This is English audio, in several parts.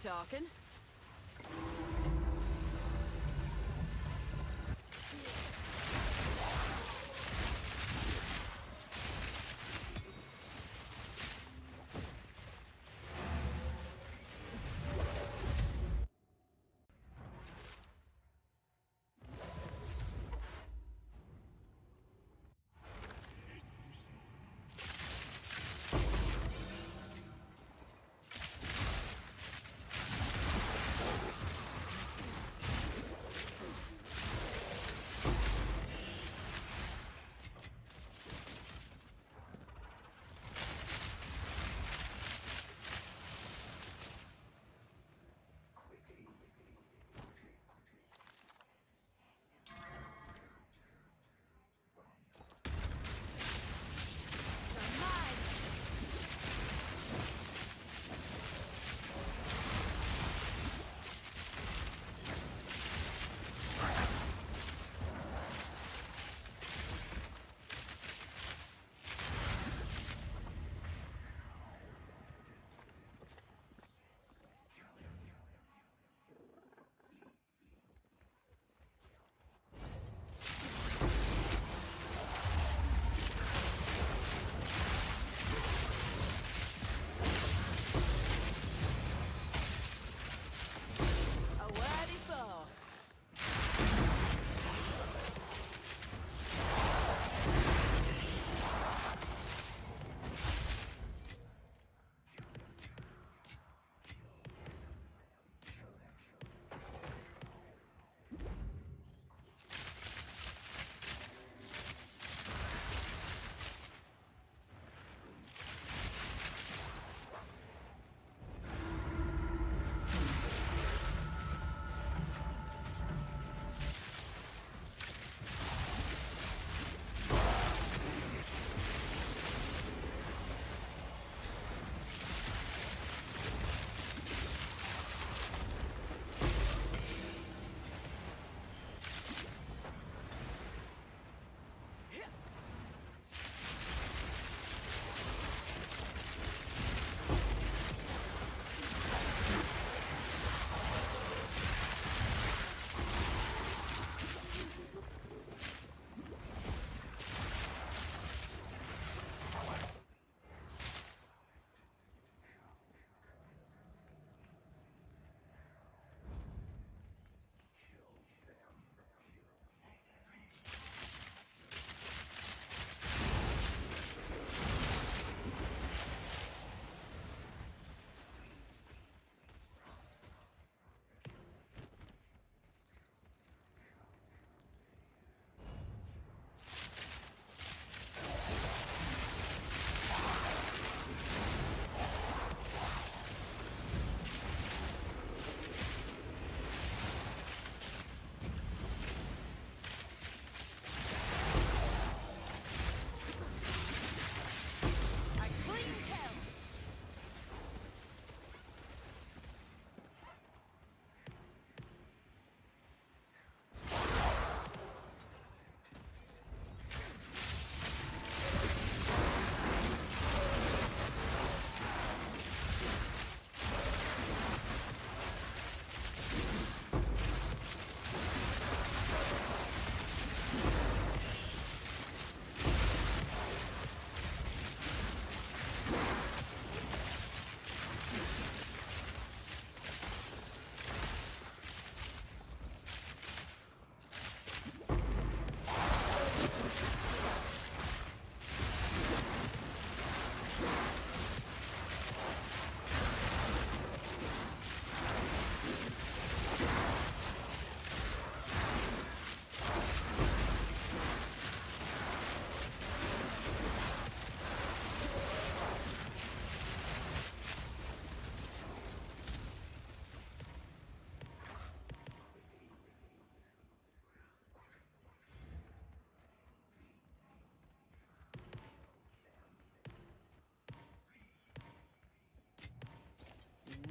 talking.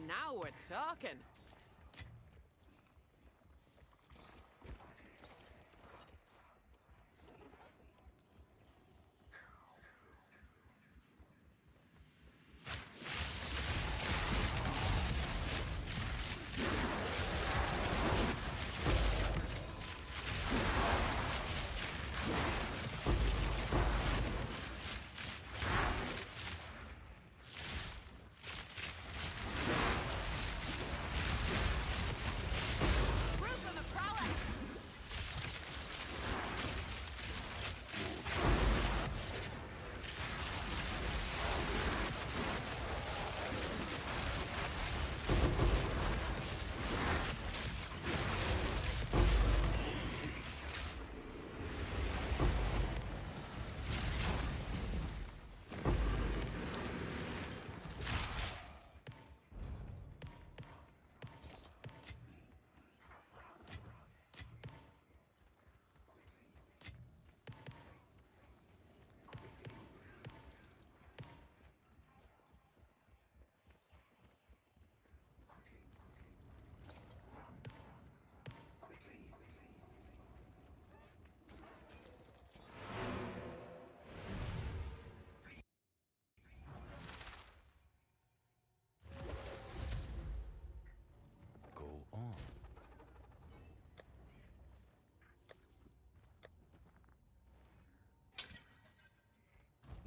Now we're talking.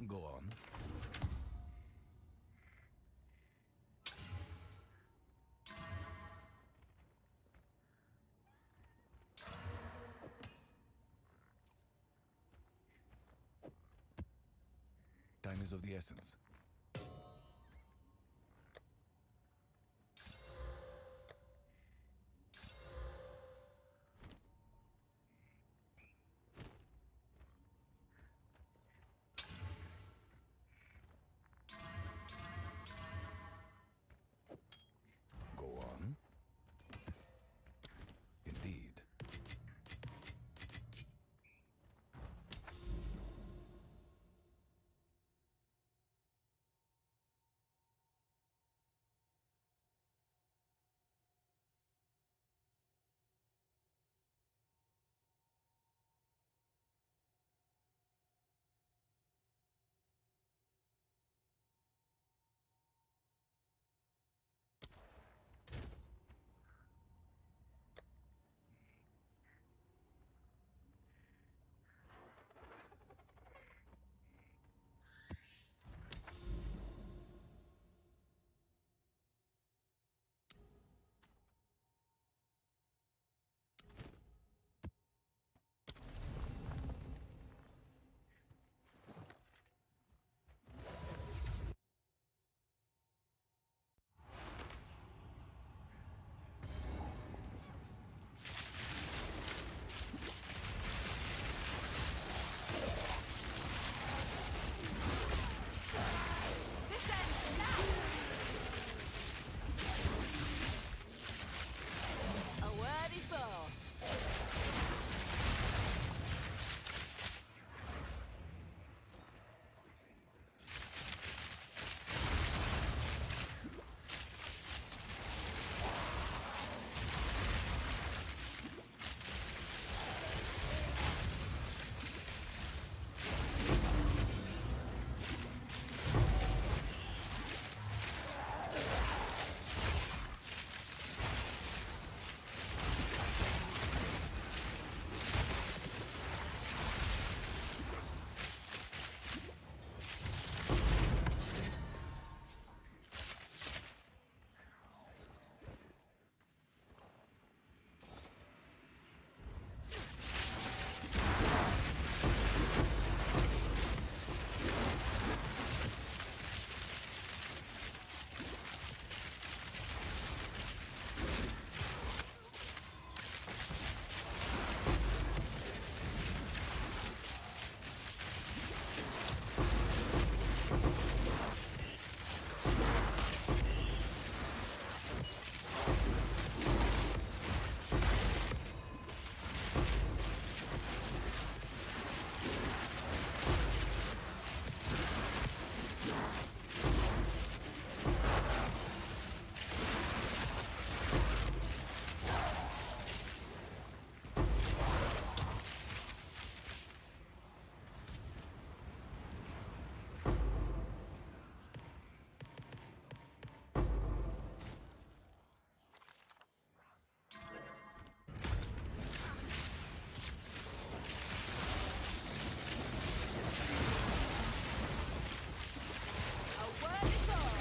Go on. Time is of the essence. Go on. Indeed. This ends now! A worthy foe. A worthy foe.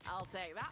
I'll take that.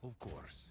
Of course.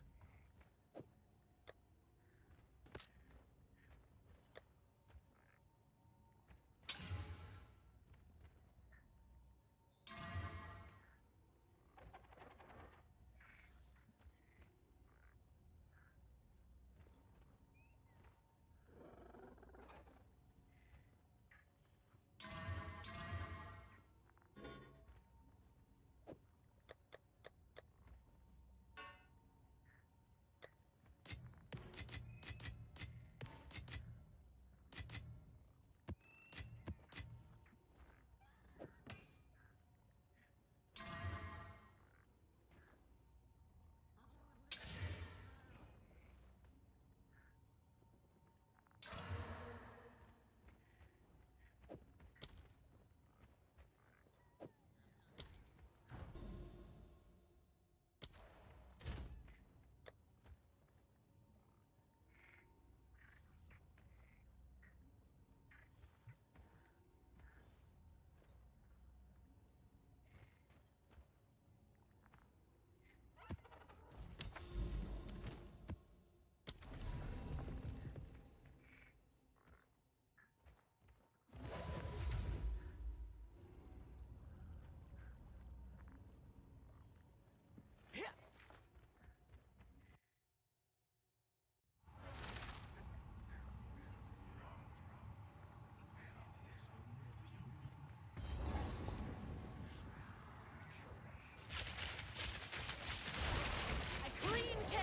A clean kill.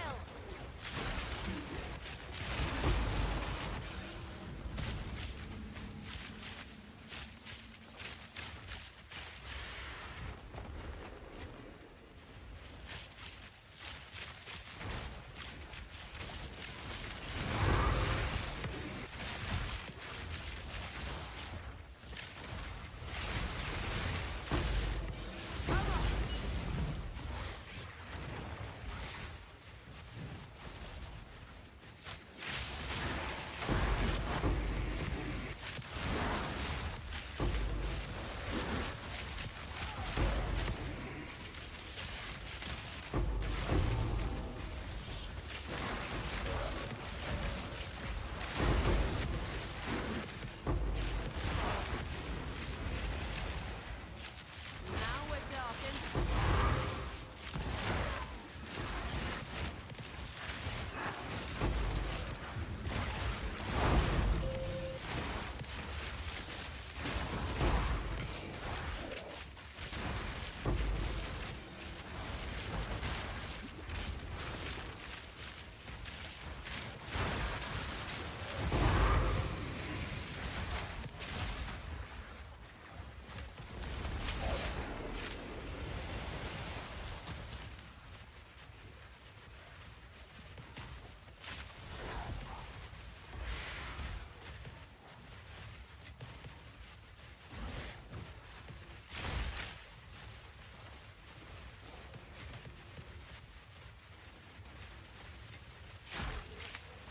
Now we're talking.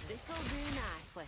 This'll do nicely.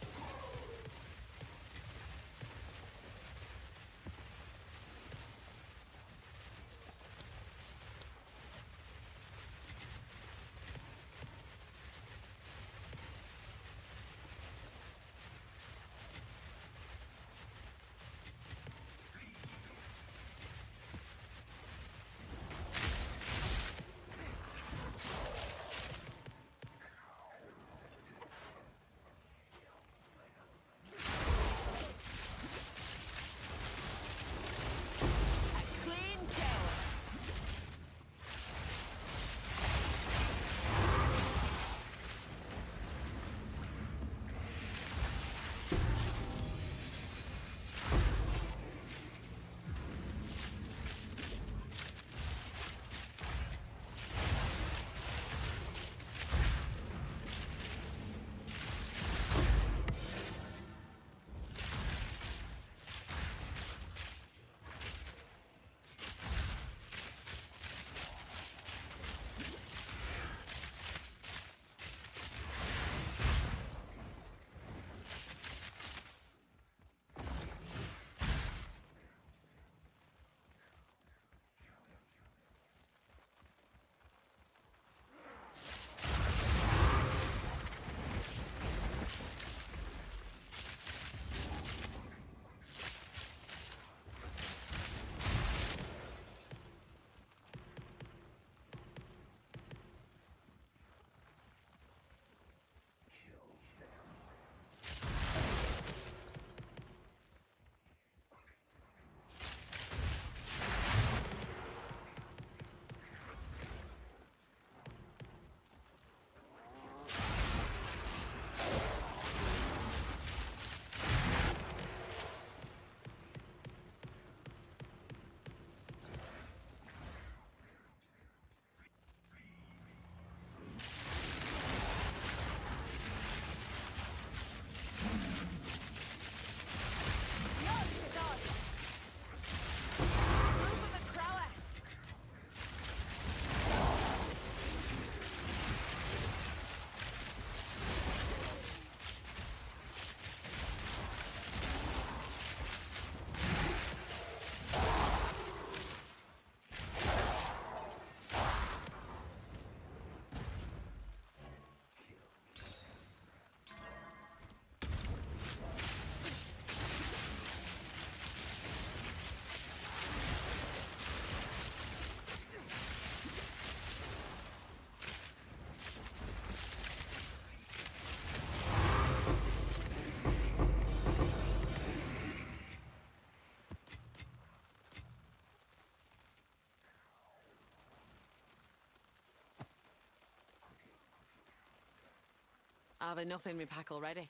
I've enough in my pack already.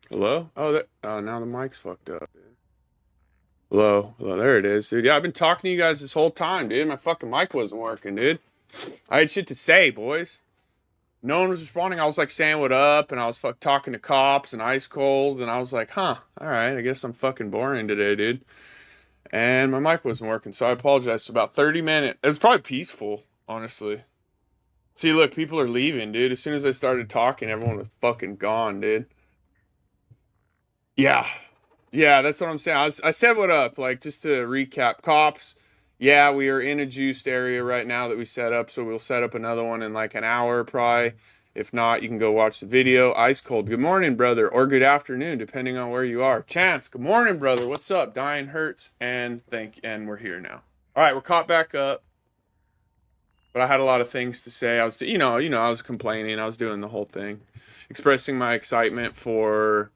Hello? Oh, now the mic's fucked up, dude. Hello? Hello, there it is, dude. Yeah, I've been talking to you guys this whole time, dude. My fucking mic wasn't working, dude. I had shit to say, boys. No one was responding. I was like saying what up, and I was talking to cops and ice cold, and I was like, huh, alright, I guess I'm fucking boring today, dude. And my mic wasn't working, so I apologize. So about 30 minutes. It was probably peaceful, honestly. See, look, people are leaving, dude. As soon as I started talking, everyone was fucking gone, dude. Yeah. Yeah, that's what I'm saying. I said what up, like just to recap. Cops, yeah, we are in a juiced area right now that we set up, so we'll set up another one in like an hour probably. If not, you can go watch the video. Ice cold. Good morning, brother, or good afternoon, depending on where you are. Chance, good morning, brother. What's up? Dying hurts, and we're here now. All right, we're caught back up. But I had a lot of things to say. I was, I was complaining. I was doing the whole thing, expressing my excitement for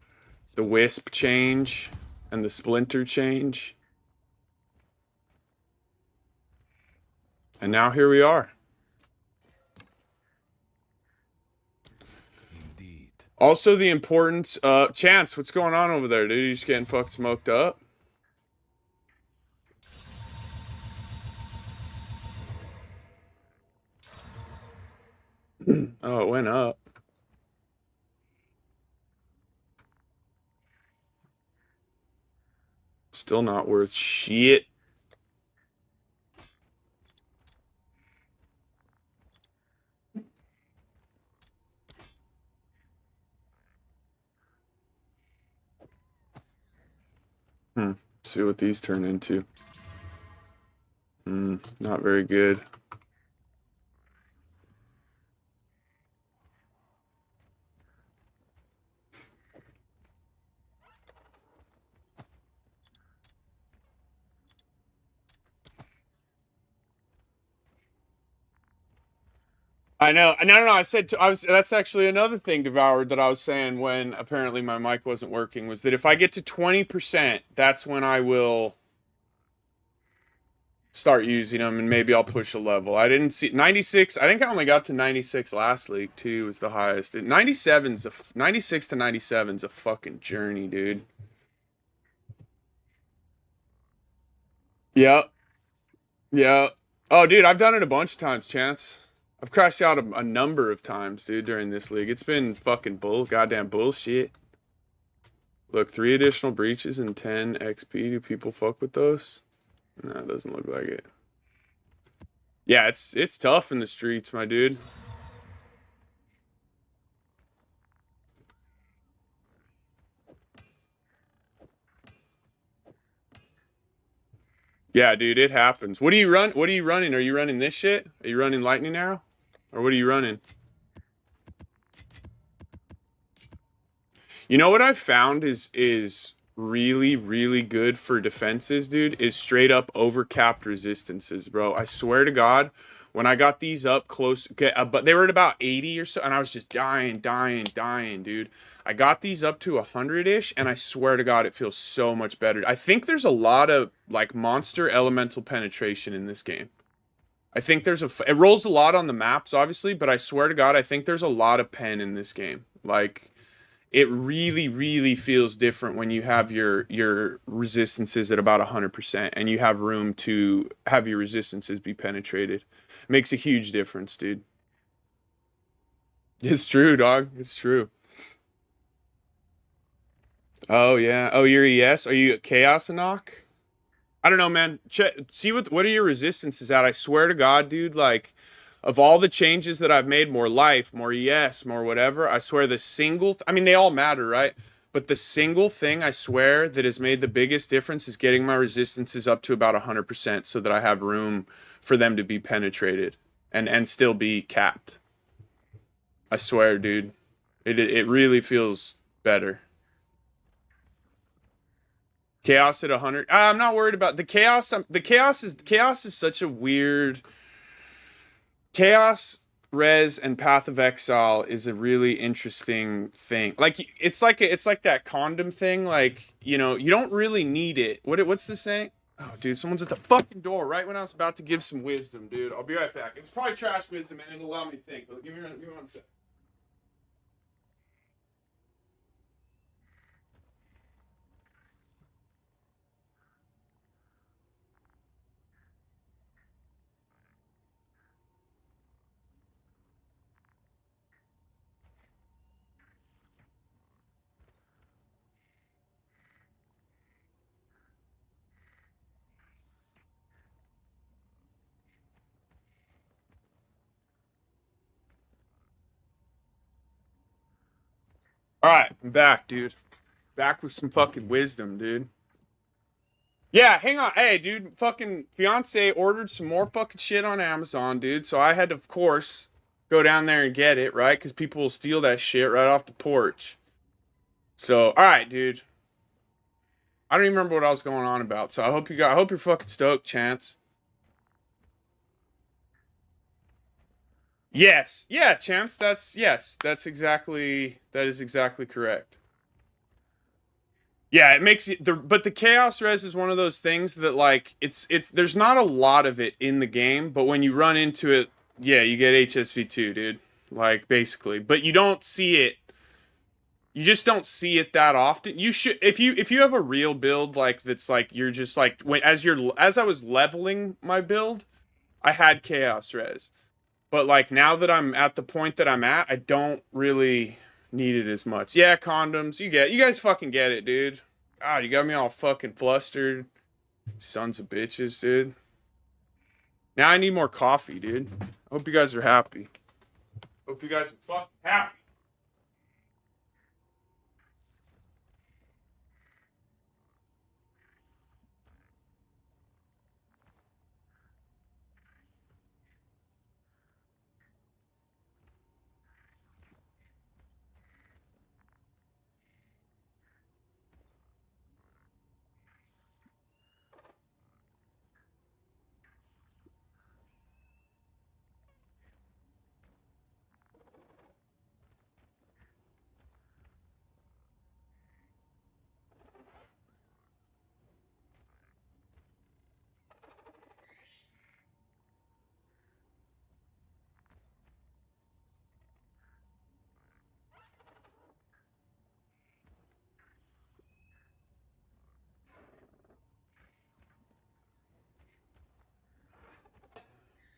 the Wisp change and the Splinter change. And now here we are. Indeed. Also the importance Chance, what's going on over there, dude? You just getting fucked smoked up? Oh, it went up. Still not worth shit. See what these turn into. Not very good. I know. No. That's actually another thing, Devoured, that I was saying when apparently my mic wasn't working, was that if I get to 20%, that's when I will start using them, and maybe I'll push a level. I didn't see 96. I think I only got to 96 last league too. Was the highest. 96 to 97's a fucking journey, dude. Yep. Yeah. Oh, dude, I've done it a bunch of times, Chance. I've crashed out a number of times, dude, during this league. It's been fucking goddamn bullshit. Look, 3 additional breaches and 10 XP. Do people fuck with those? No, it doesn't look like it. Yeah, it's tough in the streets, my dude. Yeah, dude, it happens. What do you run? What are you running? Are you running this shit? Are you running lightning arrow? Or what are you running? You know what I've found is really, really good for defenses, dude, is straight up overcapped resistances, bro. I swear to God, when I got these up close, but they were at about 80 or so, and I was just dying, dude. I got these up to 100-ish, and I swear to God, it feels so much better. I think there's a lot of, like, monster elemental penetration in this game. I think it rolls a lot on the maps, obviously, but I swear to God, I think there's a lot of pen in this game. Like, it really, really feels different when you have your resistances at about 100% and you have room to have your resistances be penetrated. It makes a huge difference, dude. It's true, dog. It's true. Oh, yeah. Oh, you're a yes? Are you a Chaos Enoch? I don't know, man. See what are your resistances at? I swear to God, dude, like, of all the changes that I've made, more life, more yes, more whatever, I swear the single, I mean, they all matter, right? But the single thing I swear that has made the biggest difference is getting my resistances up to about 100% so that I have room for them to be penetrated and still be capped. I swear, dude. It really feels better. Chaos at 100. I'm not worried about the chaos. Chaos is such a weird. Chaos, Res, and Path of Exile is a really interesting thing. Like it's like that condom thing. Like, you know, you don't really need it. What's the saying? Oh, dude, someone's at the fucking door right when I was about to give some wisdom, dude. I'll be right back. It's probably trash wisdom and it'll allow me to think. But give me 1 second. All right, I'm back, dude. Back with some fucking wisdom, dude. Yeah, hang on. Hey, dude, fucking fiance ordered some more fucking shit on Amazon, dude. So I had to, of course, go down there and get it, right? Because people will steal that shit right off the porch. So, all right, dude. I don't even remember what I was going on about. So I hope you're fucking stoked, Chance. Yes. Yeah, Chance, that is exactly correct. Yeah, it makes it but the chaos res is one of those things that like it's there's not a lot of it in the game, but when you run into it, yeah, you get HSV2, dude. Like basically. But you don't see it. You just don't see it that often. You should if you have a real build like that's like you're just like when as I was leveling my build, I had chaos res. But like now that I'm at the point that I'm at, I don't really need it as much. Yeah, condoms. You guys fucking get it, dude. God, you got me all fucking flustered. Sons of bitches, dude. Now I need more coffee, dude. Hope you guys are happy. Hope you guys are fucking happy.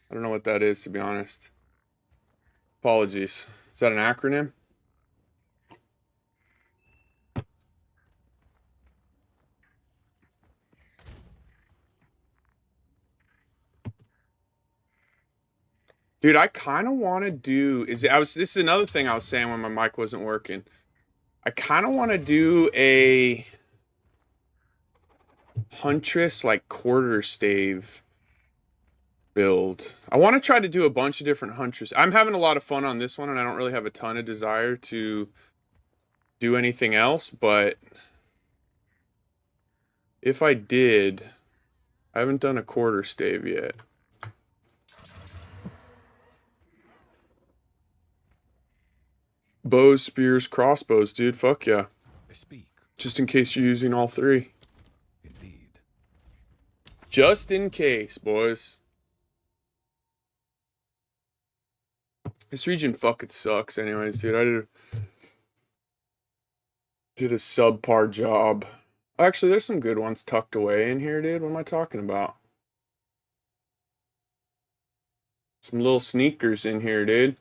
I don't know what that is, to be honest. Apologies. Is that an acronym? Dude, I kind of want to do this is another thing I was saying when my mic wasn't working. I kind of want to do a Huntress like quarter stave build. I want to try to do a bunch of different Huntress. I'm having a lot of fun on this one and I don't really have a ton of desire to do anything else, but if I did, I haven't done a quarter stave yet. Bows, spears, crossbows, dude. Fuck yeah. Speak. Just in case you're using all three. Indeed. Just in case, boys. This region fucking sucks anyways, dude. I did a subpar job. Actually, there's some good ones tucked away in here, dude. What am I talking about? Some little sneakers in here, dude.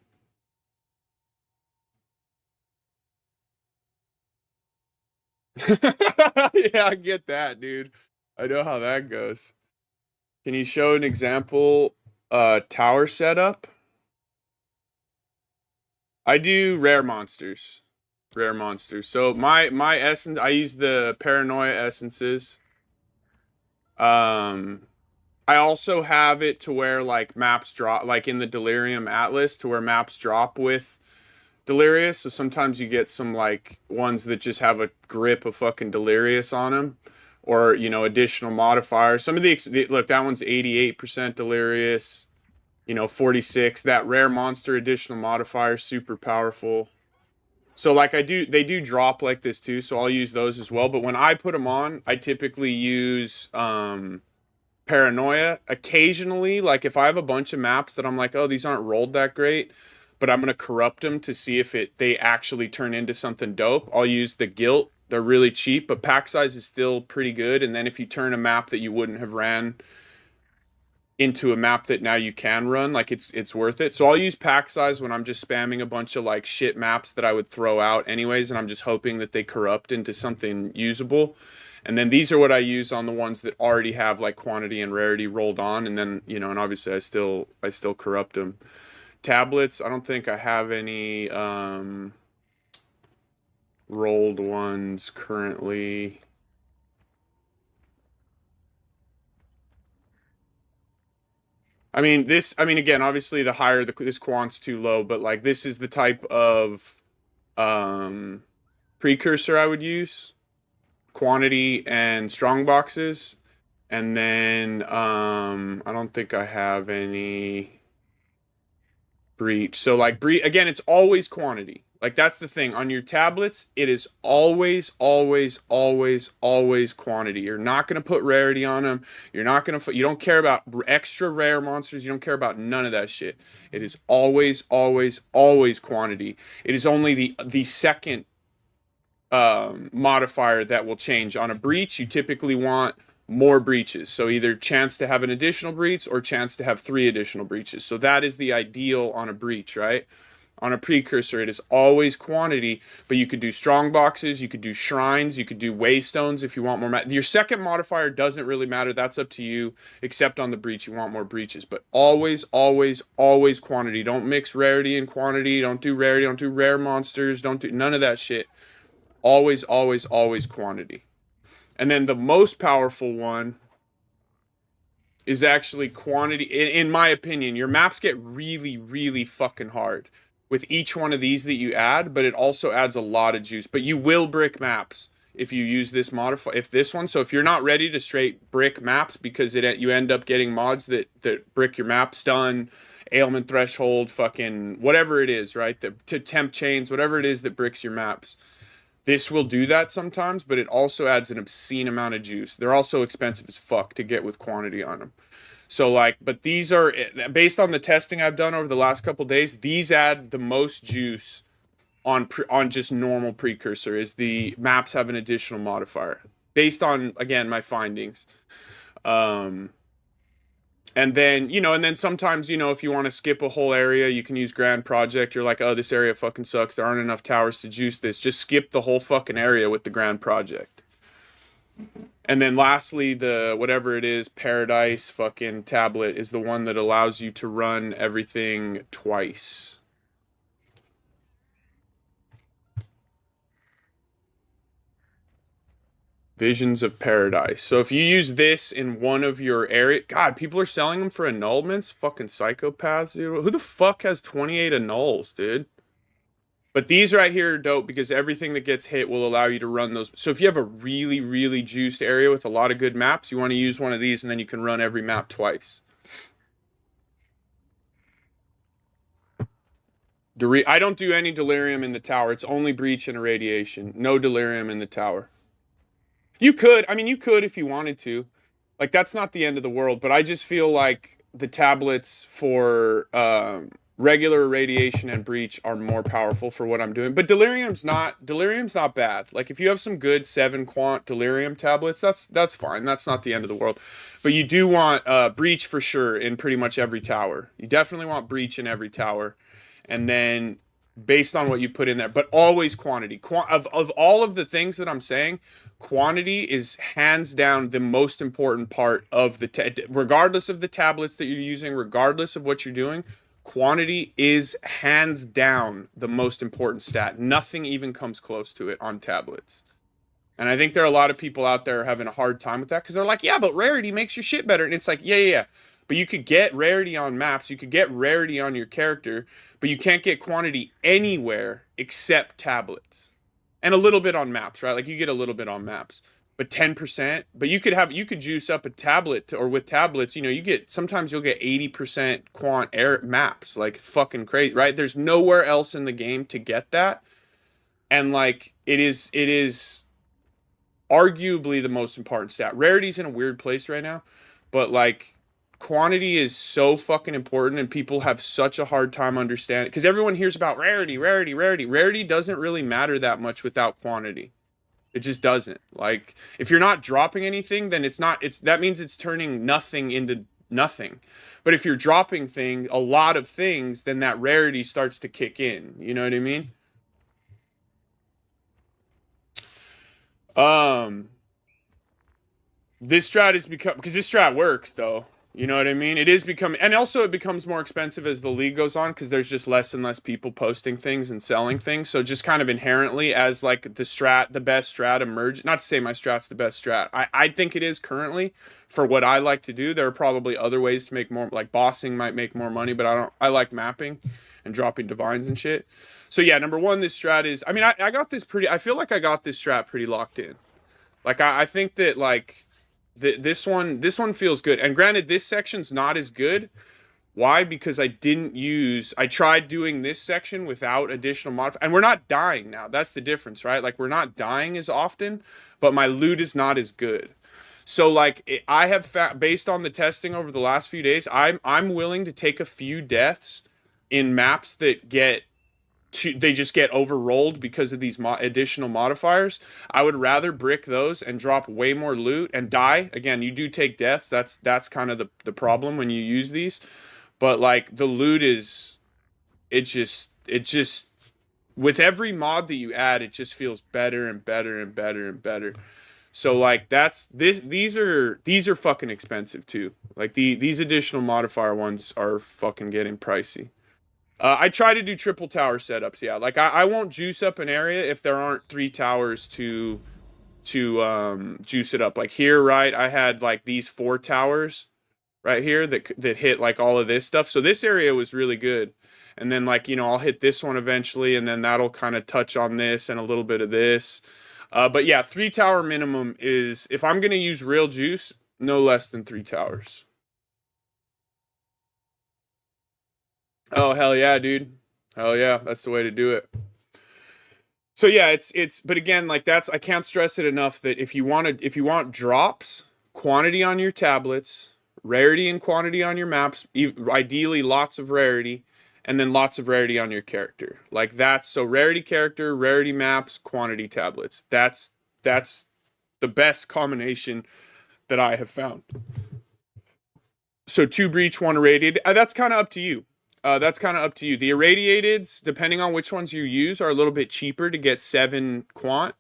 Yeah, I get that, dude. I know how that goes. Can you show an example tower setup? I do rare monsters. Rare monsters. So my essence, I use the paranoia essences. I also have it to where like maps drop, like in the Delirium Atlas, to where maps drop with Delirious. So sometimes you get some like ones that just have a grip of fucking Delirious on them, or additional modifiers. Some of look, that one's 88% delirious, 46. That rare monster additional modifier, super powerful. So like they do drop like this too, so I'll use those as well. But when I put them on, I typically use paranoia. Occasionally, like if I have a bunch of maps that I'm like, oh, these aren't rolled that great, but I'm gonna corrupt them to see if they actually turn into something dope, I'll use the guilt. They're really cheap, but pack size is still pretty good. And then if you turn a map that you wouldn't have ran into a map that now you can run, like it's worth it. So I'll use pack size when I'm just spamming a bunch of like shit maps that I would throw out anyways, and I'm just hoping that they corrupt into something usable. And then these are what I use on the ones that already have like quantity and rarity rolled on, and then and obviously I still corrupt them. Tablets, I don't think I have any rolled ones currently. I mean, again, obviously the higher this quant's too low, but like this is the type of precursor I would use. Quantity and strong boxes. And then I don't think I have any breach. So like again, it's always quantity. Like that's the thing. On your tablets, it is always, always, always, always quantity. You're not going to put rarity on them. You're not going to, you don't care about extra rare monsters. You don't care about none of that shit. It is always, always, always quantity. It is only the second modifier that will change. On a breach, you typically want more breaches. So either chance to have an additional breach or chance to have 3 additional breaches. So that is the ideal on a breach, right? On a precursor, it is always quantity, but you could do strong boxes, you could do shrines, you could do waystones if you want more. Your second modifier doesn't really matter. That's up to you, except on the breach, you want more breaches. But always, always, always quantity. Don't mix rarity and quantity. Don't do rarity. Don't do rare monsters. Don't do none of that shit. Always, always, always quantity. And then the most powerful one is actually quantity. In my opinion, your maps get really, really fucking hard with each one of these that you add, but it also adds a lot of juice. But you will brick maps if you use this modifier, so if you're not ready to straight brick maps because you end up getting mods that brick your map, stun, ailment threshold, fucking whatever it is, right? To temp chains, whatever it is that bricks your maps. This will do that sometimes, but it also adds an obscene amount of juice. They're also expensive as fuck to get with quantity on them. So like, but these are, based on the testing I've done over the last couple days, these add the most juice on just normal precursor, is the maps have an additional modifier based on, again, my findings. And then sometimes, if you want to skip a whole area, you can use Grand Project. You're like, oh, this area fucking sucks. There aren't enough towers to juice this. Just skip the whole fucking area with the Grand Project. And then lastly, the whatever it is, Paradise fucking tablet is the one that allows you to run everything twice. Visions of Paradise. So if you use this in one of your area, God, people are selling them for annulments. Fucking psychopaths, dude. Who the fuck has 28 annuls, dude? But these right here are dope because everything that gets hit will allow you to run those. So if you have a really, really juiced area with a lot of good maps, you want to use one of these and then you can run every map twice. I don't do any delirium in the tower. It's only breach and irradiation. No delirium in the tower. You could if you wanted to. Like, that's not the end of the world, but I just feel like the tablets for regular irradiation and breach are more powerful for what I'm doing. But delirium's not bad. Like, if you have some good 7 quant delirium tablets, that's fine. That's not the end of the world. But you do want breach for sure in pretty much every tower. You definitely want breach in every tower. And then based on what you put in there, but always quantity. Of all of the things that I'm saying, quantity is hands down the most important part of regardless of the tablets that you're using, regardless of what you're doing. Quantity is hands down the most important stat. Nothing even comes close to it on tablets. And I think there are a lot of people out there having a hard time with that because they're like, yeah, but rarity makes your shit better. And it's like, yeah. But you could get rarity on maps. You could get rarity on your character, but you can't get quantity anywhere except tablets. And a little bit on maps, right? Like, you get a little bit on maps. but 10%. But you could juice up a tablet or with tablets, you get sometimes you'll get 80% quant air maps, like fucking crazy, right? There's nowhere else in the game to get that. And like it is arguably the most important stat. Rarity's in a weird place right now, but like quantity is so fucking important and people have such a hard time understanding because everyone hears about rarity, rarity, rarity. Rarity doesn't really matter that much without quantity. It just doesn't. Like if you're not dropping anything, then that means it's turning nothing into nothing. But if you're dropping a lot of things, then that rarity starts to kick in. You know what I mean? Um this strat is because this strat works though. You know what I mean? It is becoming, and also it becomes more expensive as the league goes on because there's just less and less people posting things and selling things. So just kind of inherently, as like the best strat emerge. Not to say my strat's the best strat. I think it is currently for what I like to do. There are probably other ways to make more. Like bossing might make more money, but I don't. I like mapping and dropping divines and shit. So yeah, number one, this strat is. I mean, I got this pretty. I feel like I got this strat pretty locked in. Like I think that like. This one feels good. And granted, this section's not as good. Why? Because I tried doing this section without additional mod, and we're not dying now. That's the difference, right? Like we're not dying as often, but my loot is not as good. So like I have found, based on the testing over the last few days, I'm willing to take a few deaths in maps that they just get overrolled because of these additional modifiers. I would rather brick those and drop way more loot and die. Again, you do take deaths. That's kind of the problem when you use these. But like the loot is, it just with every mod that you add, it just feels better and better and better and better. So like these are fucking expensive too. Like these additional modifier ones are fucking getting pricey. I try to do triple tower setups. Yeah, like I won't juice up an area if there aren't 3 towers to juice it up. Like here, right? I had like these 4 towers right here that hit like all of this stuff. So this area was really good. And then like I'll hit this one eventually, and then that'll kind of touch on this and a little bit of this. But yeah, 3 tower minimum is if I'm gonna use real juice, no less than 3 towers. Oh hell yeah, dude. Hell yeah, that's the way to do it. So yeah, it's but again, like I can't stress it enough that if you want drops, quantity on your tablets, rarity and quantity on your maps, ideally lots of rarity, and then lots of rarity on your character. Like that's so rarity character, rarity maps, quantity tablets. That's the best combination that I have found. So 2 breach, 1 irradiated. That's kind of up to you. The irradiateds, depending on which ones you use, are a little bit cheaper to get 7 quant.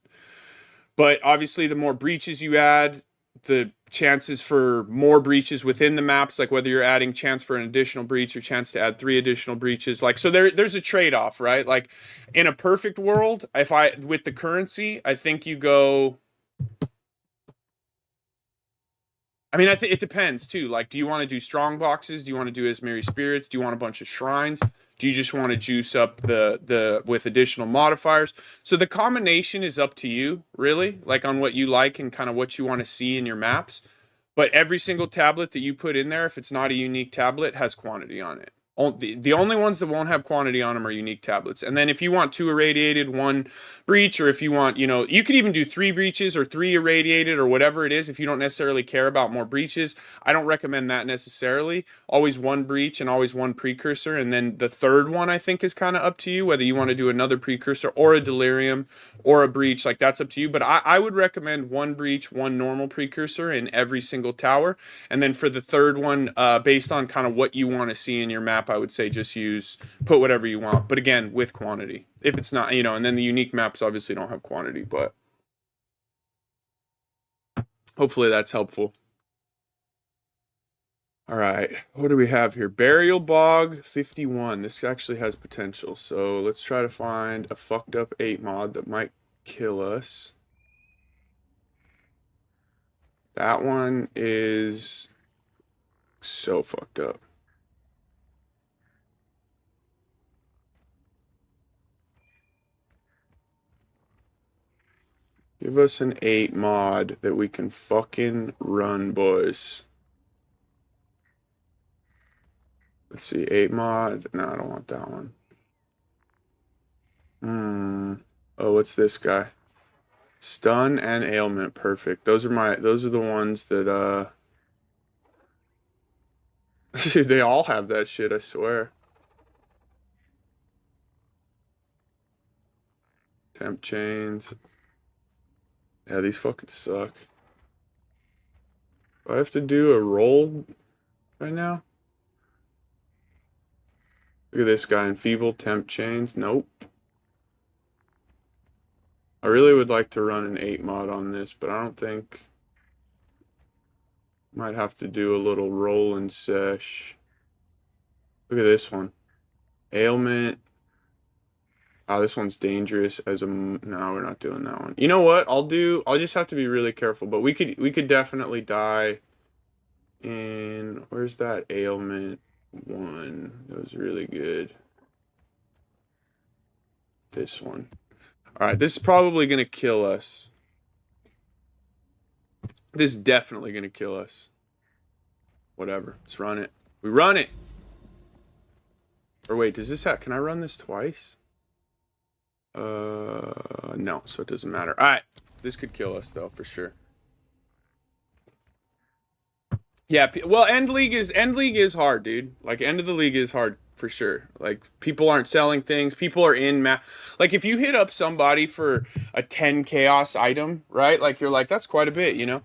But obviously, the more breaches you add, the chances for more breaches within the maps, like whether you're adding chance for an additional breach or chance to add 3 additional breaches. Like, so there's a trade-off, right? Like, in a perfect world, with the currency, I think you go... I mean, I think it depends too. Like, do you want to do strong boxes? Do you want to do Esmeri spirits? Do you want a bunch of shrines? Do you just want to juice up the with additional modifiers? So the combination is up to you, really, like on what you like and kind of what you want to see in your maps. But every single tablet that you put in there, if it's not a unique tablet, has quantity on it. The only ones that won't have quantity on them are unique tablets. And then if you want 2 irradiated, 1 breach, or if you want, you could even do 3 breaches or 3 irradiated or whatever it is if you don't necessarily care about more breaches. I don't recommend that necessarily. Always 1 breach and always 1 precursor. And then the third one, I think, is kind of up to you, whether you want to do another precursor or a delirium or a breach. Like, that's up to you. But I would recommend 1 breach, 1 normal precursor in every single tower. And then for the third one, based on kind of what you want to see in your map, I would say just put whatever you want, but again, with quantity. If it's not, and then the unique maps obviously don't have quantity, but hopefully that's helpful. All right, what do we have here? Burial Bog 51. This actually has potential, so let's try to find a fucked up 8 mod that might kill us. That one is so fucked up. Give us an 8 mod that we can fucking run, boys. Let's see, 8 mod. No, I don't want that one. Oh, what's this guy? Stun and ailment, perfect. Those are the ones that they all have that shit, I swear. Temp chains. Yeah, these fucking suck. Do I have to do a roll right now? Look at this guy, enfeebled temp chains. Nope. I really would like to run an 8 mod on this, but I don't think. Might have to do a little roll and sesh. Look at this one. Ailment. Oh, this one's dangerous as a. No, we're not doing that one. You know what? I'll just have to be really careful. But we could definitely die. In where's that ailment one? That was really good. This one. All right, this is probably gonna kill us. This is definitely gonna kill us. Whatever. Let's run it. We run it. Or wait, does this have? Can I run this twice? No, so it doesn't matter. All right, this could kill us though for sure. Yeah, well, end league is hard, dude. Like end of the league is hard for sure. Like people aren't selling things. People are in like if you hit up somebody for a 10 chaos item, right? Like you're like that's quite a bit, you know.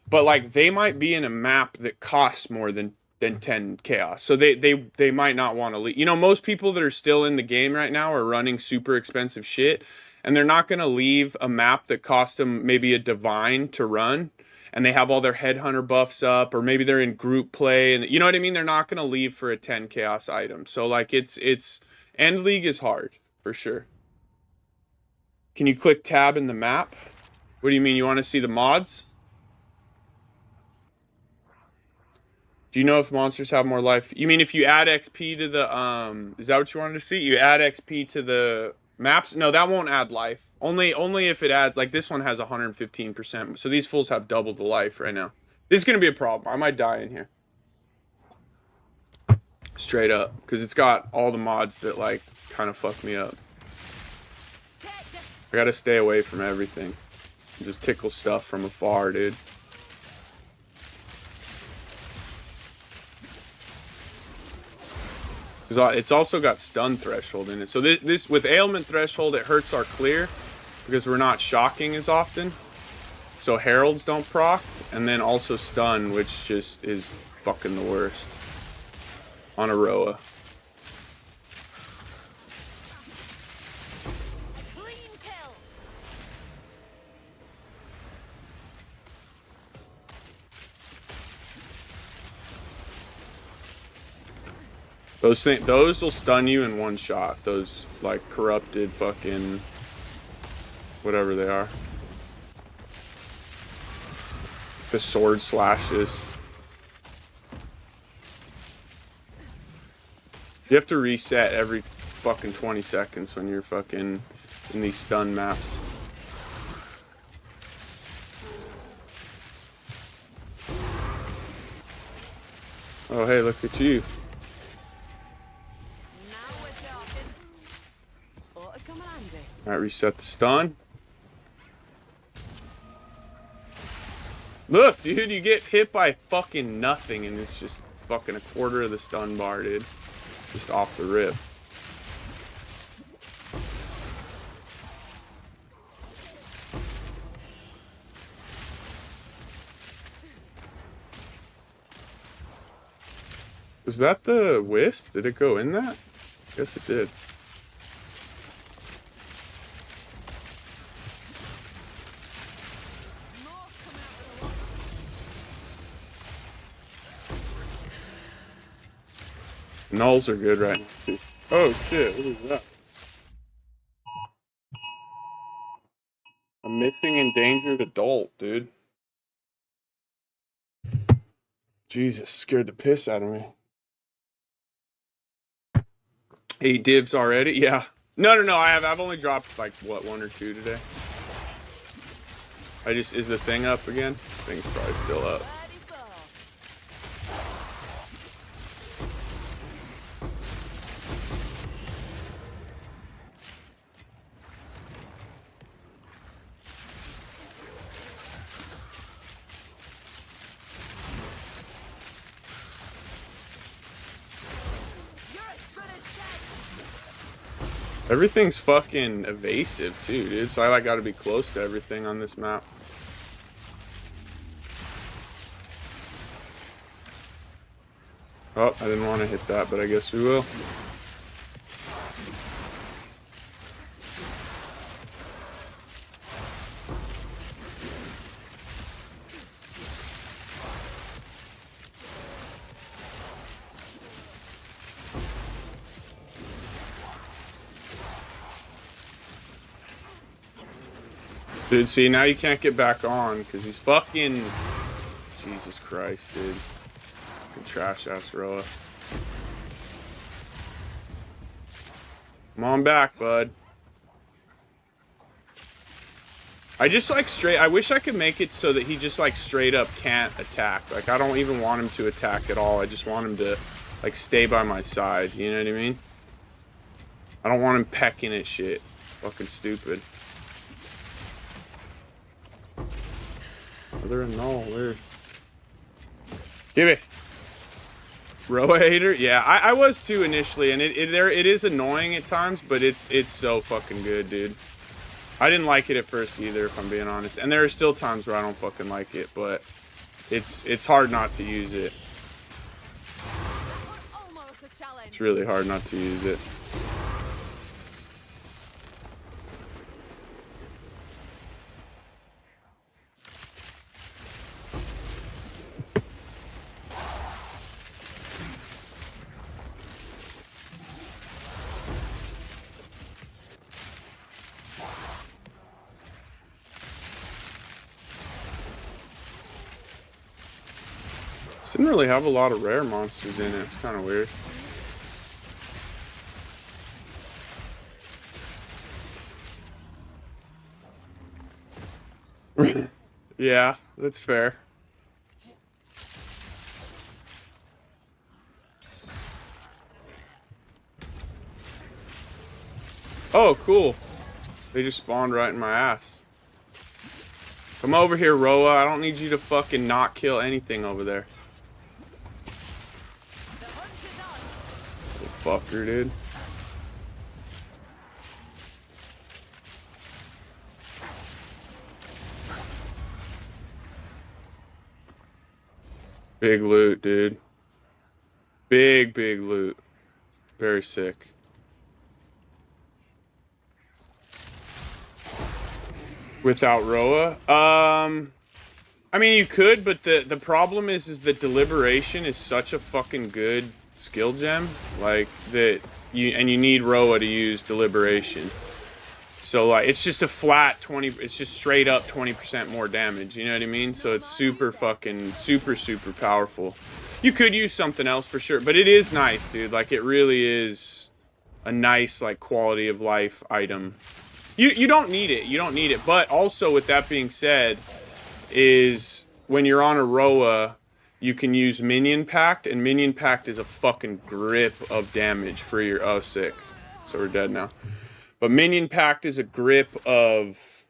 But like they might be in a map that costs more than 10 chaos. So they might not want to leave. You know, most people that are still in the game right now are running super expensive shit, and they're not going to leave a map that cost them maybe a divine to run, and they have all their headhunter buffs up, or maybe they're in group play, and you know what I mean? They're not going to leave for a 10 chaos item. So like it's end league is hard for sure. Can you click tab in the map? What do you mean? You want to see the mods? Do you know if monsters have more life? You mean if you add XP to the is that what you wanted to see? You add XP to the maps? No, that won't add life. Only if it adds, like this one has 115%. So these fools have double the life right now. This is gonna be a problem. I might die in here. Straight up. Because it's got all the mods that like kind of fuck me up. I gotta stay away from everything. Just tickle stuff from afar, dude. It's also got stun threshold in it. So this with ailment threshold, it hurts our clear because we're not shocking as often. So heralds don't proc, and then also stun, which just is fucking the worst on a Roa. Those will stun you in one shot. Those like corrupted fucking whatever they are. The sword slashes. You have to reset every fucking 20 seconds when you're fucking in these stun maps. Oh hey, look at you. Alright, reset the stun. Look, dude, you get hit by fucking nothing and it's just fucking a quarter of the stun bar, dude. Just off the rip. Was that the wisp? Did it go in that? Guess it did. Nulls are good right now. Oh shit, what is that? A missing endangered adult, dude. Jesus, scared the piss out of me. 8 divs already? Yeah. No, I've only dropped like what, 1 or 2 today. Is the thing up again? Thing's probably still up. Ready for. You're as good as dead. Everything's fucking evasive too, dude. So I like gotta be close to everything on this map. Oh, I didn't want to hit that, but I guess we will. Dude, see, now you can't get back on because he's fucking... Jesus Christ, dude. Fucking trash-ass Roa. Come on back, bud. I just, like, I wish I could make it so that he just, like, straight up can't attack. Like, I don't even want him to attack at all. I just want him to, like, stay by my side. You know what I mean? I don't want him pecking at shit. Fucking stupid. Other than no, weird. Give it. Roa hater? Yeah, I was too initially, and it is annoying at times, but it's so fucking good, dude. I didn't like it at first either, if I'm being honest. And there are still times where I don't fucking like it, but it's hard not to use it. Almost a challenge. It's really hard not to use it. Didn't really have a lot of rare monsters in it. It's kind of weird. Yeah, that's fair. Oh, cool. They just spawned right in my ass. Come over here, Roa. I don't need you to fucking not kill anything over there. Fucker, dude. Big loot, dude. Big loot. Very sick. Without Roa? I mean, you could, but the problem is that Deliberation is such a fucking good skill gem, like that you need Roa to use Deliberation. So like it's just a flat 20, it's just straight up 20% more damage, you know what I mean? So it's super fucking super powerful. You could use something else for sure, but it is nice, dude. Like it really is a nice like quality of life item. You don't need it. You don't need it. But also with that being said, is when you're on a Roa, you can use Minion Pact, and Minion Pact is a fucking grip of damage for your... Oh, sick. So we're dead now. But Minion Pact is a grip of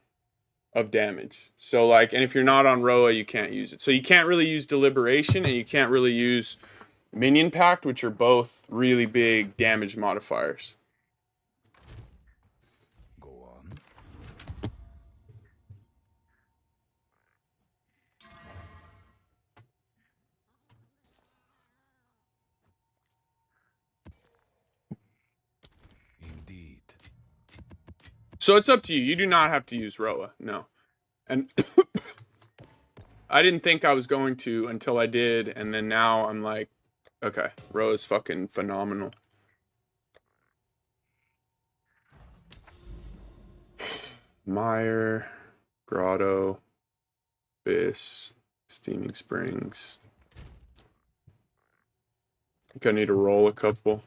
damage. So, like, and if you're not on Roa, you can't use it. So you can't really use Deliberation, and you can't really use Minion Pact, which are both really big damage modifiers. So it's up to you. You do not have to use Roa, no. And I didn't think I was going to until I did, and then now I'm like, okay, Roa's fucking phenomenal. Mire, Grotto, Abyss, Steaming Springs. I think I need to roll a couple.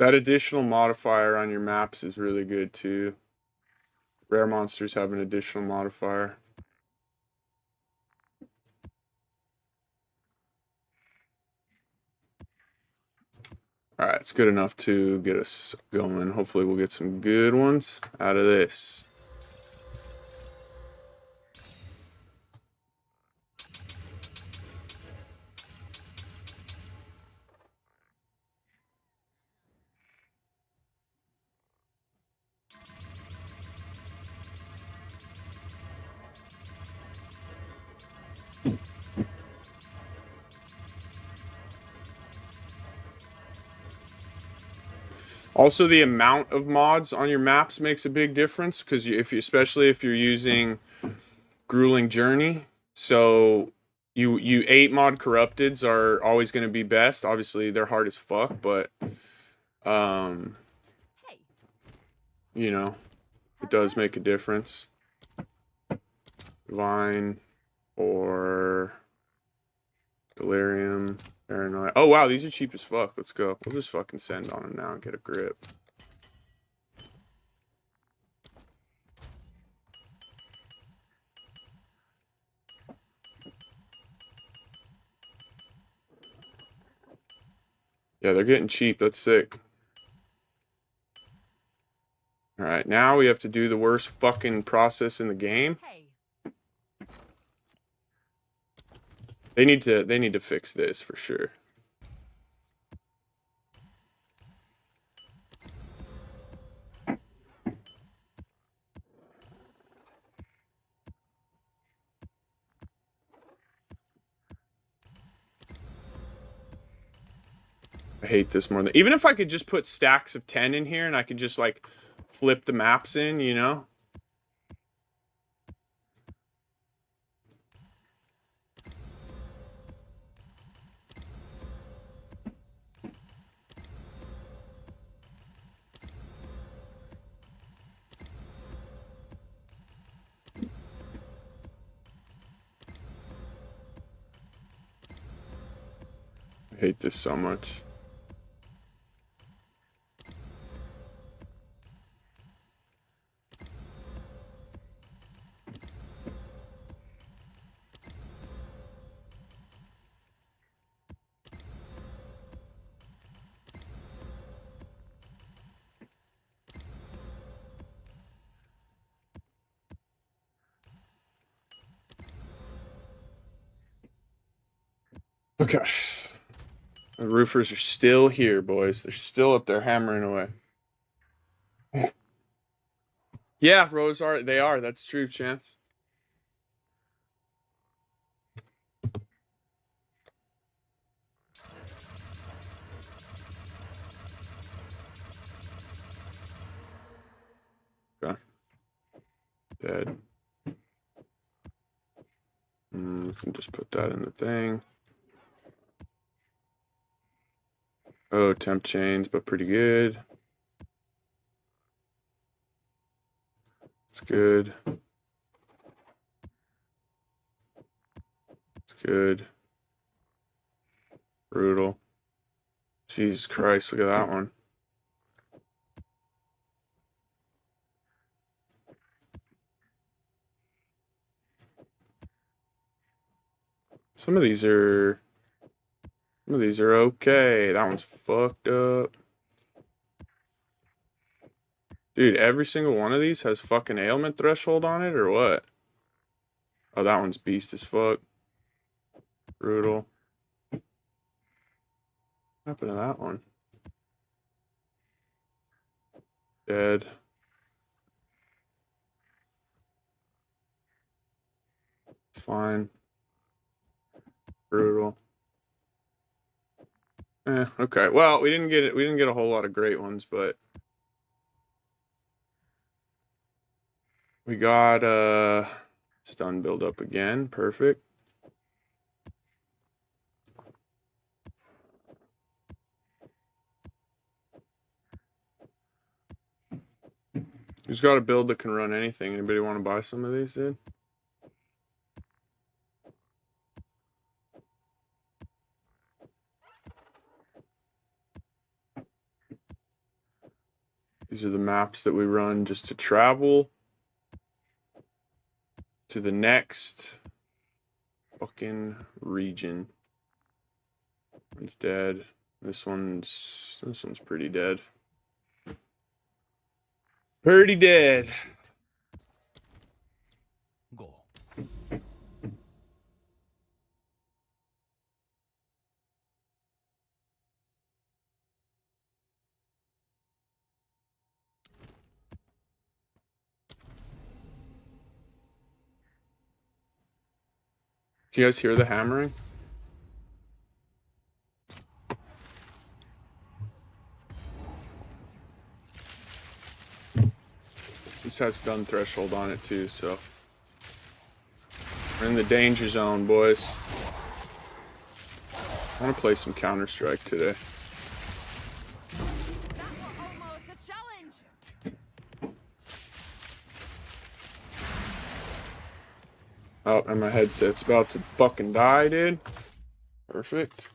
That additional modifier on your maps is really good too. Rare monsters have an additional modifier. Alright, it's good enough to get us going. Hopefully we'll get some good ones out of this. Also, the amount of mods on your maps makes a big difference because especially if you're using Grueling Journey, so you 8 mod corrupteds are always going to be best. Obviously, they're hard as fuck, but Hey. you know, it does make a difference. Divine or Delirium, Paranoia. Oh wow, these are cheap as fuck. Let's go. We'll just fucking send on them now and get a grip. Yeah, they're getting cheap. That's sick. Alright, now we have to do the worst fucking process in the game. Hey. They need to fix this for sure. I hate this more than even if I could just put stacks of 10 in here and I could just like flip the maps in, you know? I hate this so much. Okay. The roofers are still here, boys. They're still up there hammering away. Yeah, Rose are. They are. That's true, Chance. Okay. Dead. We can just put that in the thing. Oh, temp chains, but pretty good. It's good. It's good. Brutal. Jesus Christ, look at that one. Some of these are okay. That one's fucked up. Dude, every single one of these has fucking ailment threshold on it or what? Oh, that one's beast as fuck. Brutal. What happened to that one? Dead. Fine. Brutal. Okay. Well, we didn't get a whole lot of great ones, but we got stun build up again. Perfect. Who's got a build that can run anything? Anybody want to buy some of these, dude? These are the maps that we run just to travel to the next fucking region. One's dead. This one's pretty dead. Pretty dead. Go. Do you guys hear the hammering? This has stun threshold on it too, so we're in the danger zone, boys. I want to play some Counter-Strike today. That was almost a challenge. Oh, and my headset's about to fucking die, dude. Perfect.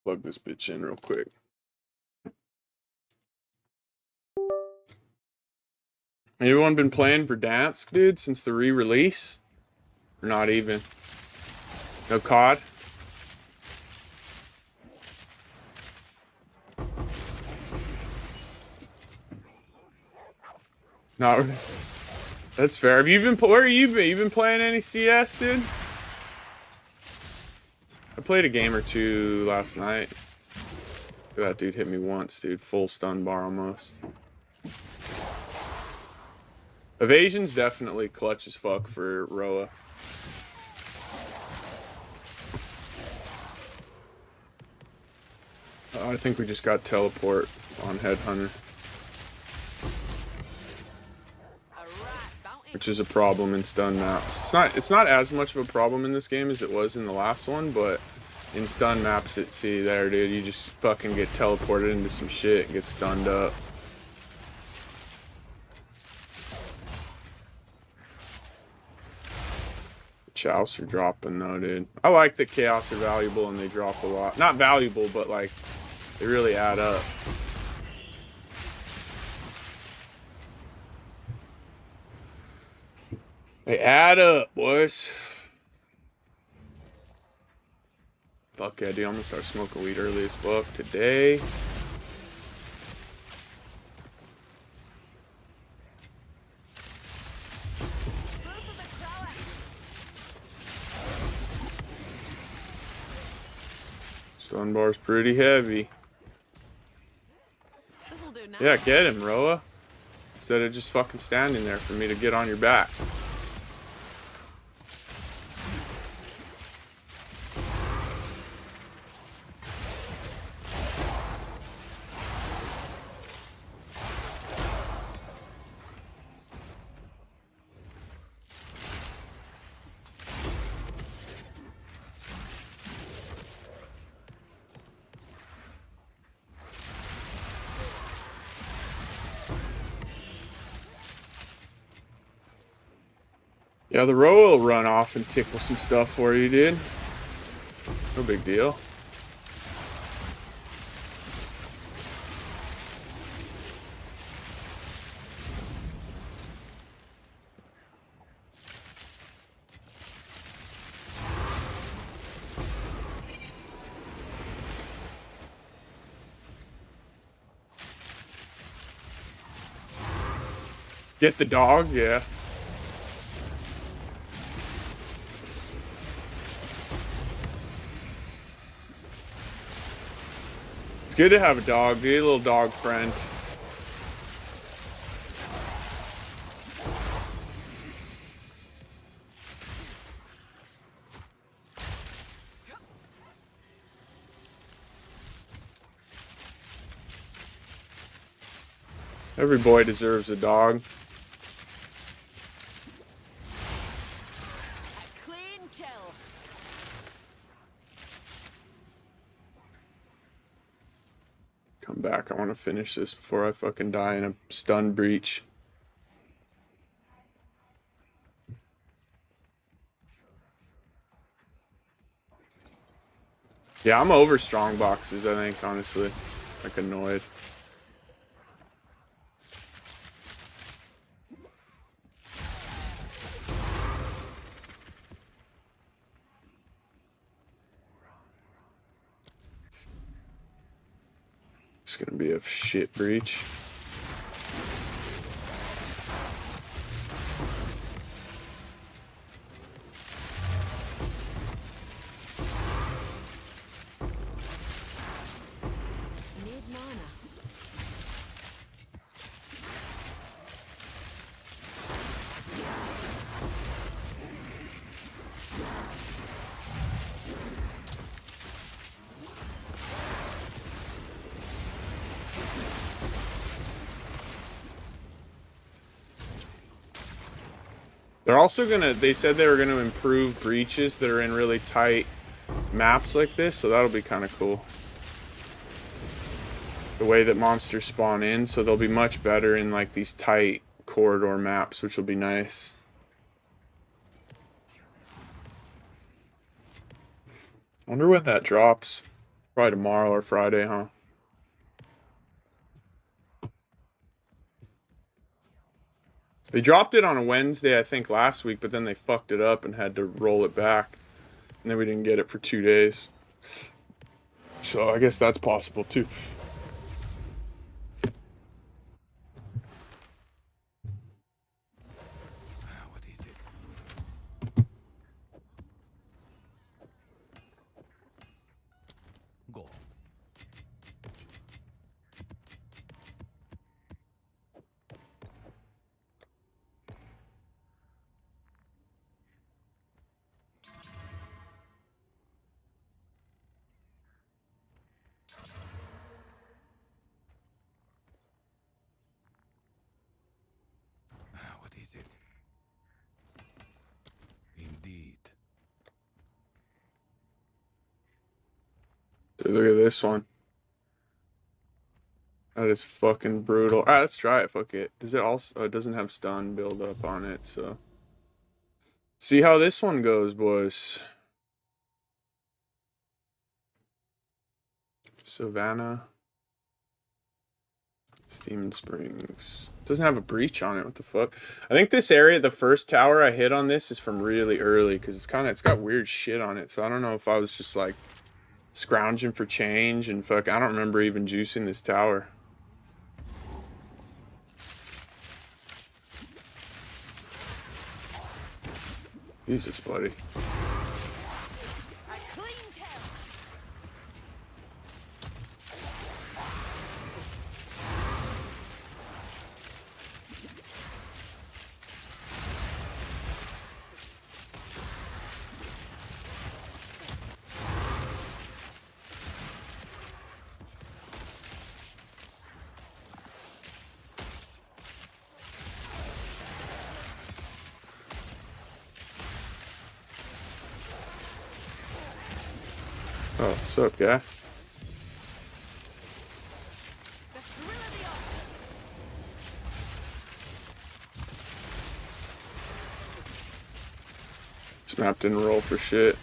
Plug this bitch in real quick. Anyone been playing Verdansk, dude, since the re-release? Or not even? No COD? Not really. That's fair. Have you been? Where have you been? You been playing any CS, dude? I played a game or two last night. That dude hit me once, dude. Full stun bar almost. Evasion's definitely clutch as fuck for Roa. I think we just got teleport on Headhunter. Which is a problem in stun maps. It's not as much of a problem in this game as it was in the last one, but in stun maps, see there, dude, you just fucking get teleported into some shit and get stunned up. Chows are dropping though, dude. I like that chaos are valuable and they drop a lot. Not valuable, but like they really add up. They add up, boys. Fuck yeah, dude. I'm gonna start smoking weed early as fuck today. Stun bar's pretty heavy. This'll do now. Yeah, get him, Roa. Instead of just fucking standing there for me to get on your back. Yeah, the Roa will run off and tickle some stuff for you, dude. No big deal. Get the dog, yeah. It's good to have a dog, dude. A little dog friend. Every boy deserves a dog. A clean kill. Come back. I want to finish this before I fucking die in a stun breach. Yeah, I'm over strong boxes, I think, honestly. Like, annoyed. It's gonna be a shit breach. Need mana. They're also gonna, they said they were gonna improve breaches that are in really tight maps like this, so that'll be kind of cool. The way that monsters spawn in, so they'll be much better in like these tight corridor maps, which will be nice. I wonder when that drops. Probably tomorrow or Friday, huh? They dropped it on a Wednesday, I think, last week, but then they fucked it up and had to roll it back. And then we didn't get it for 2 days. So I guess that's possible too. What is it? Go. What is it? Indeed. Dude, look at this one. That is fucking brutal. Alright, let's try it. Fuck it. Does it also? It doesn't have stun build up on it, so. See how this one goes, boys. Savannah. Steam Springs. Doesn't have a breach on it. What the fuck? I think this area, the first tower I hit on this is from really early because it's got weird shit on it. So I don't know if I was just like scrounging for change and fuck. I don't remember even juicing this tower. Jesus, buddy. A clean kill. Oh, what's up, guy? The thrill of the ocean. This map didn't roll for shit.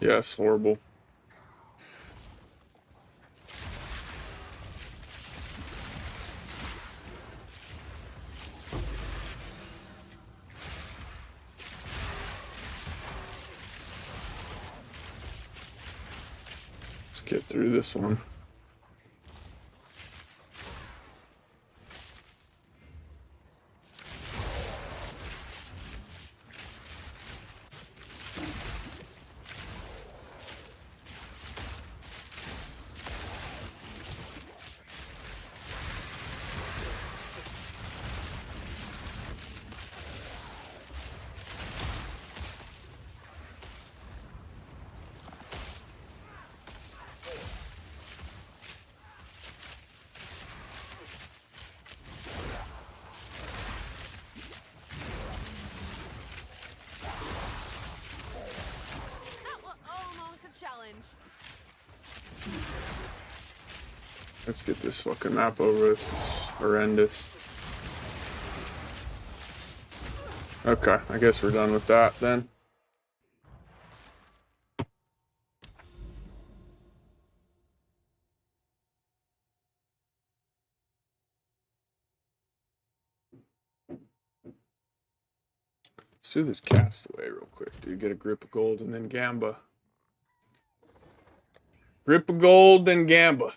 Yeah, it's horrible. Let's get through this one. That was almost a challenge. Let's get this fucking map over. This is horrendous. Okay, I guess we're done with that then. Let's do this castaway real quick, dude. Get a grip of gold and then Gamba. Grip of gold, then Gamba.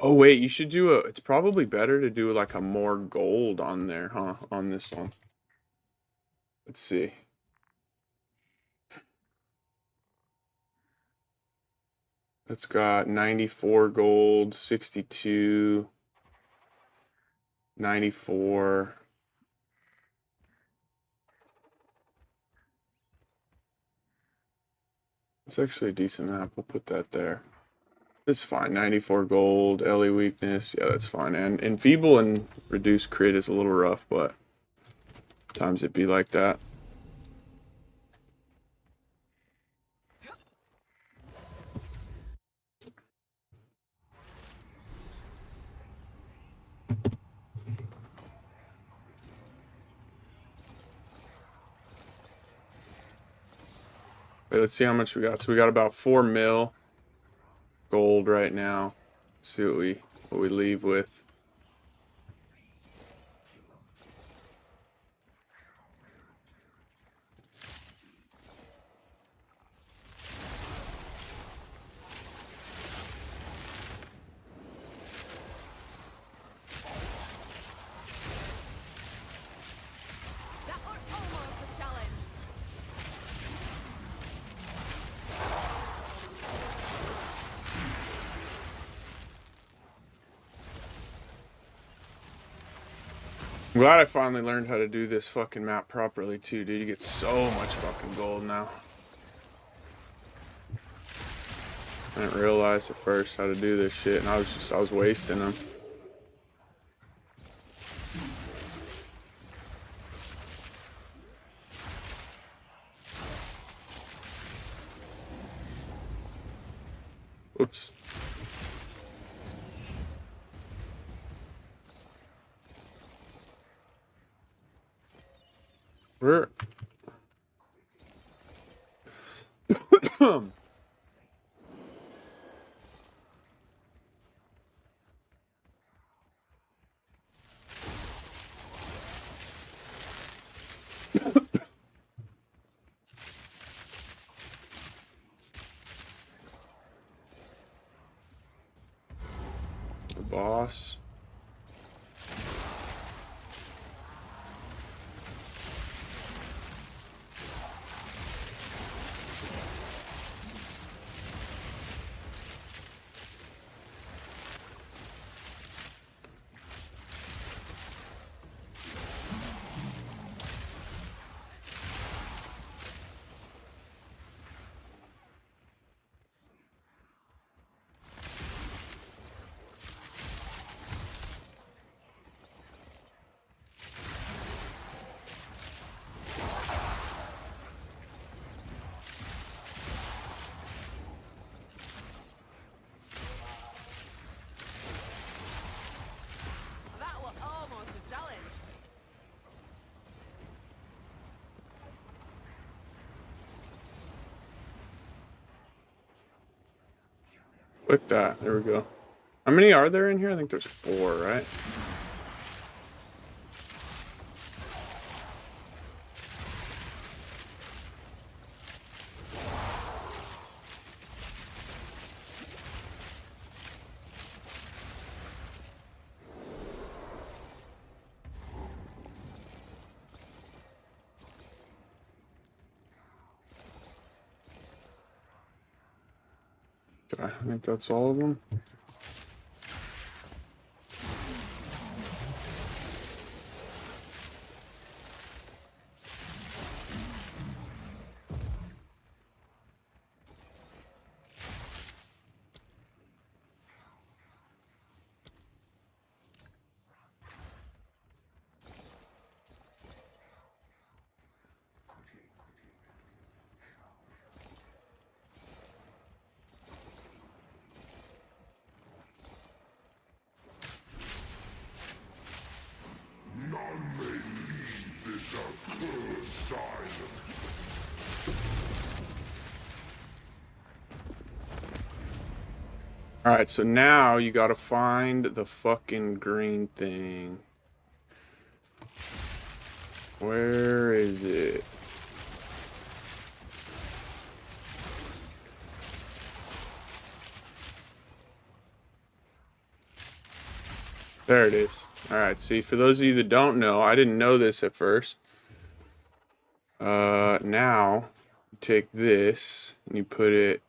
Oh wait, you should do a. It's probably better to do like a more gold on there, huh? On this one. Let's see. It's got 94 gold, 62, 94. It's actually a decent map. We'll put that there. It's fine. 94 gold, LE weakness. Yeah, that's fine. And enfeeble and reduce crit is a little rough, but times it be like that. Wait, let's see how much we got. So we got about 4 mil gold right now. See what we leave with. That was almost a challenge. I'm glad I finally learned how to do this fucking map properly too, dude. You get so much fucking gold now. I didn't realize at first how to do this shit, and I was wasting them. Oops. Where? The boss. That was almost a challenge. Click that. There we go. How many are there in here? I think there's 4, right? Okay, I think that's all of them. Alright, so now you gotta find the fucking green thing. Where is it? There it is. Alright, see, for those of you that don't know, I didn't know this at first. Now, you take this, and you put it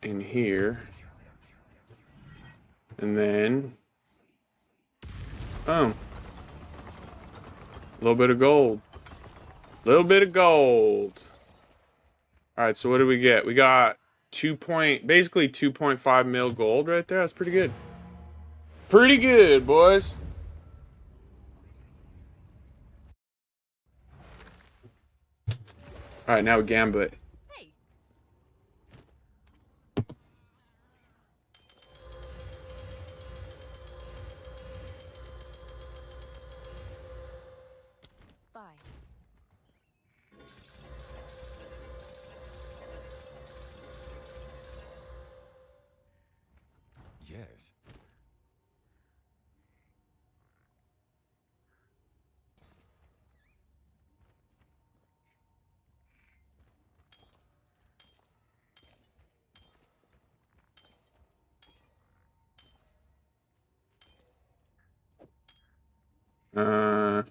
in here. And then, boom. A little bit of gold. Little bit of gold. Alright, so what do we get? We got basically 2.5 mil gold right there. That's pretty good. Pretty good, boys. Alright, now Gambit. Hey. Bye. Yes. Uh...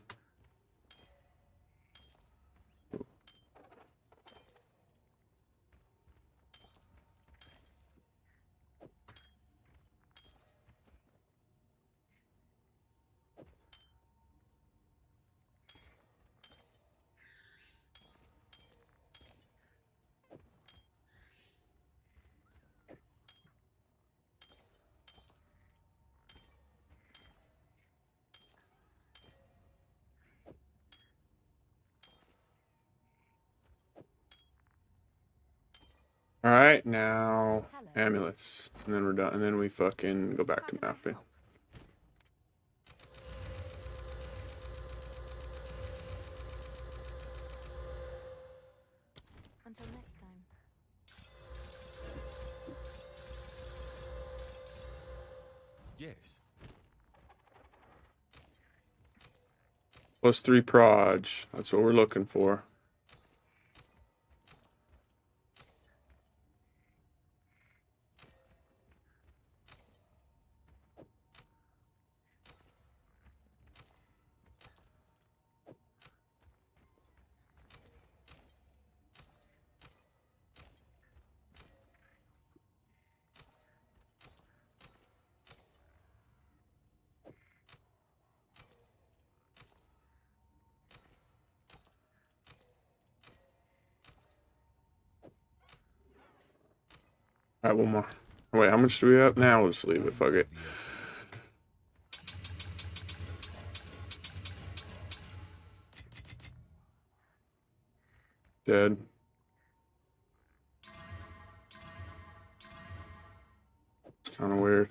Alright, now Hello. amulets. And then we're done. And then we fucking go back How to can I mapping. help? Until next time. Yes. +3 proj. That's what we're looking for. Alright, one more. Wait, how much do we have? Now let's leave it. Fuck it. Dead. It's kind of weird.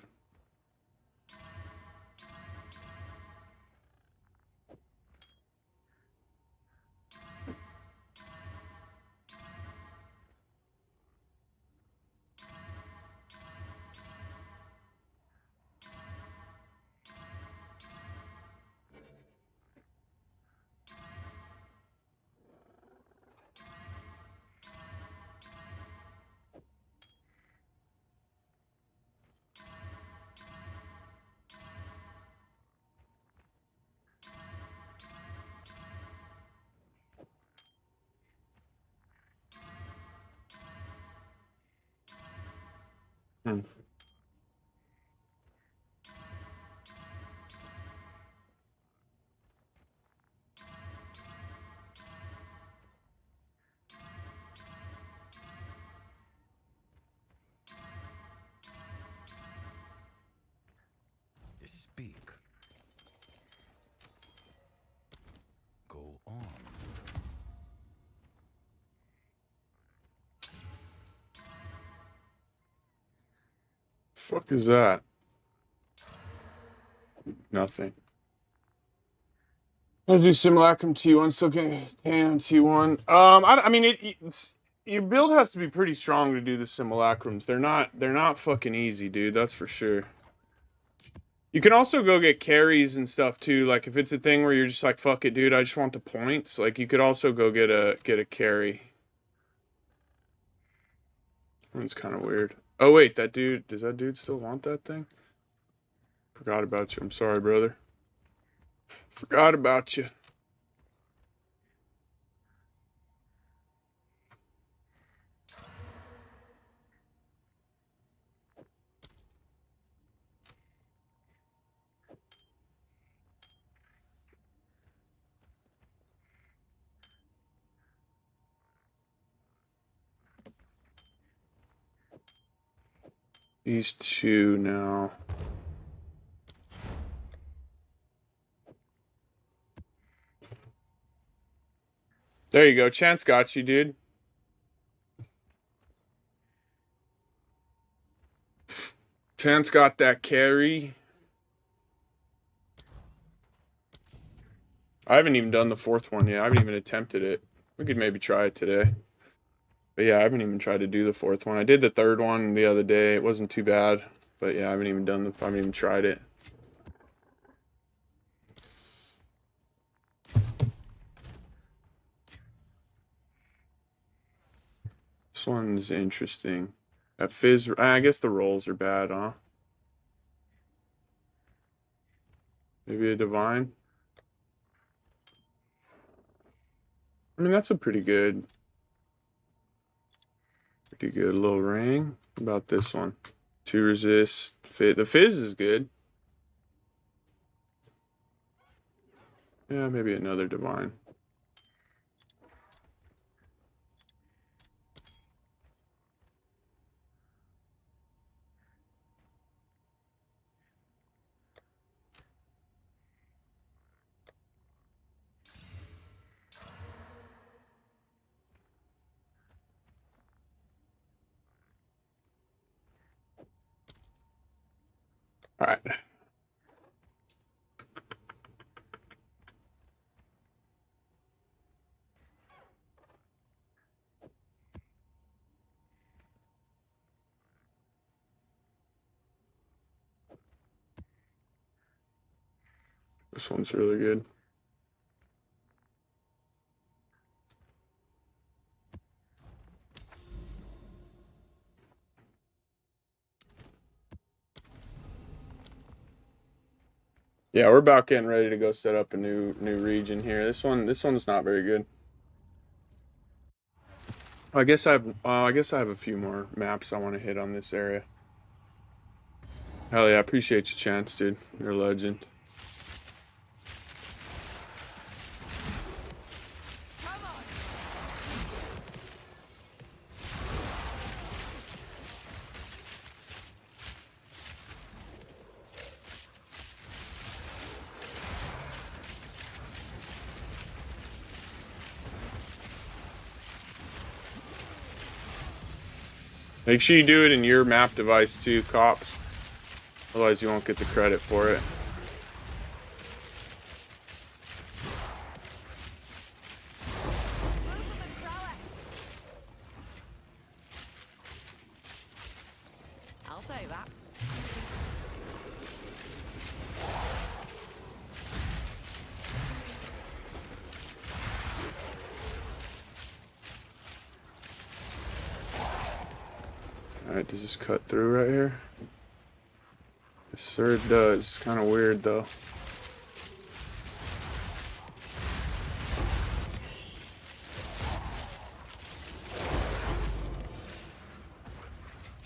Hmm. Speak. Go on. Fuck is that? Nothing. I'll do Simulacrum T1, still getting T1. I mean, it's Your build has to be pretty strong to do the simulacrums. They're not fucking easy, dude. That's for sure. You can also go get carries and stuff too. Like if it's a thing where you're just like, fuck it, dude, I just want the points. Like you could also go get a carry. That's kind of weird. Oh wait, that dude, does that dude still want that thing? Forgot about you. I'm sorry, brother. Forgot about you. These two now. There you go. Chance got you, dude. Chance got that carry. I haven't even done the fourth one yet. I haven't even attempted it. We could maybe try it today. But yeah, I haven't even tried to do the fourth one. I did the third one the other day. It wasn't too bad. But yeah, I haven't even tried it. This one's interesting. That fizz, I guess the rolls are bad, huh? Maybe a divine. I mean, that's a pretty good little ring. How about this one? 2 resist. The fizz is good. Yeah, maybe another divine. All right. This one's really good. Yeah, we're about getting ready to go set up a new region here. This one's not very good. I guess I have a few more maps I want to hit on this area. Hell yeah, I appreciate your chance, dude. You're a legend. Make sure you do it in your map device too, cops. Otherwise you won't get the credit for it. I'll take that. Alright, does this cut through right here? Yes, sir, it does. It's kind of weird, though.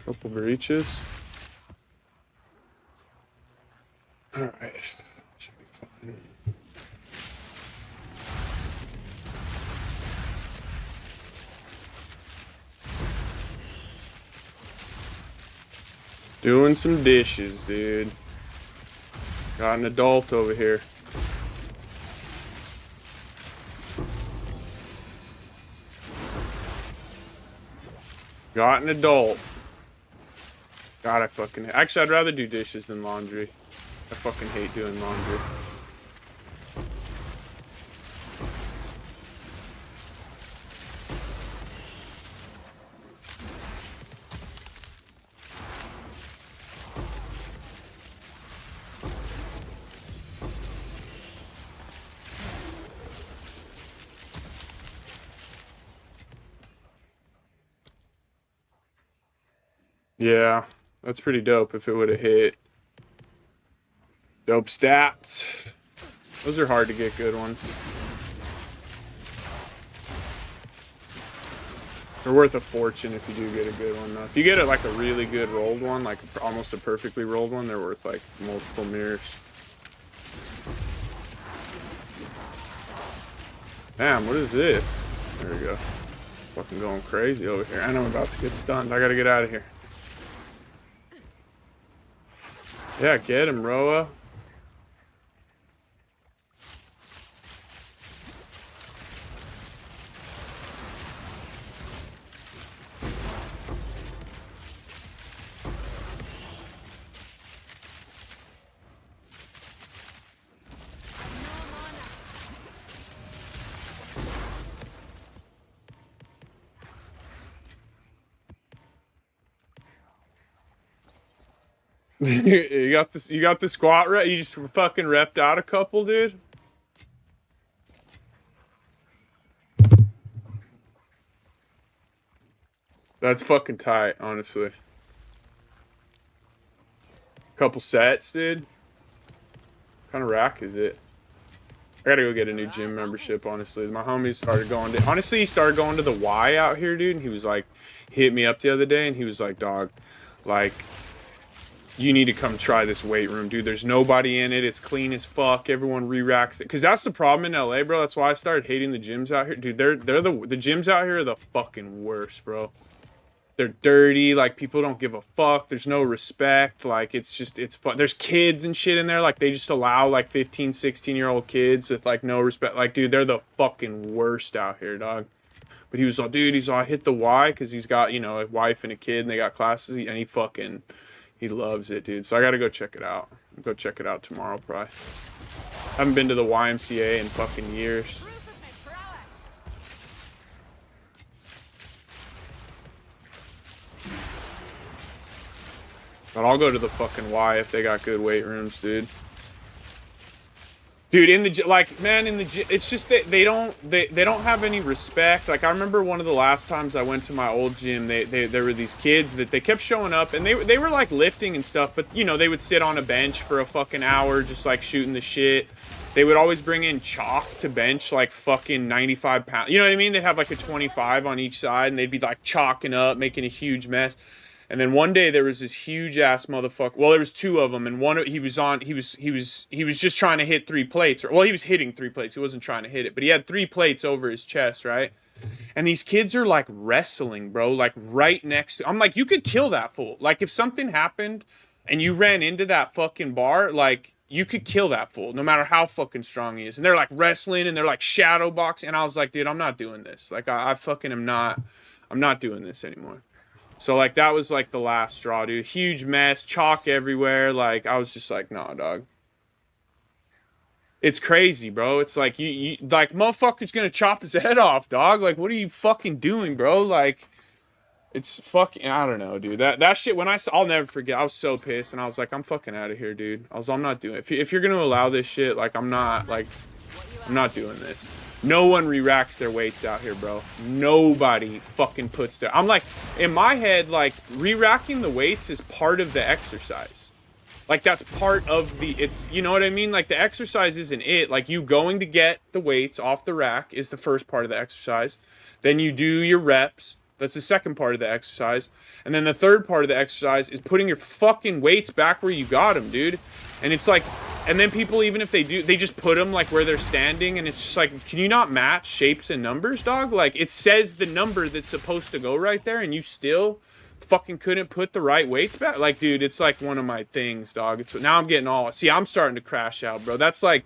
Couple breaches. Alright. Should be fine. Doing some dishes, dude. Got an adult over here. Got an adult. God, actually, I'd rather do dishes than laundry. I fucking hate doing laundry. Yeah, that's pretty dope if it would have hit. Dope stats. Those are hard to get good ones. They're worth a fortune if you do get a good one, though. If you get it like a really good rolled one, like almost a perfectly rolled one, they're worth like multiple mirrors. Damn, what is this? There we go. Fucking going crazy over here. And I'm about to get stunned. I gotta get out of here. Yeah, get him, Roa. You got this. You got the squat rep. You just fucking repped out a couple, dude. That's fucking tight, honestly. Couple sets, dude. What kind of rack is it? I gotta go get a new gym membership, honestly. My homie started going to... Honestly, he started going to the Y out here, dude. And he was like... Hit me up the other day, and he was like, dog, like... You need to come try this weight room, dude. There's nobody in it. It's clean as fuck. Everyone re-racks it. Because that's the problem in LA, bro. That's why I started hating the gyms out here. Dude, they're the gyms out here are the fucking worst, bro. They're dirty. Like, people don't give a fuck. There's no respect. Like, it's just, it's fun. There's kids and shit in there. Like, they just allow, like, 15, 16-year-old kids with, like, no respect. Like, dude, they're the fucking worst out here, dog. But he was like, dude, he's all, I hit the Y because he's got, you know, a wife and a kid and they got classes. And he fucking... He loves it, dude. So I gotta go check it out. I'll go check it out tomorrow, probably. Haven't been to the YMCA in fucking years. But I'll go to the fucking Y if they got good weight rooms, dude. Dude, in the like, man, in the it's just that they don't have any respect. Like, I remember one of the last times I went to my old gym, there were these kids that they kept showing up, and they were like lifting and stuff, but you know, they would sit on a bench for a fucking hour just like shooting the shit. They would always bring in chalk to bench like fucking 95 pounds. You know what I mean? They'd have like a 25 on each side, and they'd be like chalking up, making a huge mess. And then one day there was this huge ass motherfucker. Well, there was two of them, and one he was just trying to hit 3 plates. Well, he was hitting 3 plates. He wasn't trying to hit it, but he had 3 plates over his chest, right? And these kids are like wrestling, bro, like right next to. I'm like, you could kill that fool. Like, if something happened and you ran into that fucking bar, like, you could kill that fool, no matter how fucking strong he is. And they're like wrestling and they're like shadow boxing. And I was like, dude, I'm not doing this. Like, I fucking am not. I'm not doing this anymore. So, like, that was, like, the last straw, dude. Huge mess, chalk everywhere. Like, I was just like, nah, dog. It's crazy, bro. It's like, you like, motherfucker's gonna chop his head off, dog. Like, what are you fucking doing, bro? Like, it's fucking, I don't know, dude. That shit, when I saw, I'll never forget. I was so pissed, and I was like, I'm fucking out of here, dude. I'm not doing it. If you're gonna allow this shit, like, I'm not doing this. No one re-racks their weights out here, bro. Nobody fucking puts their... I'm like, in my head, like, re-racking the weights is part of the exercise. Like, that's part of the... It's, you know what I mean? Like, the exercise isn't it. Like, you going to get the weights off the rack is the first part of the exercise. Then you do your reps. That's the second part of the exercise. And then the third part of the exercise is putting your fucking weights back where you got them, dude. And it's like... And then people, even if they do, they just put them, like, where they're standing. And it's just like, can you not match shapes and numbers, dog? Like, it says the number that's supposed to go right there, and you still fucking couldn't put the right weights back? Like, dude, it's like one of my things, dog. It's now I'm getting all... See, I'm starting to crash out, bro. That's like...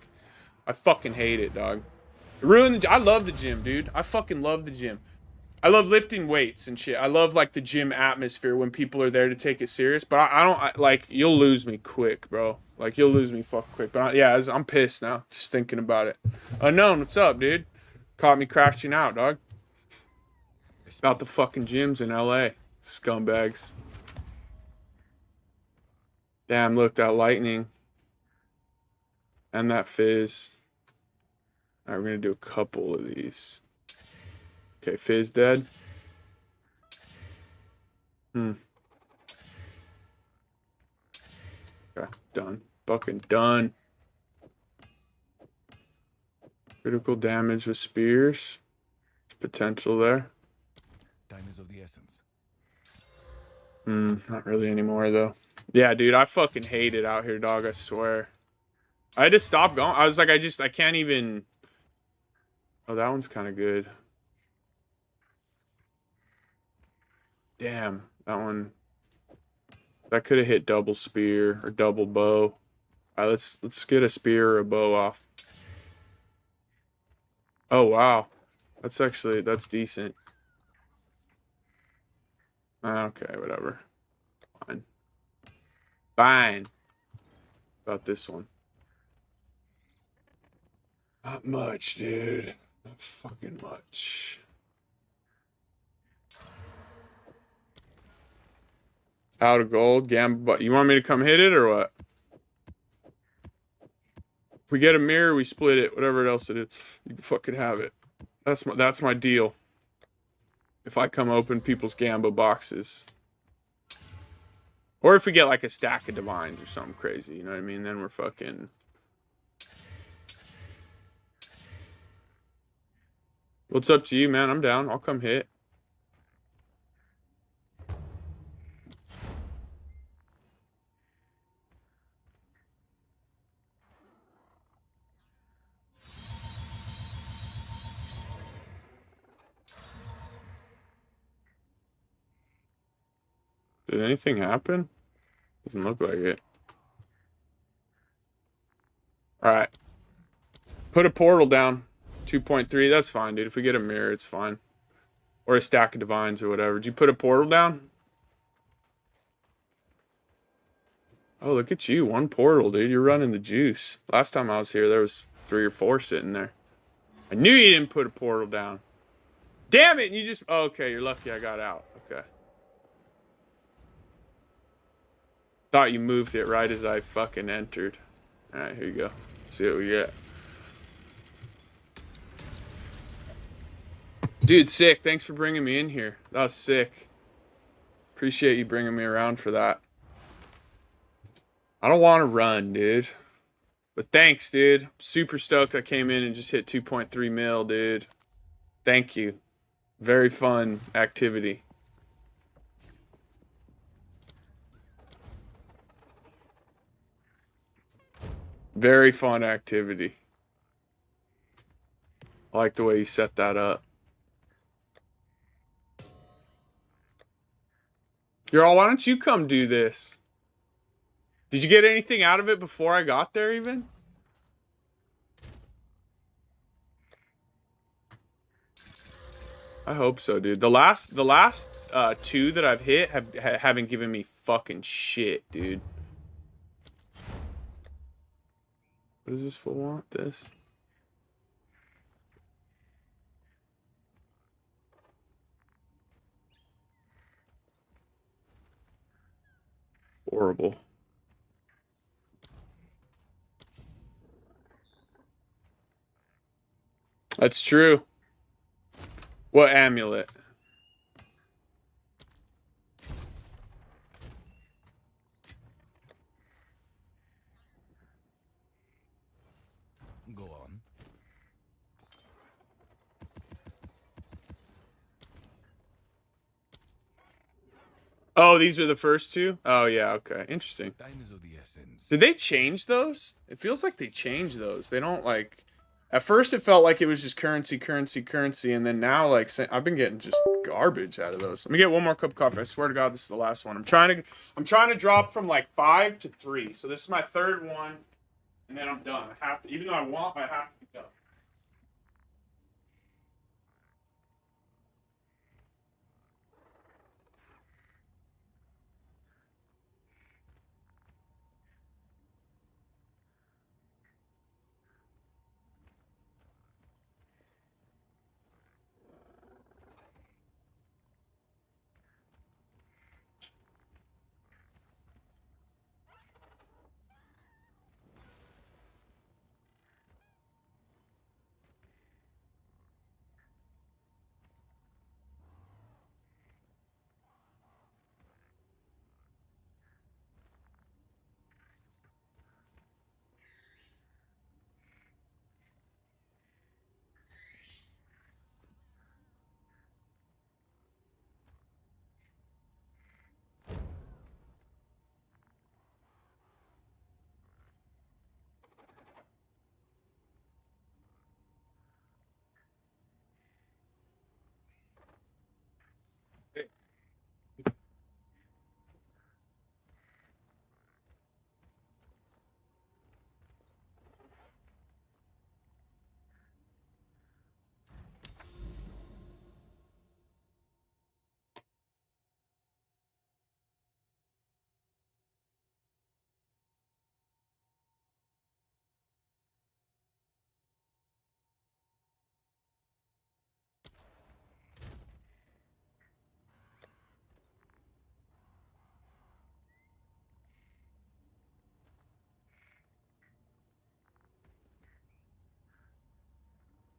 I fucking hate it, dog. It ruined the... I love the gym, dude. I fucking love the gym. I love lifting weights and shit. I love, like, the gym atmosphere when people are there to take it serious. But I don't, like, you'll lose me quick, bro. Like, you'll lose me fucking quick. But yeah, I'm pissed now, just thinking about it. Unknown, what's up, dude? Caught me crashing out, dog. About the fucking gyms in LA. Scumbags. Damn, look, that lightning. And that fizz. Alright, we're gonna do a couple of these. Okay, fizz dead. fucking done. Critical damage with spears. There's potential there. Time is of the essence. Not really anymore though. Yeah, dude, I fucking hate it out here, dog, I swear. I had to stop going. I was like, I can't even. Oh, that one's kind of good. Damn, that one. That could have hit double spear or double bow. All right, let's get a spear or a bow off. Oh wow, that's decent. Okay, whatever. Fine. Fine. About this one. Not much, dude. Not fucking much. Out of gold, gamble. You want me to come hit it or what? If we get a mirror, we split it. Whatever else it is, you can fucking have it. That's my deal. If I come open people's Gamba boxes. Or if we get like a stack of divines or something crazy, you know what I mean? Then we're fucking... What's up to you, man? I'm down. I'll come hit. Did anything happen? Doesn't look like it. Alright. Put a portal down. 2.3. That's fine, dude. If we get a mirror, it's fine. Or a stack of divines or whatever. Did you put a portal down? Oh, look at you. One portal, dude. You're running the juice. Last time I was here, there was 3 or 4 sitting there. I knew you didn't put a portal down. Damn it! You just... Oh, okay, you're lucky I got out. Okay. Thought you moved it right as I fucking entered. Alright, here you go. Let's see what we get. Dude, sick. Thanks for bringing me in here. That was sick. Appreciate you bringing me around for that. I don't want to run, dude. But thanks, dude. Super stoked I came in and just hit 2.3 mil, dude. Thank you. Very fun activity. Very fun activity. I like the way you set that up. Girl, why don't you come do this? Did you get anything out of it before I got there even? I hope so, dude. The last 2 that I've hit haven't given me fucking shit, dude. What does this fool want? This? Horrible. That's true. What amulet? Go on. Oh, these are the first 2? Oh, yeah, okay. Interesting. Time is of the essence. Did they change those? It feels like they changed those. They don't, like... At first, it felt like it was just currency, and then now, like, I've been getting just garbage out of those. Let me get one more cup of coffee. I swear to God, this is the last one. I'm trying to drop from, like, 5 to 3. So this is my 3rd one, and then I'm done. I have to, even though I have to be done.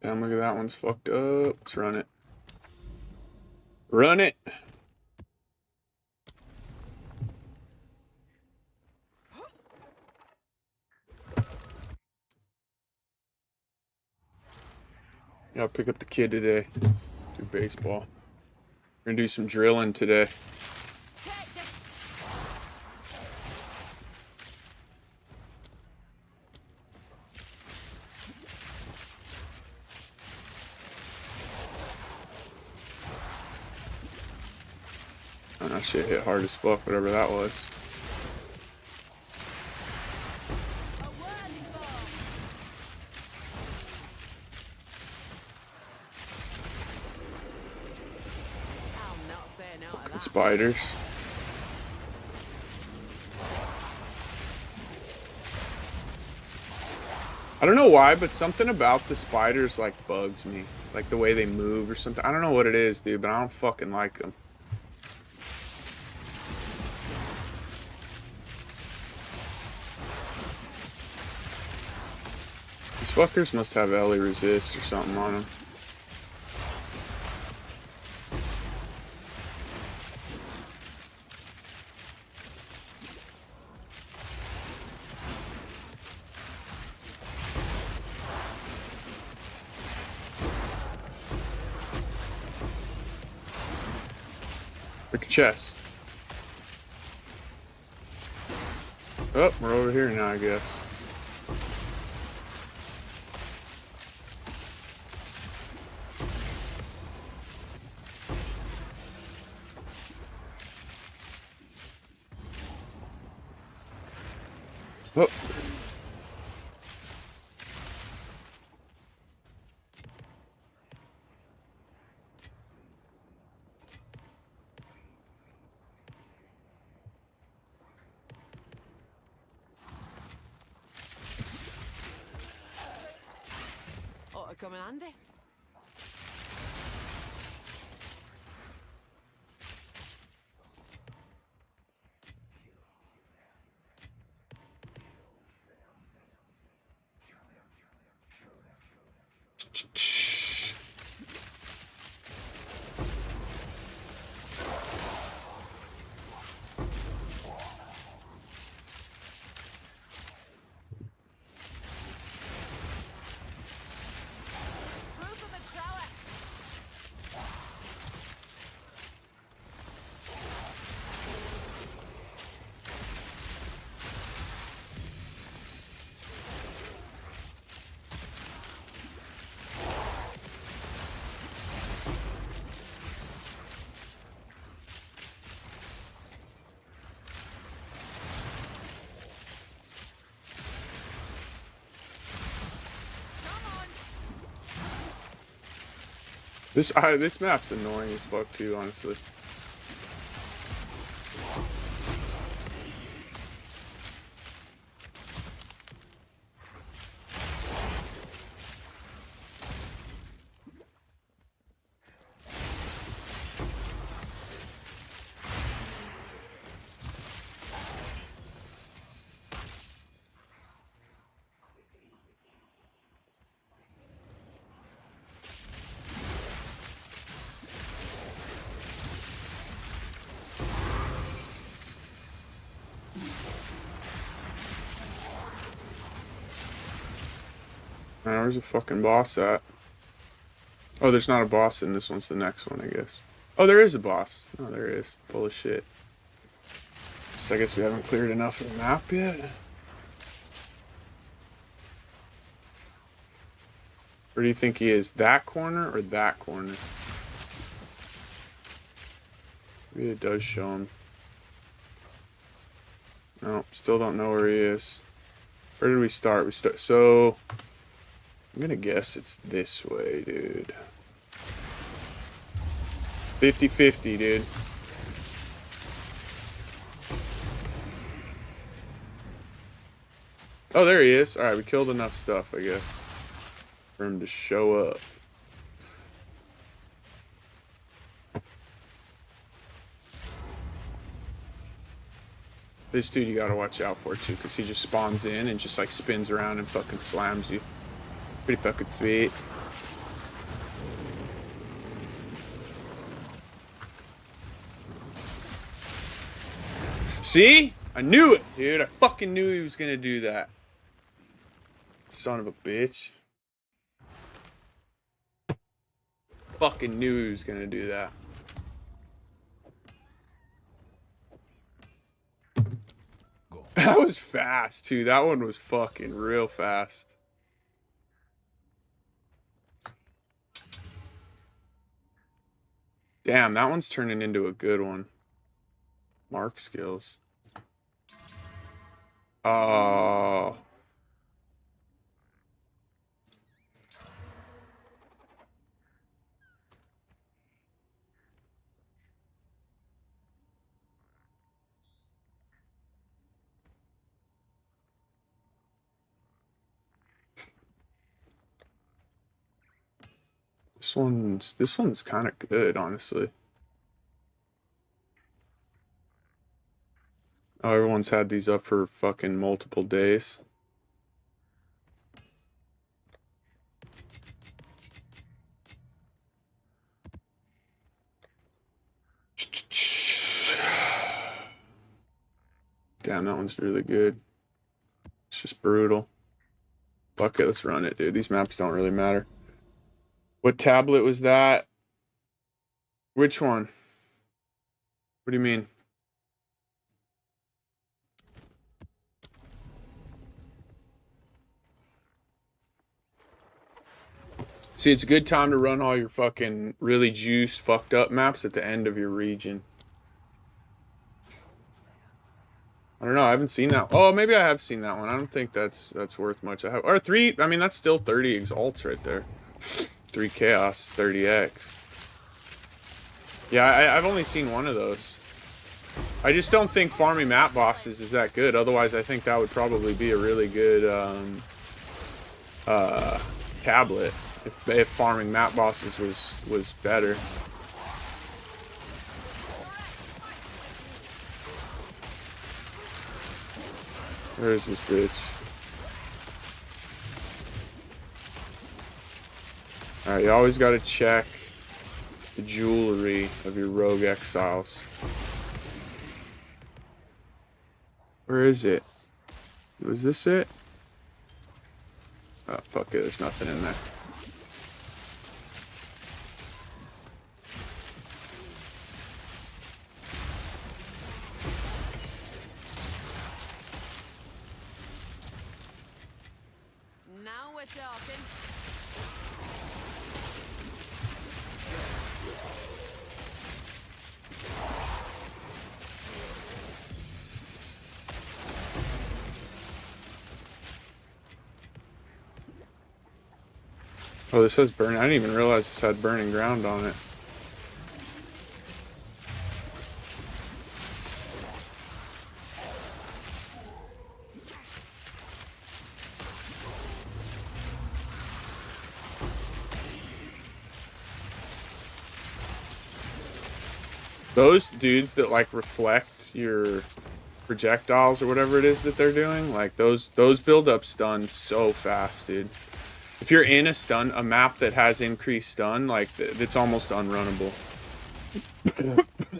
Damn, look at that one's fucked up. Let's run it. Run it! I'll pick up the kid today. Do baseball. We're gonna do some drilling today. Oh, that shit hit hard as fuck, whatever that was. Fucking spiders. I don't know why, but something about the spiders like bugs me. Like the way they move or something. I don't know what it is, dude, but I don't fucking like them. These fuckers must have LA resist or something on them. Pick a chest. Oh, we're over here now, I guess. Oh. Ought to come in handy. This map's annoying as fuck too, honestly. Where's the fucking boss at? Oh, there's not a boss in this one's the next one, I guess. Oh, there is a boss. Oh, there is. Full of shit. So I guess we haven't cleared enough of the map yet. Where do you think he is? That corner or that corner? Maybe it does show him. No, still don't know where he is. Where did we start? So I'm gonna guess it's this way, dude. 50-50, dude. Oh, there he is. Alright, we killed enough stuff, I guess, for him to show up. This dude you gotta watch out for too, because he just spawns in and just like spins around and fucking slams you. Pretty fucking sweet. See? I knew it, dude. I fucking knew he was gonna do that. Son of a bitch. Fucking knew he was gonna do that. Go. That was fast, too. That one was fucking real fast. Damn, that one's turning into a good one. Mark skills. Oh. This one's kind of good, honestly. Oh, everyone's had these up for fucking multiple days. Damn, that one's really good. It's just brutal. Fuck it, let's run it, dude. These maps don't really matter. What tablet was that? Which one? What do you mean? See, it's a good time to run all your fucking really juiced, fucked up maps at the end of your region. I don't know. I haven't seen that. Oh, maybe I have seen that one. I don't think that's worth much. I have or 3. I mean, that's still 30 exalts right there. 3 chaos, 30x. Yeah, I've only seen one of those. I just don't think farming map bosses is that good. Otherwise, I think that would probably be a really good tablet if farming map bosses was better. Where is this bitch? Alright, you always gotta check the jewelry of your rogue exiles. Where is it? Was this it? Oh, fuck it, there's nothing in there. Now we're talking. Oh, this has burn. I didn't even realize this had burning ground on it. Those dudes that like reflect your projectiles or whatever it is that they're doing, like those build up stun so fast, dude. If you're in a map that has increased stun, like it's almost unrunnable.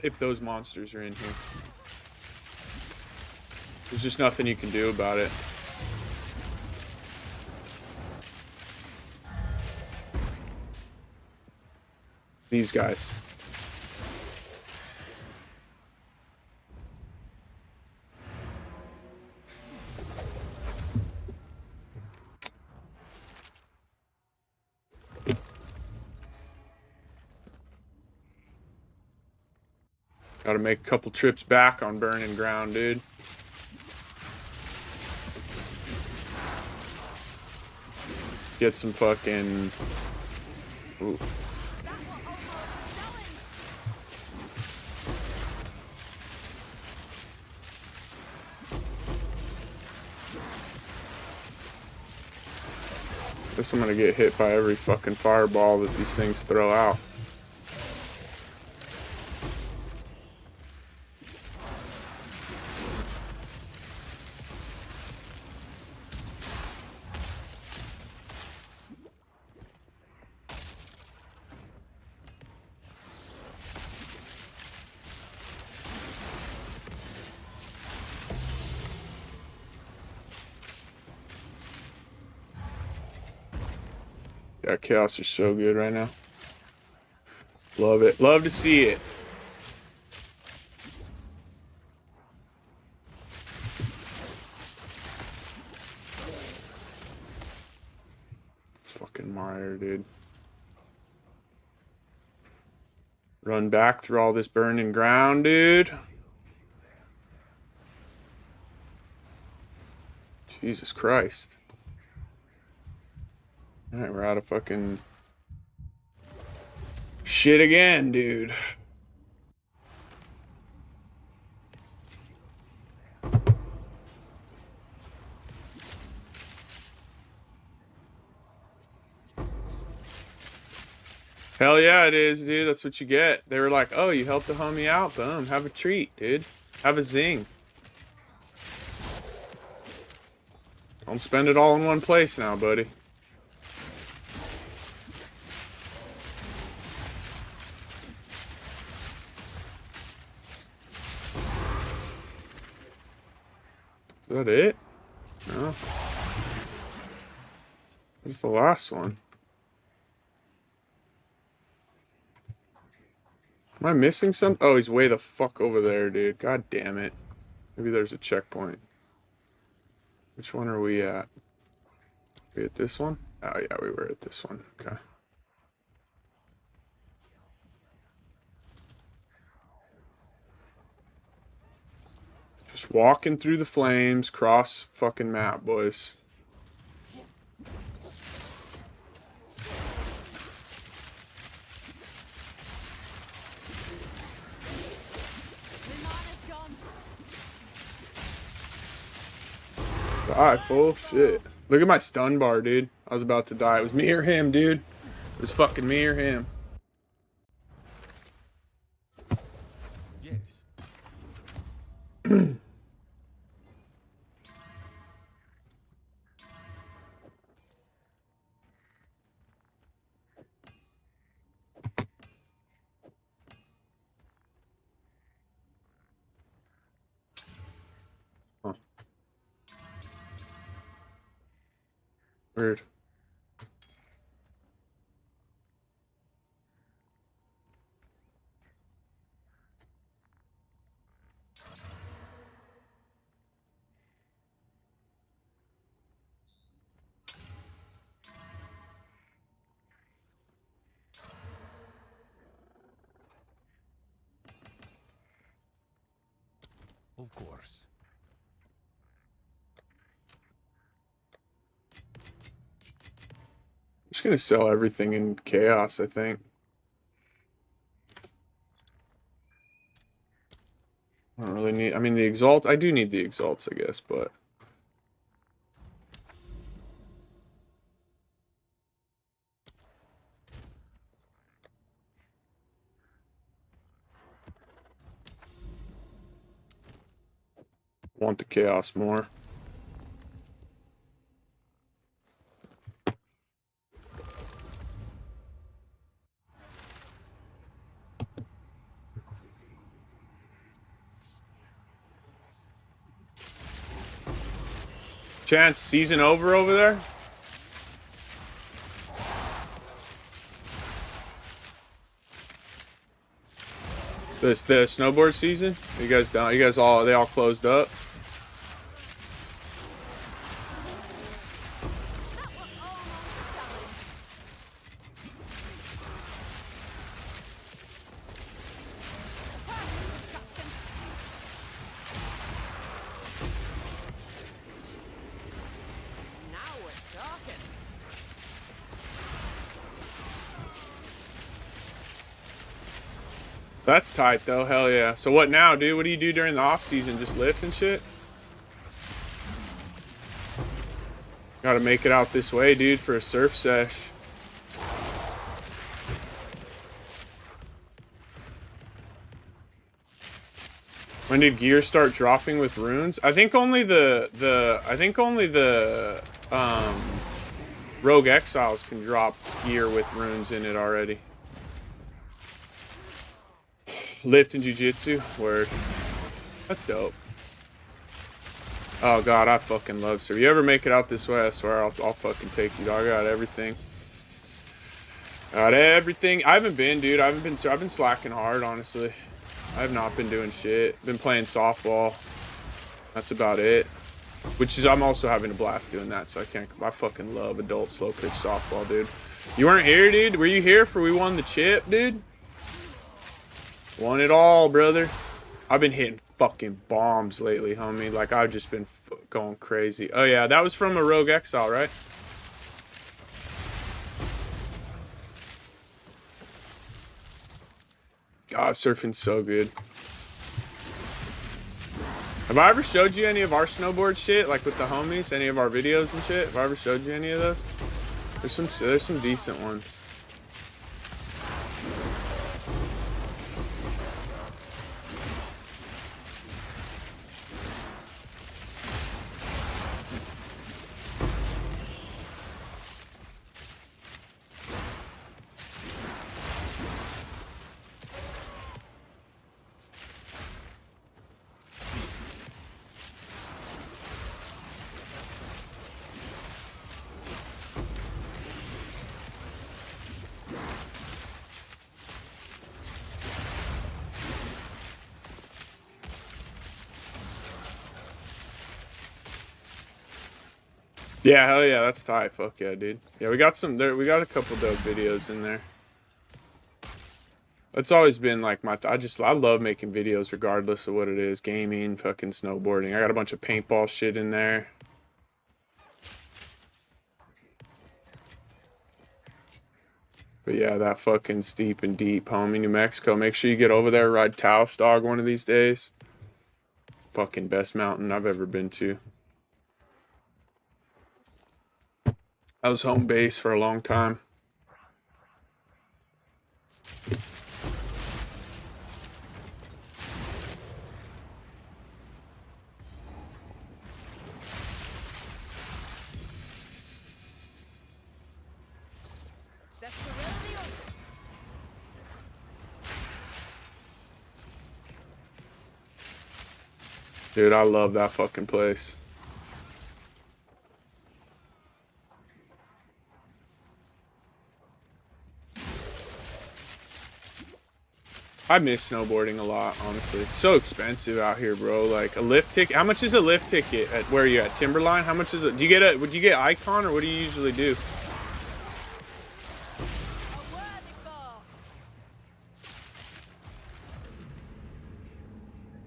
If those monsters are in here, there's just nothing you can do about it. These guys. Gotta make a couple trips back on burning ground, dude. Get some fucking... Ooh. Guess I'm gonna get hit by every fucking fireball that these things throw out. Yeah, chaos are so good right now. Love it. Love to see it. Fucking Meyer, dude. Run back through all this burning ground, dude. Jesus Christ. Alright, we're out of fucking shit again, dude. Hell yeah, it is, dude. That's what you get. They were like, oh, you helped the homie out. Boom. Have a treat, dude. Have a zing. Don't spend it all in one place now, buddy. Is that it? No. What's the last one? Am I missing something? Oh, he's way the fuck over there, dude. God damn it. Maybe there's a checkpoint. Which one are we at? We at this one? Oh, yeah, we were at this one. Okay. Just walking through the flames, cross fucking map, boys. Die, full shit. Look at my stun bar, dude. I was about to die. It was me or him, dude. It was fucking me or him. Yes. Huh. Weird. Of course. I'm just gonna sell everything in chaos, I think. I don't really need, I mean, the exalt, I do need the exalts, I guess, but want the chaos more. Chance, season over there? The snowboard season? You guys down? You guys all, they all closed up? Now we're talking. That's tight though, hell yeah. So what now, dude? What do you do during the off season? Just lift and shit? Gotta make it out this way, dude, for a surf sesh. When did gear start dropping with runes? I think only the Rogue Exiles can drop gear with runes in it already. Lift and Jiu-Jitsu? Word. That's dope. Oh god, I fucking love surf. You ever make it out this way, I swear I'll fucking take you, dog. I got everything. Got everything. I haven't been, dude. I've been slacking hard, honestly. I have not been doing shit. Been playing softball. That's about it. Which is, I'm also having a blast doing that, so I fucking love adult slow pitch softball, dude. You weren't here, dude? Were you here for we won the chip, dude? Won it all, brother. I've been hitting fucking bombs lately, homie. Like, I've just been going crazy. Oh, yeah, that was from a Rogue Exile, right? God, surfing's so good. Have I ever showed you any of our snowboard shit, like with the homies? Any of our videos and shit? Have I ever showed you any of those? There's some decent ones. Yeah, hell yeah, that's tight. Fuck yeah, dude. Yeah, we got a couple dope videos in there. It's always been like I love making videos regardless of what it is. Gaming, fucking snowboarding. I got a bunch of paintball shit in there. But yeah, that fucking steep and deep, homie, New Mexico. Make sure you get over there, ride Taos Dog one of these days. Fucking best mountain I've ever been to. I was home base for a long time. That's the real deal. Dude, I love that fucking place. I miss snowboarding a lot, honestly. It's so expensive out here, bro. Like a lift ticket. How much is a lift ticket at where you at? Timberline? How much is it? Would you get Icon or what do you usually do? A worthy foe.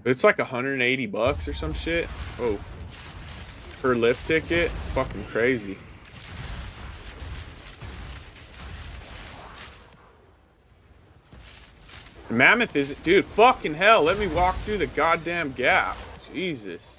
It's like $180 or some shit. Oh. Per lift ticket? It's fucking crazy. Mammoth is, dude, fucking hell. Let me walk through the goddamn gap. Jesus.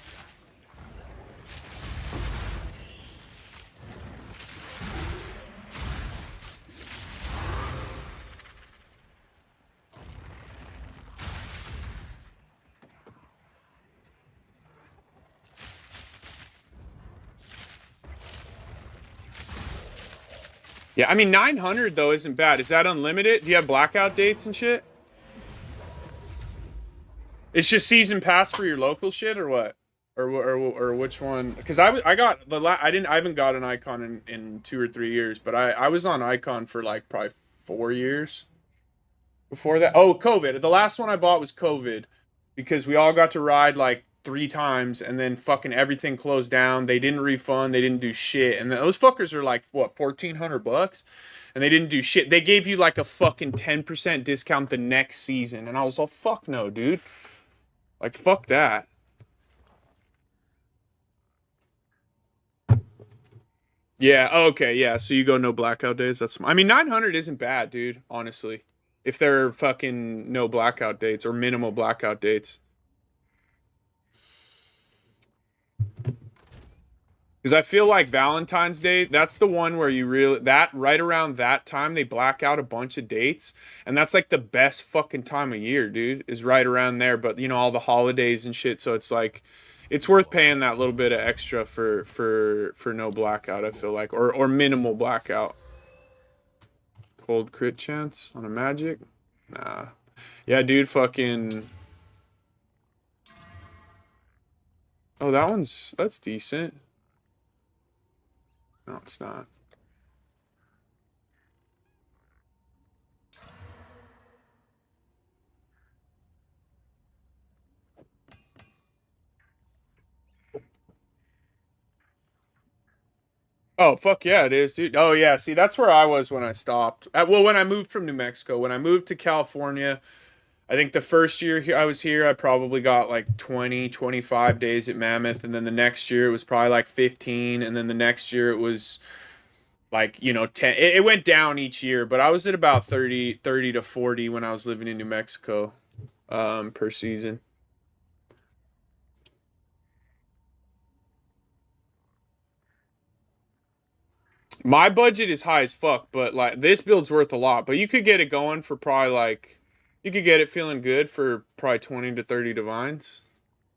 Yeah, I mean, 900 though isn't bad. Is that unlimited? Do you have blackout dates and shit? It's just season pass for your local shit or what? Or which one? Because I got I haven't got an Icon in 2 or 3 years, but I was on Icon for like probably 4 years before that. Oh, COVID. The last one I bought was COVID because we all got to ride like 3 times and then fucking everything closed down. They didn't refund. They didn't do shit. And those fuckers are like what, $1,400? And they didn't do shit. They gave you like a fucking 10% discount the next season, and I was like, fuck no, dude. Like, fuck that. Yeah, okay, yeah. So you go no blackout days. I mean, 900 isn't bad, dude, honestly. If there are fucking no blackout dates or minimal blackout dates. Because I feel like Valentine's Day, that's the one where you really, that right around that time, they black out a bunch of dates. And that's like the best fucking time of year, dude, is right around there. But, you know, all the holidays and shit. So it's like, it's worth paying that little bit of extra for no blackout, I feel like. Or minimal blackout. Cold crit chance on a magic? Nah. Yeah, dude, fucking. Oh, that's decent. No, it's not. Oh, fuck yeah, it is, dude. Oh, yeah. See, that's where I was when I stopped. Well, when I moved from New Mexico, when I moved to California, I think the first year I was here, I probably got like 20, 25 days at Mammoth. And then the next year it was probably like 15. And then the next year it was like, 10. It went down each year, but I was at about 30 to 40 when I was living in New Mexico, per season. My budget is high as fuck, but like this build's worth a lot. But you could get it going for probably like you could get it feeling good for probably 20 to 30 divines,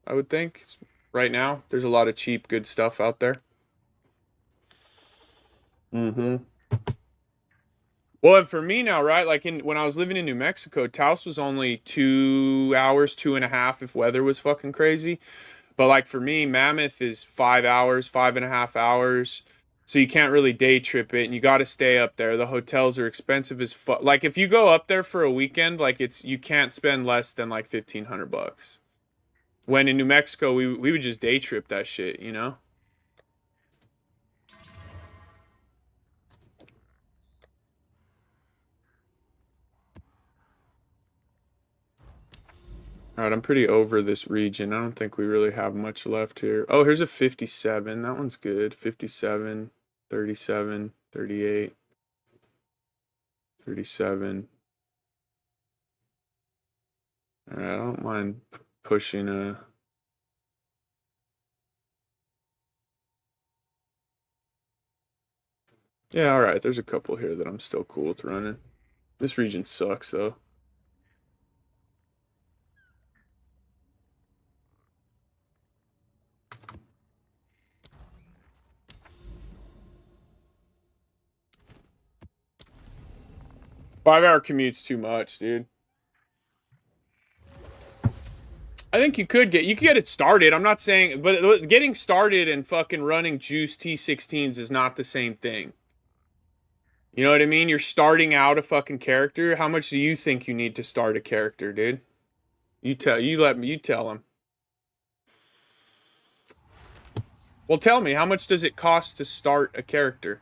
I would think. Right now, there's a lot of cheap good stuff out there. Mm-hmm. Well, and for me now, right? Like when I was living in New Mexico, Taos was only 2 hours, 2.5 if weather was fucking crazy. But like for me, Mammoth is 5 hours, 5.5 hours. So you can't really day trip it, and you got to stay up there. The hotels are expensive as fuck. Like if you go up there for a weekend, like you can't spend less than like $1,500. When in New Mexico, we would just day trip that shit, you know? All right, I'm pretty over this region. I don't think we really have much left here. Oh, here's a 57. That one's good. 57, 37, 38, 37. All right, I don't mind pushing a... Yeah, all right. There's a couple here that I'm still cool with running. This region sucks, though. Five-hour commute's too much, dude. I think you could get it started. I'm not saying, but getting started and fucking running juice T16s is not the same thing. You know what I mean? You're starting out a fucking character. How much do you think you need to start a character, dude? You tell him. Well, tell me, how much does it cost to start a character?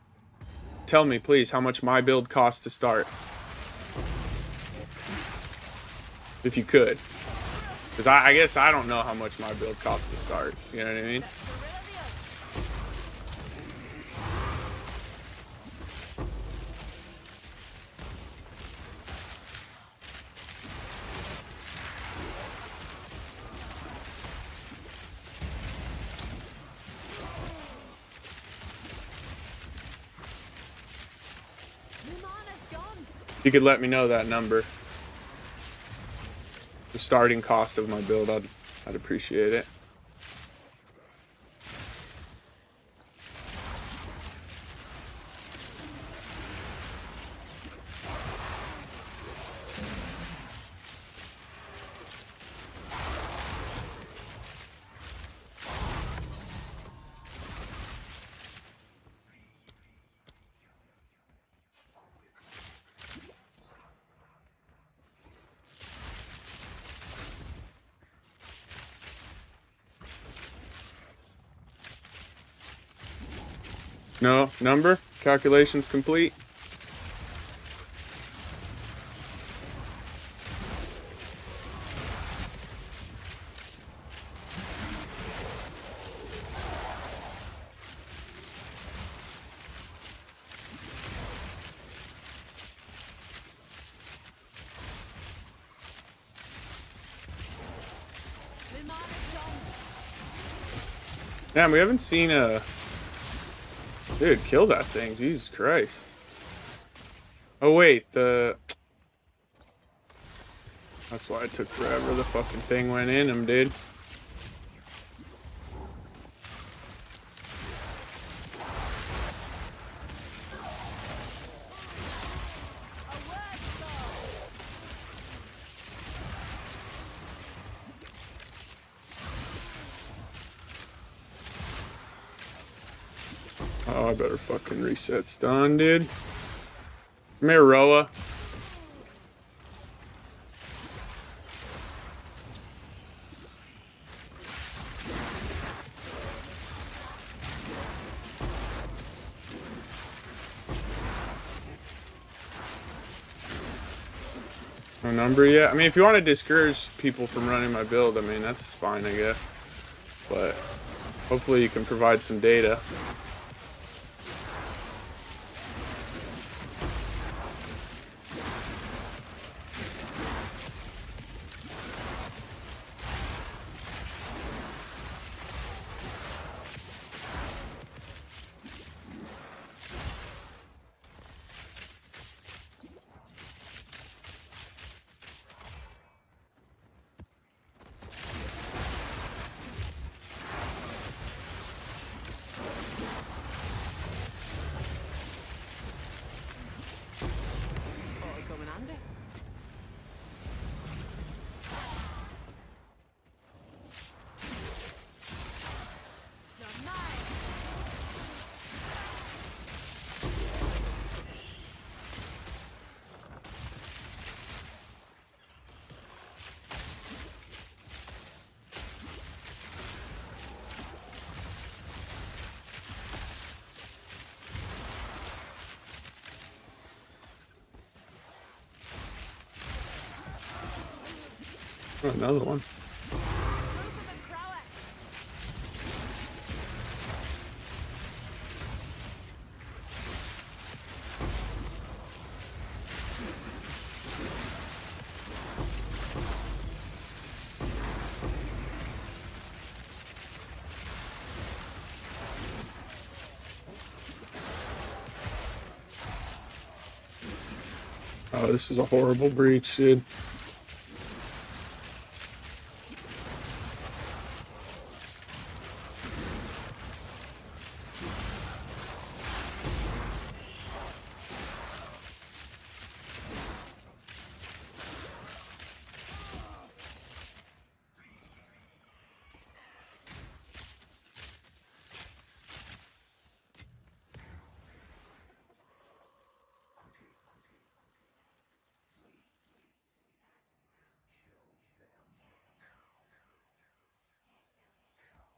Tell me, please, how much my build costs to start. If you could. Because I guess I don't know how much my build costs to start. You know what I mean? If you could let me know that number. The starting cost of my build, I'd appreciate it. No, number? Calculations complete? Damn, we haven't seen a... Dude, kill that thing. Jesus Christ. Oh, wait. That's why it took forever. The fucking thing went in him, dude. Oh, I better fucking reset stun, dude. Come here, Roa. No number yet. I mean, if you want to discourage people from running my build, I mean, that's fine, I guess. But hopefully you can provide some data. Thought it'd come in handy. Not mine. Oh, another one. Proof of the prowess. Oh, this is a horrible breach, dude.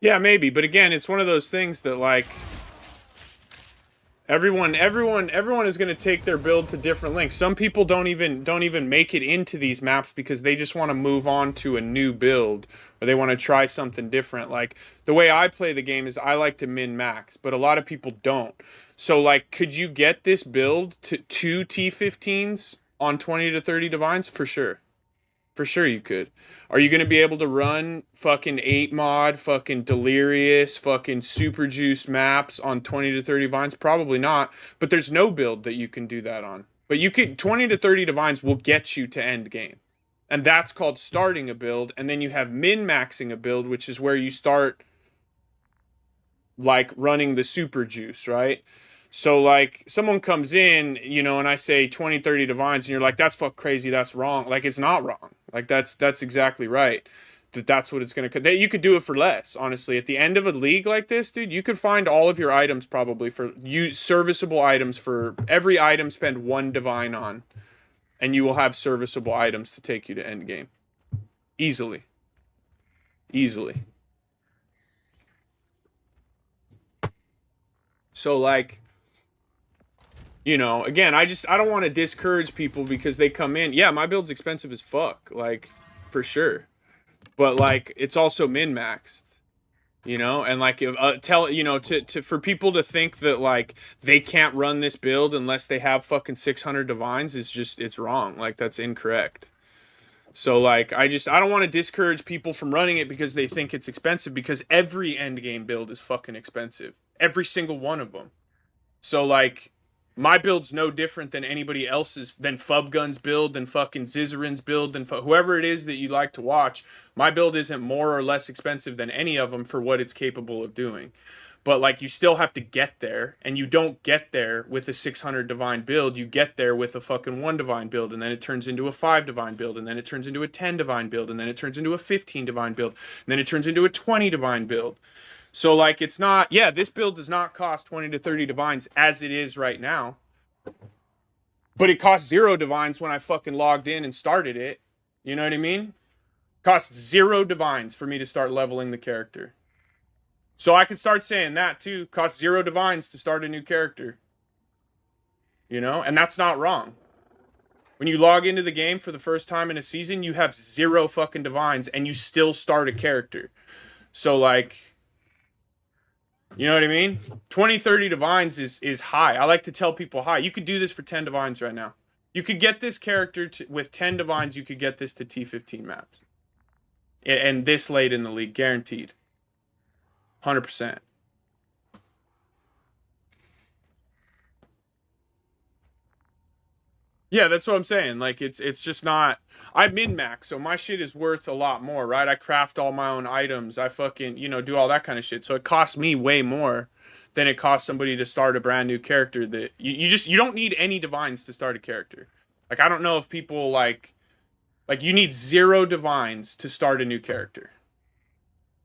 Yeah, maybe, but again, it's one of those things that like everyone is going to take their build to different lengths. Some people don't even make it into these maps because they just want to move on to a new build or they want to try something different. Like the way I play the game is I like to min max, but a lot of people don't. So like could you get this build to 2 T15s on 20 to 30 divines? For sure. For sure you could. Are you going to be able to run fucking 8 mod, fucking delirious, fucking super juiced maps on 20 to 30 vines? Probably not. But there's no build that you can do that on. But you could 20 to 30 divines will get you to end game. And that's called starting a build. And then you have min-maxing a build, which is where you start like running the super juice, right? So like someone comes in, you know, and I say 20, 30 divines and you're like, that's fuck crazy, that's wrong. Like it's not wrong. Like that's exactly right. That's what it's going to you could do it for less, honestly. At the end of a league like this, dude, you could find all of your items probably for serviceable items for every item spend 1 divine on and you will have serviceable items to take you to end game. Easily. So like, you know, again, I don't want to discourage people because they come in. Yeah, my build's expensive as fuck, like for sure. But like, it's also min maxed, you know, and like tell you know to for people to think that like they can't run this build unless they have fucking 600 divines is just it's wrong. Like that's incorrect. So like I don't want to discourage people from running it because they think it's expensive because every end game build is fucking expensive. Every single one of them. So like my build's no different than anybody else's, than Fubgun's build, than fucking Zizarin's build, than whoever it is that you like to watch. My build isn't more or less expensive than any of them for what it's capable of doing. But like you still have to get there, and you don't get there with a 600 divine build. You get there with a fucking 1 divine build, and then it turns into a 5 divine build, and then it turns into a 10 divine build, and then it turns into a 15 divine build, and then it turns into a 20 divine build. So like it's not, yeah, this build does not cost 20 to 30 divines as it is right now. But it cost 0 divines when I fucking logged in and started it. You know what I mean? Cost 0 divines for me to start leveling the character. So I could start saying that too. Cost 0 divines to start a new character. You know? And that's not wrong. When you log into the game for the first time in a season, you have 0 fucking divines and you still start a character. So like, you know what I mean? 20, 30 divines is high. I like to tell people high. You could do this for 10 divines right now. You could get this character with 10 divines, you could get this to T15 maps. And this late in the league, guaranteed. 100%. Yeah, that's what I'm saying. Like it's just not. I min max, so my shit is worth a lot more, right? I craft all my own items. I fucking do all that kind of shit. So it costs me way more than it costs somebody to start a brand new character. That you don't need any divines to start a character. Like I don't know if people like you need 0 divines to start a new character.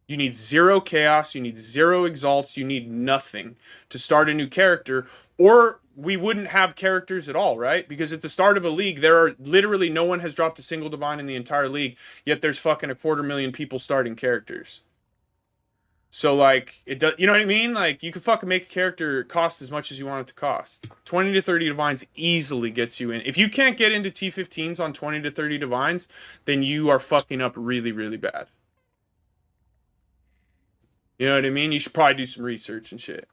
You need 0 chaos, you need 0 exalts, you need nothing to start a new character, or we wouldn't have characters at all, right? Because at the start of a league, there are literally no one has dropped a single divine in the entire league, yet there's fucking 250,000 people starting characters. So like it does, you know what I mean? Like you could fucking make a character cost as much as you want it to cost. 20 to 30 divines easily gets you in. If you can't get into T15s on 20 to 30 divines, then you are fucking up really, really bad. You know what I mean? You should probably do some research and shit.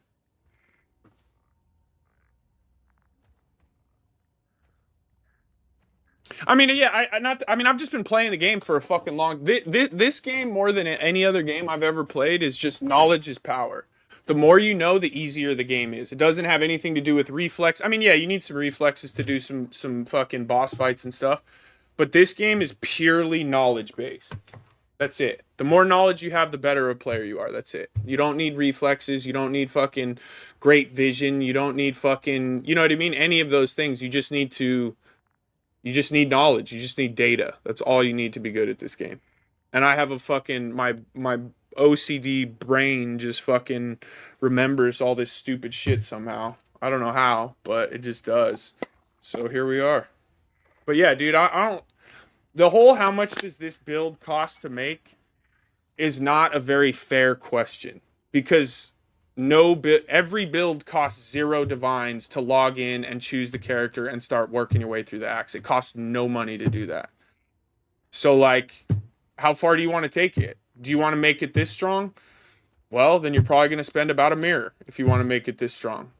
I mean, yeah, I've just been playing the game for a fucking long. This game, more than any other game I've ever played, is just knowledge is power. The more you know, the easier the game is. It doesn't have anything to do with reflex. I mean, yeah, you need some reflexes to do some fucking boss fights and stuff, but this game is purely knowledge based. That's it. The more knowledge you have, the better a player you are. That's it. You don't need reflexes. You don't need fucking great vision. You don't need fucking, you know what I mean? Any of those things. You just need knowledge. You just need data. That's all you need to be good at this game. And I have a fucking, my OCD brain just fucking remembers all this stupid shit somehow. I don't know how, but it just does. So here we are. But yeah, dude, I don't, the whole how much does this build cost to make is not a very fair question, because every build costs 0 divines to log in and choose the character and start working your way through the acts. It costs no money to do that. So like, how far do you want to take it? Do you want to make it this strong? Well, then you're probably going to spend about a mirror if you want to make it this strong.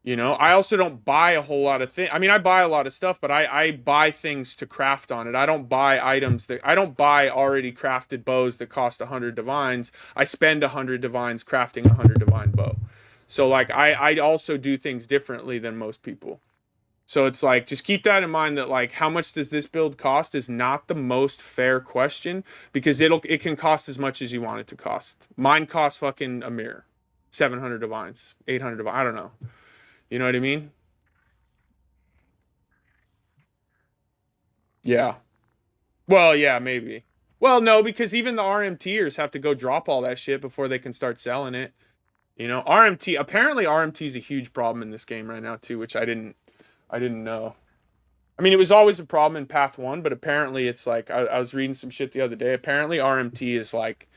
You know, I also don't buy a whole lot of things. I mean, I buy a lot of stuff, but I buy things to craft on it. I don't buy I don't buy already crafted bows that cost 100 divines. I spend 100 divines crafting a 100 divine bow. So like, I also do things differently than most people. So it's like, just keep that in mind, that like, how much does this build cost is not the most fair question, because it can cost as much as you want it to cost. Mine costs fucking a mirror, 700 divines, 800 divines. I don't know. You know what I mean? Yeah. Well, yeah, maybe. Well, no, because even the RMTers have to go drop all that shit before they can start selling it. You know, apparently RMT is a huge problem in this game right now too, which I didn't know. I mean, it was always a problem in Path 1, but apparently it's like, I was reading some shit the other day. Apparently RMT is like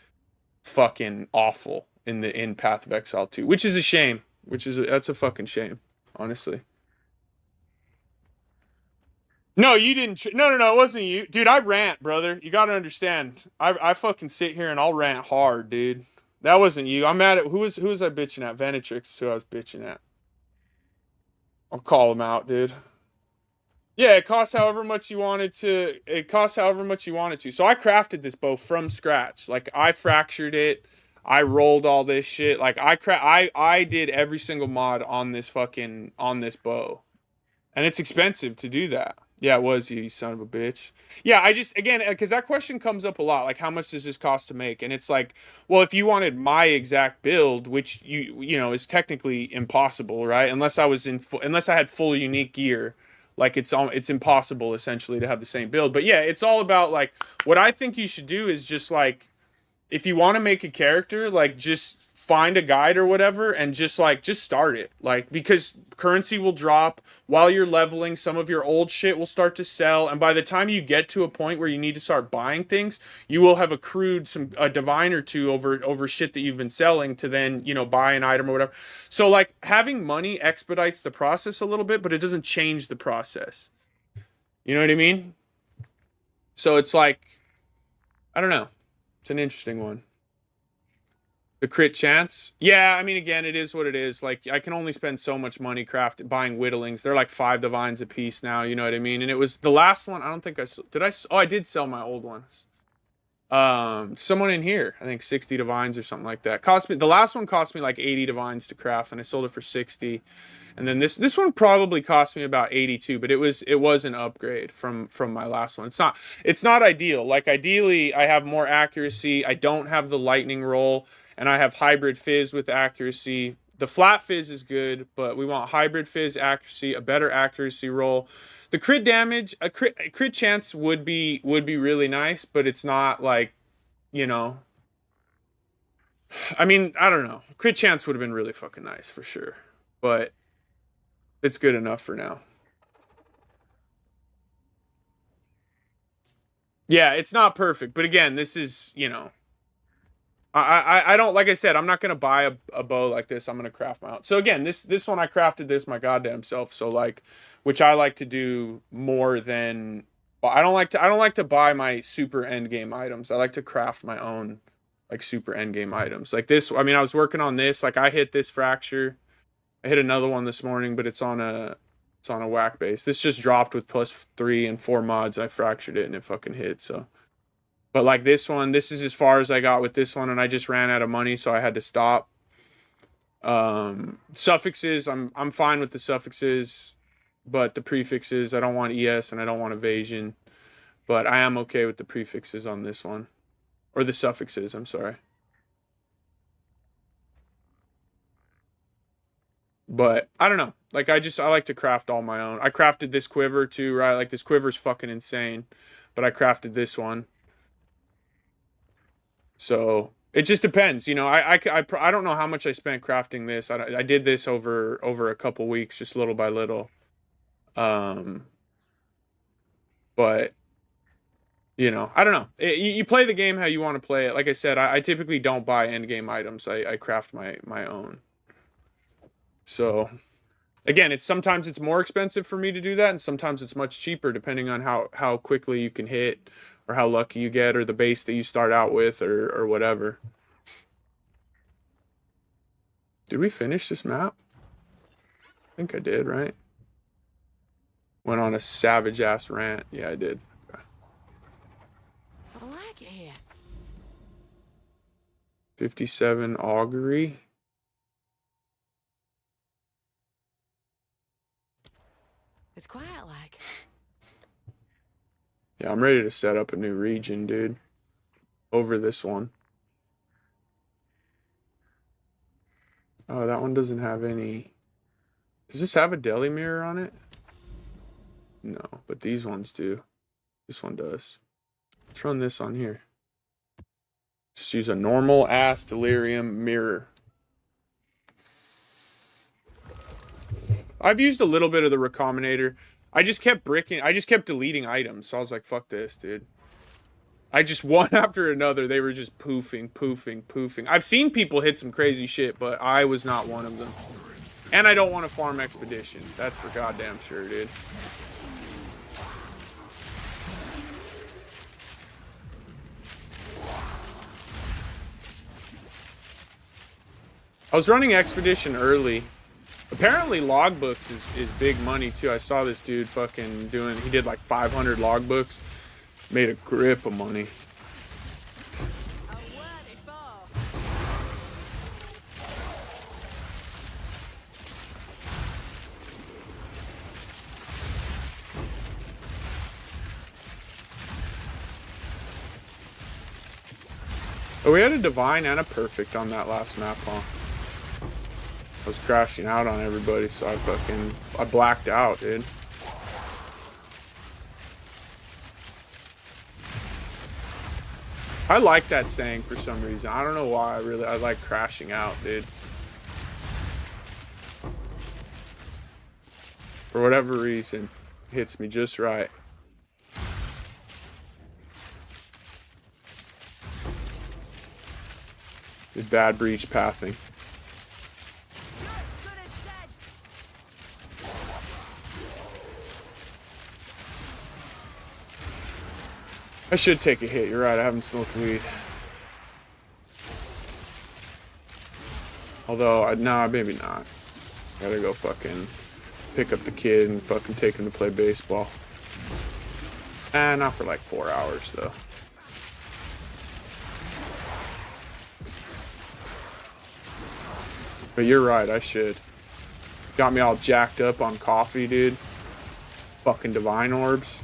fucking awful in Path of Exile 2, which is a shame. That's a fucking shame, honestly. No, you didn't. No, it wasn't you, dude. I rant, brother. You gotta understand. I fucking sit here and I'll rant hard, dude. That wasn't you. I'm mad at who was I bitching at? Venetrix is who I was bitching at. I'll call him out, dude. Yeah, it costs however much you wanted to. It costs however much you wanted to. So I crafted this bow from scratch. Like I fractured it. I rolled all this shit. Like I did every single mod on this bow. And it's expensive to do that. Yeah, it was you son of a bitch. Yeah, I just, again, because that question comes up a lot. Like, how much does this cost to make? And it's like, well, if you wanted my exact build, which you know is technically impossible, right? Unless I had full unique gear, like it's impossible essentially to have the same build. But yeah, it's all about like, what I think you should do is just like, if you want to make a character, like just find a guide or whatever and just start it. Like, because currency will drop while you're leveling, some of your old shit will start to sell, and by the time you get to a point where you need to start buying things, you will have accrued a divine or two over shit that you've been selling to then, you know, buy an item or whatever. So like, having money expedites the process a little bit, but it doesn't change the process. You know what I mean? So it's like, I don't know. It's an interesting one. The crit chance? Yeah, I mean, again, it is what it is. Like, I can only spend so much money buying whittlings. They're like 5 divines a piece now, you know what I mean? And it was the last one. I don't think oh, I did sell my old ones. Someone in here, I think 60 divines or something like that. The last one cost me like 80 divines to craft, and I sold it for 60. And then this one probably cost me about 82, but it was an upgrade from my last one. It's not ideal. Like, ideally I have more accuracy. I don't have the lightning roll, and I have hybrid fizz with accuracy. The flat fizz is good, but we want hybrid fizz accuracy, a better accuracy roll. The crit damage, a crit chance would be really nice, but it's not like, you know. I mean, I don't know. Crit chance would have been really fucking nice for sure, but it's good enough for now. Yeah, it's not perfect, but again, this is, you know, I don't, like I said, I'm not gonna buy a bow like this. I'm gonna craft my own. So again, this one I crafted this my goddamn self. So like, which I like to do more than, I don't like to buy my super end game items. I like to craft my own like super end game items. Like this, I mean, I was working on this. Like, I hit this fracture. I hit another one this morning, but it's on a whack base. This just dropped with +3 and 4 mods. I fractured it and it fucking hit. So. But like this one, this is as far as I got with this one, and I just ran out of money, so I had to stop. Suffixes, I'm fine with the suffixes, but the prefixes, I don't want ES and I don't want evasion. But I am okay with the prefixes on this one. Or the suffixes, I'm sorry. But I don't know. Like, I like to craft all my own. I crafted this quiver too, right? Like, this quiver's fucking insane. But I crafted this one. So it just depends, you know. I don't know how much I spent crafting this. I did this over a couple weeks, just little by little. But you know, I don't know. You play the game how you want to play it. Like I said, I typically don't buy end game items. I craft my own. So again, sometimes it's more expensive for me to do that, and sometimes it's much cheaper depending on how quickly you can hit, or how lucky you get, or the base that you start out with, or whatever. Did we finish this map? I think I did, right? Went on a savage ass rant. Yeah, I did. Okay. I like it here. 57 augury. It's quiet like. Yeah, I'm ready to set up a new region, dude. Over this one. Oh, that one doesn't have any. Does this have a deli mirror on it? No, but these ones do. This one does. Let's run this on here. Just use a normal ass delirium mirror. I've used a little bit of the Recombinator. I just kept deleting items. So I was like, fuck this, dude. I just, one after another, they were just poofing. I've seen people hit some crazy shit, but I was not one of them. And I don't want to farm expedition. That's for goddamn sure, dude. I was running expedition early. Apparently logbooks is big money too. I saw this dude fucking he did like 500 logbooks. Made a grip of money. Oh, we had a divine and a perfect on that last map, huh? I was crashing out on everybody, so I blacked out, dude. I like that saying for some reason. I don't know why. I like crashing out, dude. For whatever reason, it hits me just right. Did bad breach pathing. I should take a hit. You're right. I haven't smoked weed. Although, nah, maybe not. Gotta go fucking pick up the kid and fucking take him to play baseball. Not for like 4 hours, though. But you're right, I should. Got me all jacked up on coffee, dude. Fucking divine orbs.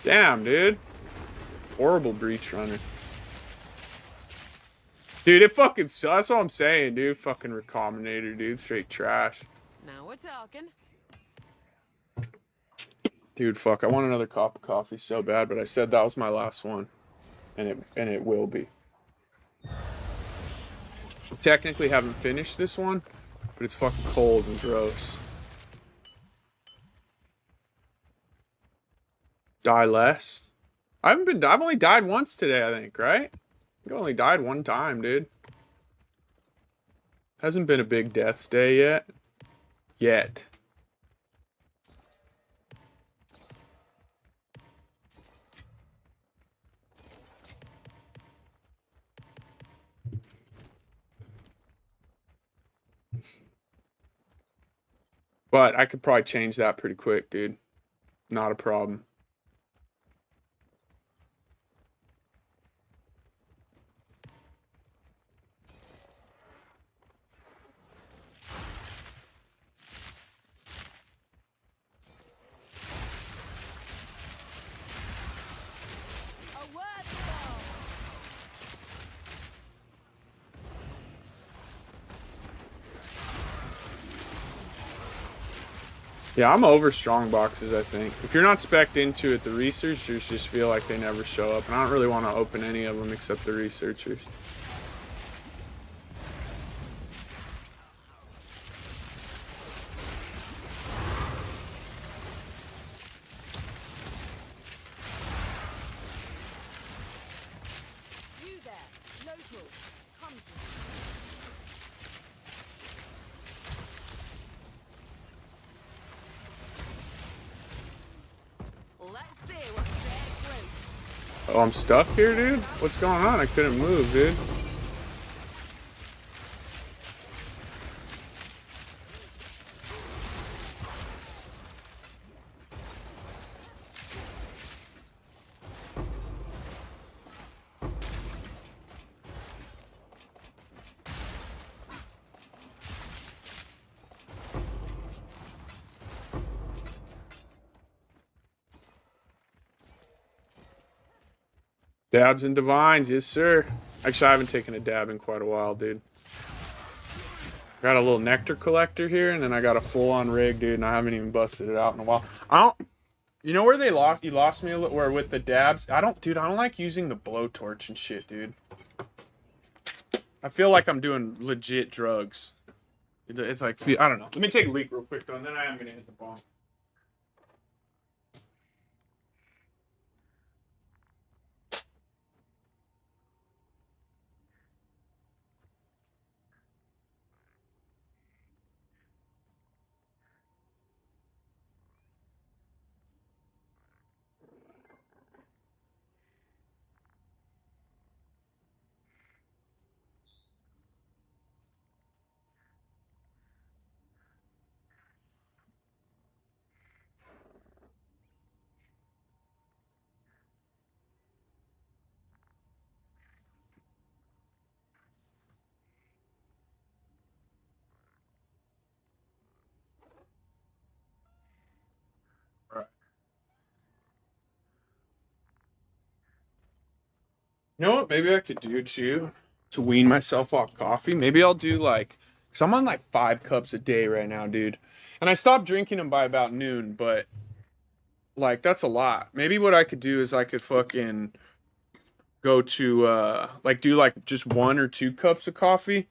Damn, dude. Horrible breach runner. Dude, it fucking sucks. That's what I'm saying, dude. Fucking Recombinator, dude. Straight trash. Now we're talking. Dude, fuck. I want another cup of coffee so bad, but I said that was my last one. And it will be. Technically haven't finished this one, but it's fucking cold and gross. Die less? I've only died once today, I think, right? I only died one time, dude. Hasn't been a big deaths day yet. Yet. But I could probably change that pretty quick, dude. Not a problem. A word for Yeah, I'm over strong boxes, I think. If you're not spec'd into it, the researchers just feel like they never show up. And I don't really want to open any of them except the researchers. you there. Local. Come to Let's see what Sesh loose. Oh, I'm stuck here, dude? What's going on? I couldn't move, dude. Dabs and divines, yes sir. Actually, I haven't taken a dab in quite a while, dude. Got a little nectar collector here, and then I got a full-on rig, dude, and I haven't even busted it out in a while. I don't... You know where you lost me a little, where with the dabs? I don't like using the blowtorch and shit, dude. I feel like I'm doing legit drugs. It's like, I don't know. Let me take a leak real quick, though, and then I am gonna hit the bomb. Right. You know what? Maybe I could do too to wean myself off coffee. Maybe I'll do like, cause I'm on like 5 cups a day right now, dude. And I stopped drinking them by about noon, but like that's a lot. Maybe what I could do is I could fucking go to like do like just 1 or 2 cups of coffee,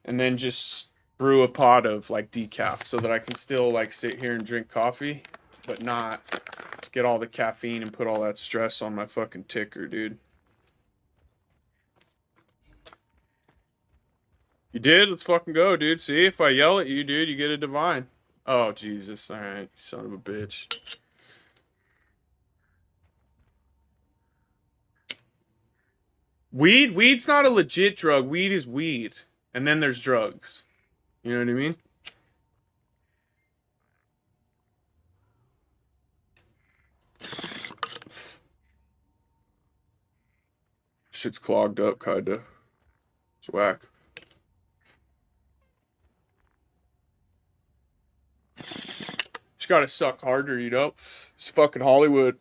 and then just brew a pot of like decaf so that I can still like sit here and drink coffee, but not get all the caffeine and put all that stress on my fucking ticker, dude. You did? Let's fucking go, dude. See, if I yell at you, dude, you get a divine. Oh, Jesus. All right, you son of a bitch. Weed's not a legit drug. Weed is weed. And then there's drugs. You know what I mean? Shit's clogged up, kinda. It's whack. Just gotta suck harder, you know? It's fucking Hollywood.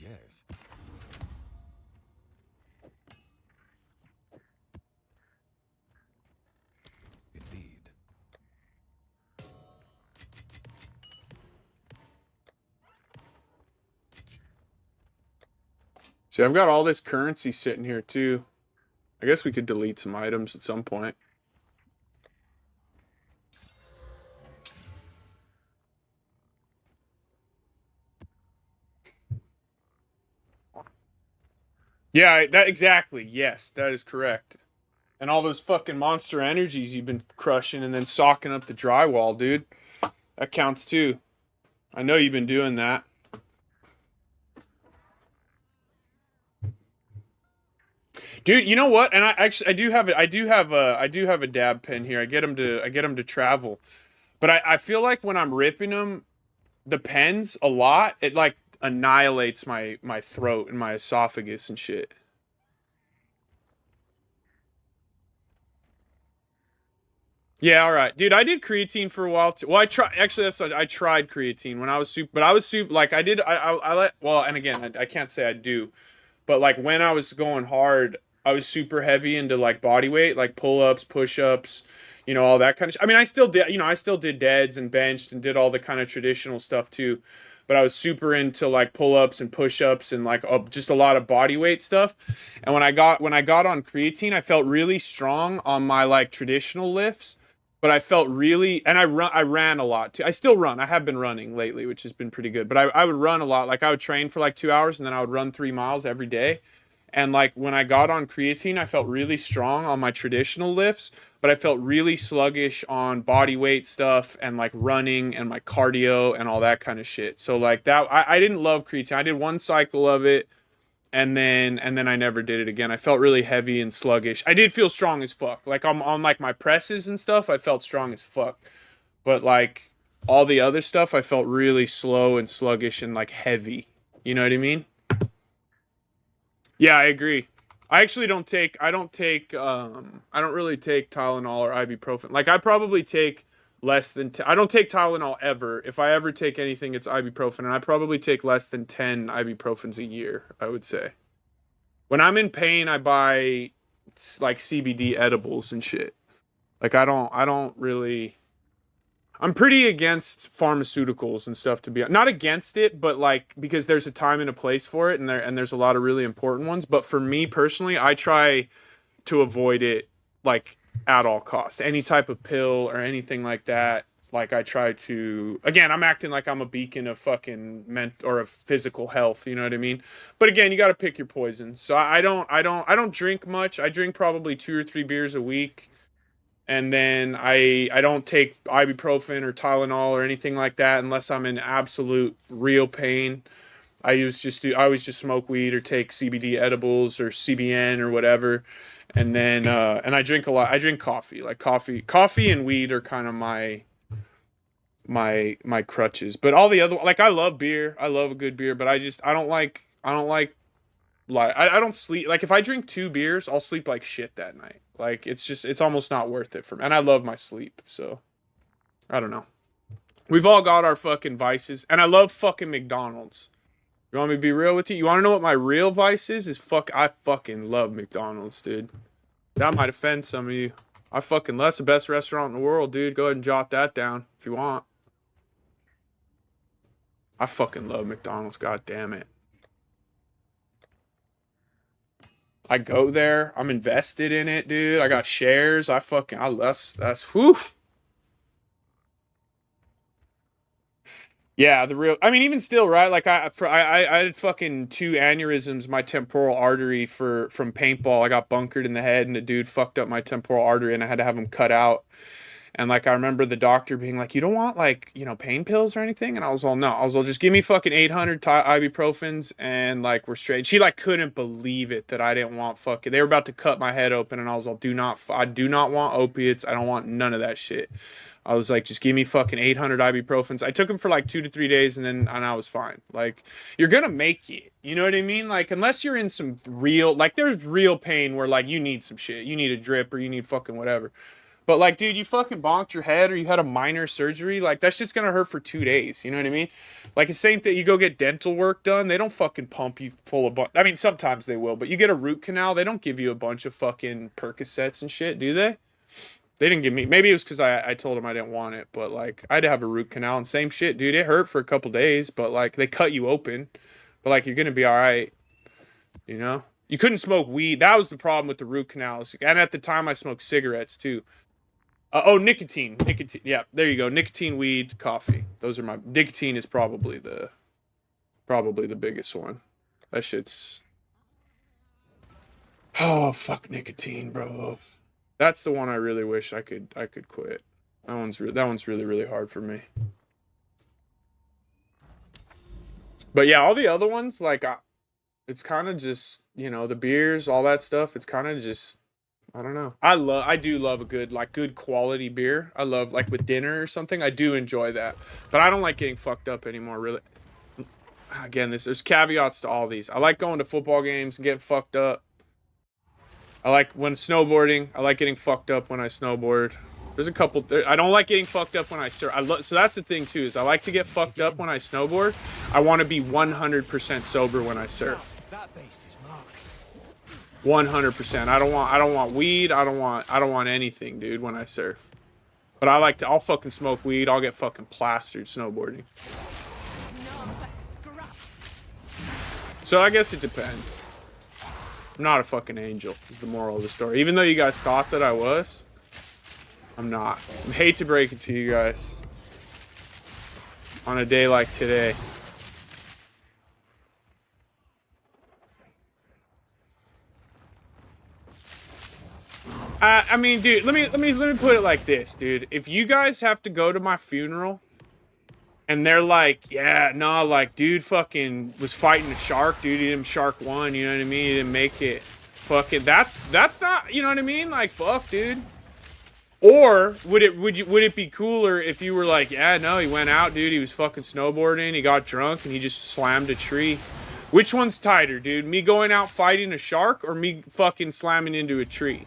Yes. Indeed. See, I've got all this currency sitting here, too. I guess we could delete some items at some point. Yeah, that exactly. Yes, that is correct. And all those fucking monster energies you've been crushing and then socking up the drywall, dude. That counts too. I know you've been doing that. Dude, you know what? And I do have a dab pen here. I get them to travel. But I feel like when I'm ripping them, the pens a lot, it like annihilates my throat and my esophagus and shit. Yeah, all right, dude. I did creatine for a while too. Well, I tried. Actually, I tried creatine when I was super. But I was super. Like I did. I let. Well, and again, I can't say I do. But like when I was going hard, I was super heavy into like body weight, like pull ups, push ups, all that kind of. I mean, I still did. I still did deads and benched and did all the kind of traditional stuff too. But I was super into like pull ups and push ups and like just a lot of body weight stuff. And when I got on creatine, I felt really strong on my like traditional lifts, but I felt really, and I ran a lot too. I still run. I have been running lately, which has been pretty good. But I would run a lot. Like I would train for like 2 hours and then I would run 3 miles every day. And like when I got on creatine, I felt really strong on my traditional lifts, but I felt really sluggish on body weight stuff and like running and my cardio and all that kind of shit. So like that, I didn't love creatine. I did one cycle of it and then I never did it again. I felt really heavy and sluggish. I did feel strong as fuck. Like on like my presses and stuff, I felt strong as fuck. But like all the other stuff, I felt really slow and sluggish and like heavy. You know what I mean? Yeah, I agree. I actually I don't really take Tylenol or ibuprofen. Like I probably take less than I don't take Tylenol ever. If I ever take anything, it's ibuprofen, and I probably take less than 10 ibuprofens a year, I would say. When I'm in pain, I buy like CBD edibles and shit. Like I don't really I'm pretty against pharmaceuticals and stuff to be not against it, but like because there's a time and a place for it, and there's a lot of really important ones. But for me personally, I try to avoid it like at all costs. Any type of pill or anything like that. Like I try to again, I'm acting like I'm a beacon of fucking or of physical health, you know what I mean? But again, you got to pick your poison. So I don't drink much. I drink probably 2 or 3 beers a week, and then I don't take ibuprofen or Tylenol or anything like that unless I'm in absolute real pain. I always just smoke weed or take CBD edibles or CBN or whatever, and then and I drink a lot. I drink coffee. Like coffee and weed are kind of my crutches. But all the other, like I love beer. I love a good beer, but I don't sleep. Like if I drink 2 beers, I'll sleep like shit that night. Like it's almost not worth it for me. And I love my sleep, so I don't know. We've all got our fucking vices, and I love fucking McDonald's. You want me to be real with you? You want to know what my real vice is? I fucking love McDonald's, dude. That might offend some of you. That's the best restaurant in the world, dude. Go ahead and jot that down if you want. I fucking love McDonald's. God damn it. I go there. I'm invested in it, dude. I got shares. That's whew. Yeah, the real. I mean, even still, right? Like I had fucking 2 aneurysms my temporal artery from paintball. I got bunkered in the head, and a dude fucked up my temporal artery, and I had to have him cut out. And like I remember the doctor being like, "You don't want like pain pills or anything?" And I was all, "No." I was all, "Just give me fucking 800 ibuprofens, and like we're straight." She like couldn't believe it that I didn't want fucking. They were about to cut my head open, and I was all, I do not want opiates. I don't want none of that shit." I was like, just give me fucking 800 ibuprofens. I took them for like 2 to 3 days, and I was fine. Like, you're gonna make it. You know what I mean? Like, unless you're in some real, like, there's real pain where like you need some shit. You need a drip or you need fucking whatever. But like, dude, you fucking bonked your head or you had a minor surgery. Like, that shit's gonna hurt for 2 days. You know what I mean? Like, the same thing. You go get dental work done. They don't fucking pump you full of. I mean, sometimes they will, but you get a root canal. They don't give you a bunch of fucking Percocets and shit, do they? They didn't give me. Maybe it was because I told them I didn't want it. But like, I had to have a root canal and same shit, dude. It hurt for a couple days, but like, they cut you open. But like, you're gonna be all right. You know. You couldn't smoke weed. That was the problem with the root canals. And at the time, I smoked cigarettes too. Nicotine. Nicotine. Yeah, there you go. Nicotine, weed, coffee. Those are my. Nicotine is probably the biggest one. That shit's. Oh fuck nicotine, bro. That's the one I really wish I could quit. That one's really really hard for me. But yeah, all the other ones like it's kind of just the beers, all that stuff. It's kind of just. I don't know. I do love a good quality beer. I love like with dinner or something. I do enjoy that. But I don't like getting fucked up anymore, really. Again, there's caveats to all these. I like going to football games and getting fucked up. I like when snowboarding. I like getting fucked up when I snowboard. There's a couple. I don't like getting fucked up when I surf. So that's the thing too. Is I like to get fucked up when I snowboard. I want to be 100% sober when I surf. 100%. I don't want weed. I don't want anything, dude, when I surf. But I'll fucking smoke weed. I'll get fucking plastered snowboarding. So I guess it depends. I'm not a fucking angel, is the moral of the story. Even though you guys thought that I was, I'm not. I hate to break it to you guys. On a day like today. I mean, dude, let me put it like this, dude. If you guys have to go to my funeral and they're like, yeah, no, like, dude fucking was fighting a shark, dude, he didn't shark one, you know what I mean? He didn't make it. Fucking that's not, you know what I mean? Like, fuck, dude. Or would it be cooler if you were like, yeah, no, he went out, dude, he was fucking snowboarding, he got drunk and he just slammed a tree. Which one's tighter, dude? Me going out fighting a shark or me fucking slamming into a tree?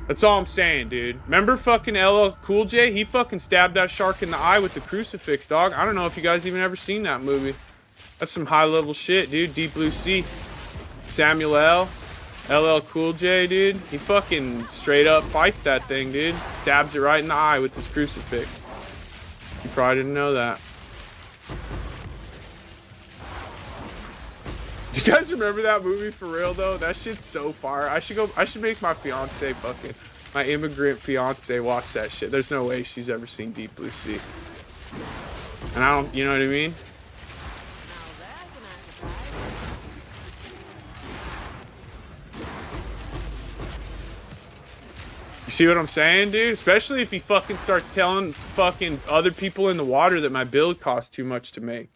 That's all I'm saying, dude. Remember fucking LL Cool J? He fucking stabbed that shark in the eye with the crucifix, dog. I don't know if you guys even ever seen that movie. That's some high-level shit, dude. Deep Blue Sea. Samuel L. LL Cool J, dude. He fucking straight up fights that thing, dude. Stabs it right in the eye with his crucifix. You probably didn't know that. Do you guys remember that movie for real though? That shit's so fire. I should make my fiance my immigrant fiance watch that shit. There's no way she's ever seen Deep Blue Sea. And I don't, you know what I mean? You see what I'm saying, dude? Especially if he fucking starts telling fucking other people in the water that my build costs too much to make.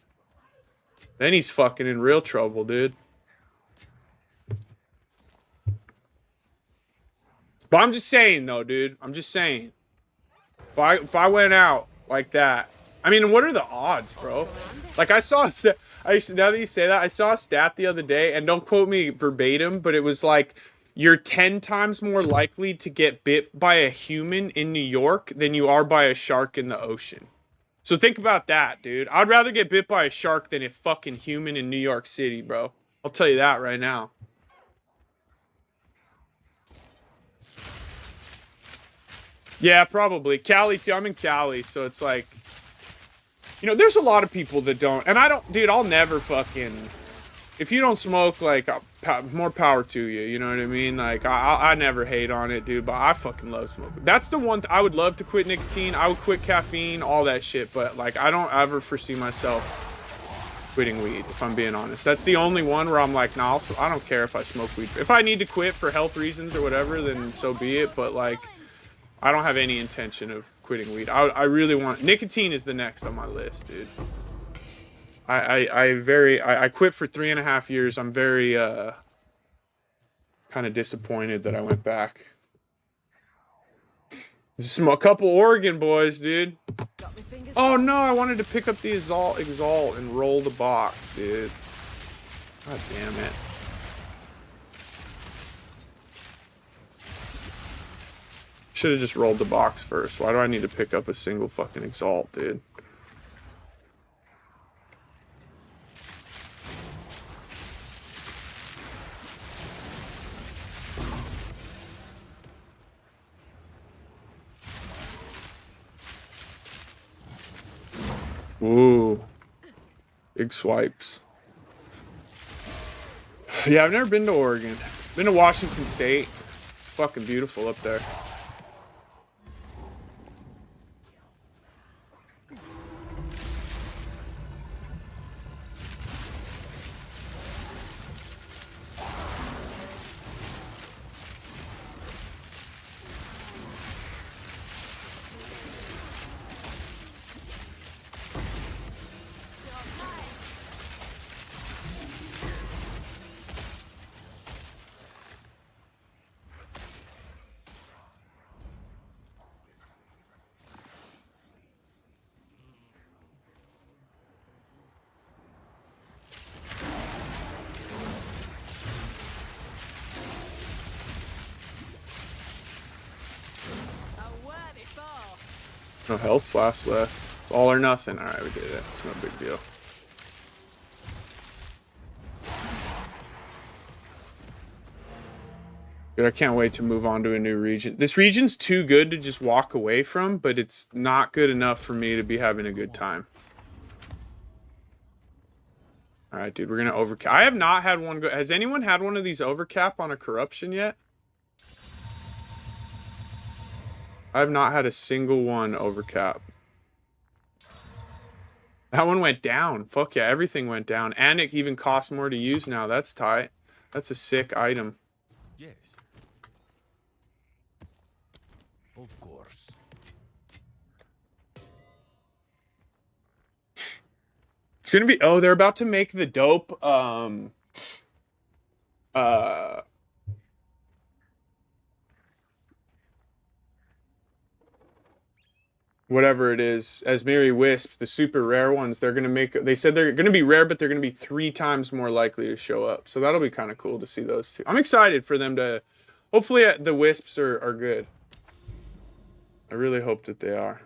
Then he's fucking in real trouble, dude. But I'm just saying, though, dude. I'm just saying. If I went out like that, I mean, what are the odds, bro? Like, I saw a stat. Now that you say that, I saw a stat the other day, and don't quote me verbatim, but it was like, you're 10 times more likely to get bit by a human in New York than you are by a shark in the ocean. So think about that, dude. I'd rather get bit by a shark than a fucking human in New York City, bro. I'll tell you that right now. Yeah, probably. Cali, too. I'm in Cali, so it's like... there's a lot of people that don't... And I don't... Dude, I'll never fucking... if you don't smoke, like, more power to you. You know what I mean? Like, I never hate on it, dude. But I fucking love smoking. That's the one I would love to quit nicotine. I would quit caffeine, all that shit. But like, I don't ever foresee myself quitting weed, if I'm being honest. That's the only one where I'm like, nah, I don't care if I smoke weed. If I need to quit for health reasons or whatever, then so be it. But like, I don't have any intention of quitting weed. I really want nicotine is the next on my list, dude. I quit for 3.5 years. I'm very kind of disappointed that I went back. A couple Oregon boys, dude. Got my fingers Oh no, I wanted to pick up the Exalt and roll the box, dude. God damn it. Should have just rolled the box first. Why do I need to pick up a single fucking Exalt, dude? Ooh. Big swipes. Yeah, I've never been to Oregon. Been to Washington State. It's fucking beautiful up there. a worthy fall. No health flask left. All or nothing. Alright, we did it. It's no big deal. Dude, I can't wait to move on to a new region. This region's too good to just walk away from, but it's not good enough for me to be having a good time. Alright, dude, we're gonna overcap. I have not had one go. Has anyone had one of these overcap on a corruption yet? I have not had a single one overcap. That one went down. Fuck yeah, everything went down. And it even costs more to use now. That's tight. That's a sick item. Yes. Of course. It's gonna be, oh, they're about to make the dope whatever it is, Asmiri Wisp, the super rare ones, they're gonna make, they said they're gonna be rare, but they're gonna be 3 times more likely to show up. So that'll be kind of cool to see those two. I'm excited for them to, hopefully the Wisps are good. I really hope that they are.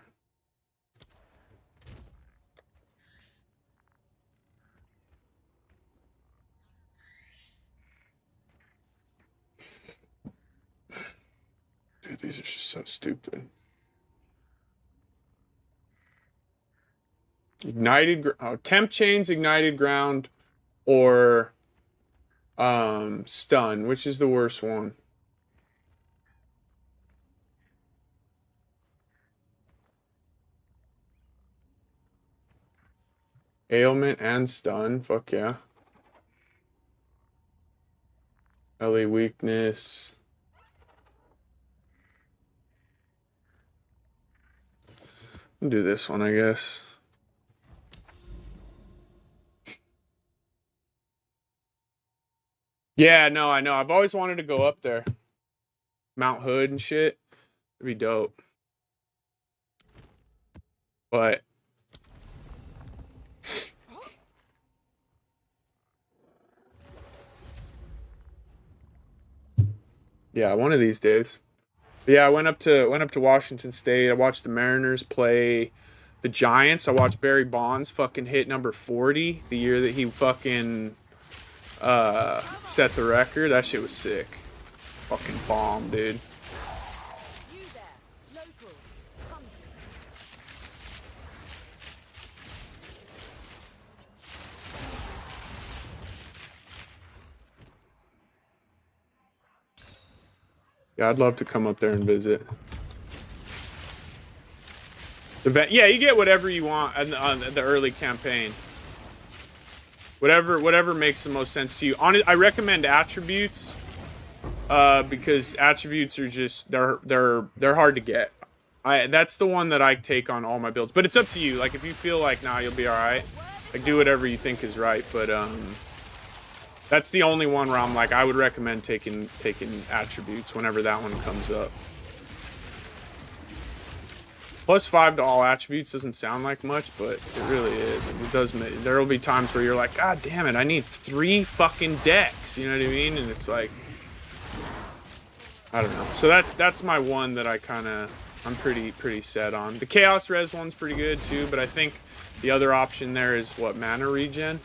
Dude, these are just so stupid. Temp chains, ignited ground, or stun. Which is the worst one? Ailment and stun. Fuck yeah. LA weakness. I'll do this one, I guess. Yeah, no, I know. I've always wanted to go up there. Mount Hood and shit. It'd be dope. But yeah, one of these days. But yeah, I went up to Washington State. I watched the Mariners play the Giants. I watched Barry Bonds fucking hit number 40 the year that he fucking set the record. That shit was sick. Fucking bomb, dude. You there, local. Come. Yeah, I'd love to come up there and visit. Yeah, you get whatever you want on the early campaign. Whatever makes the most sense to you. I recommend attributes, because attributes are just they're hard to get. That's the one that I take on all my builds. But it's up to you. Like if you feel like nah, you'll be all right. Like do whatever you think is right. But that's the only one where I'm like I would recommend taking attributes whenever that one comes up. +5 to all attributes doesn't sound like much, but it really is. It does. There will be times where you're like, God damn it, I need 3 fucking decks. You know what I mean? And it's like, I don't know. So that's my one that I'm pretty set on. The Chaos Res one's pretty good too, but I think the other option there is what, mana regen.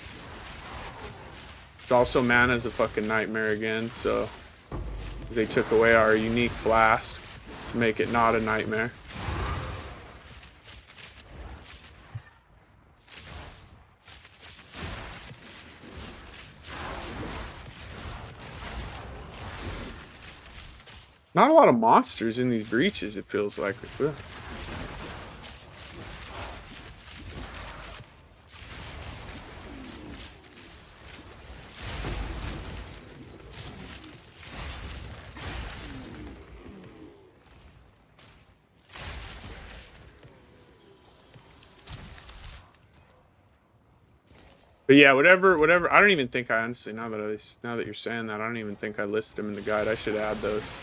It's also mana's a fucking nightmare again. So they took away our unique flask to make it not a nightmare. Not a lot of monsters in these breaches, it feels like. Ugh. But yeah, whatever. I don't even think I honestly, now that you're saying that, I don't even think I listed them in the guide. I should add those.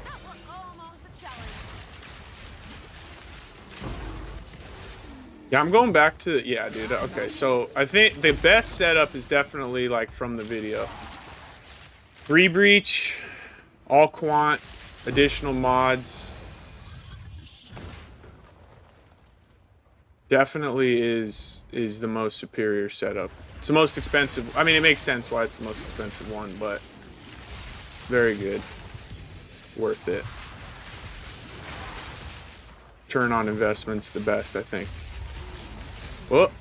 That was almost a challenge. Yeah, I'm going back to, yeah, dude. Okay, so I think the best setup is definitely like from the video. 3 breach, all quant, additional mods. Definitely is the most superior setup. It's the most expensive. I mean, it makes sense why it's the most expensive one, but very good. Worth it. Turn on investment's the best, I think. Whoop.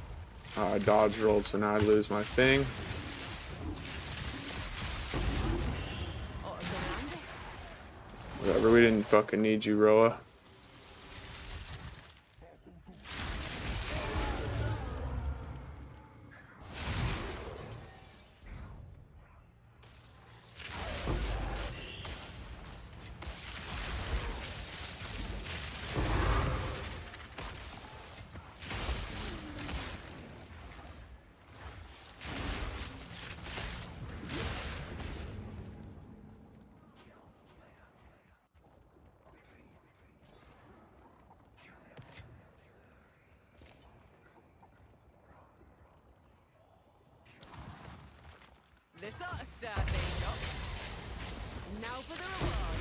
I dodge rolled, so now I lose my thing. Whatever, we didn't fucking need you, Roa. This ought to start things up. Now for the reward.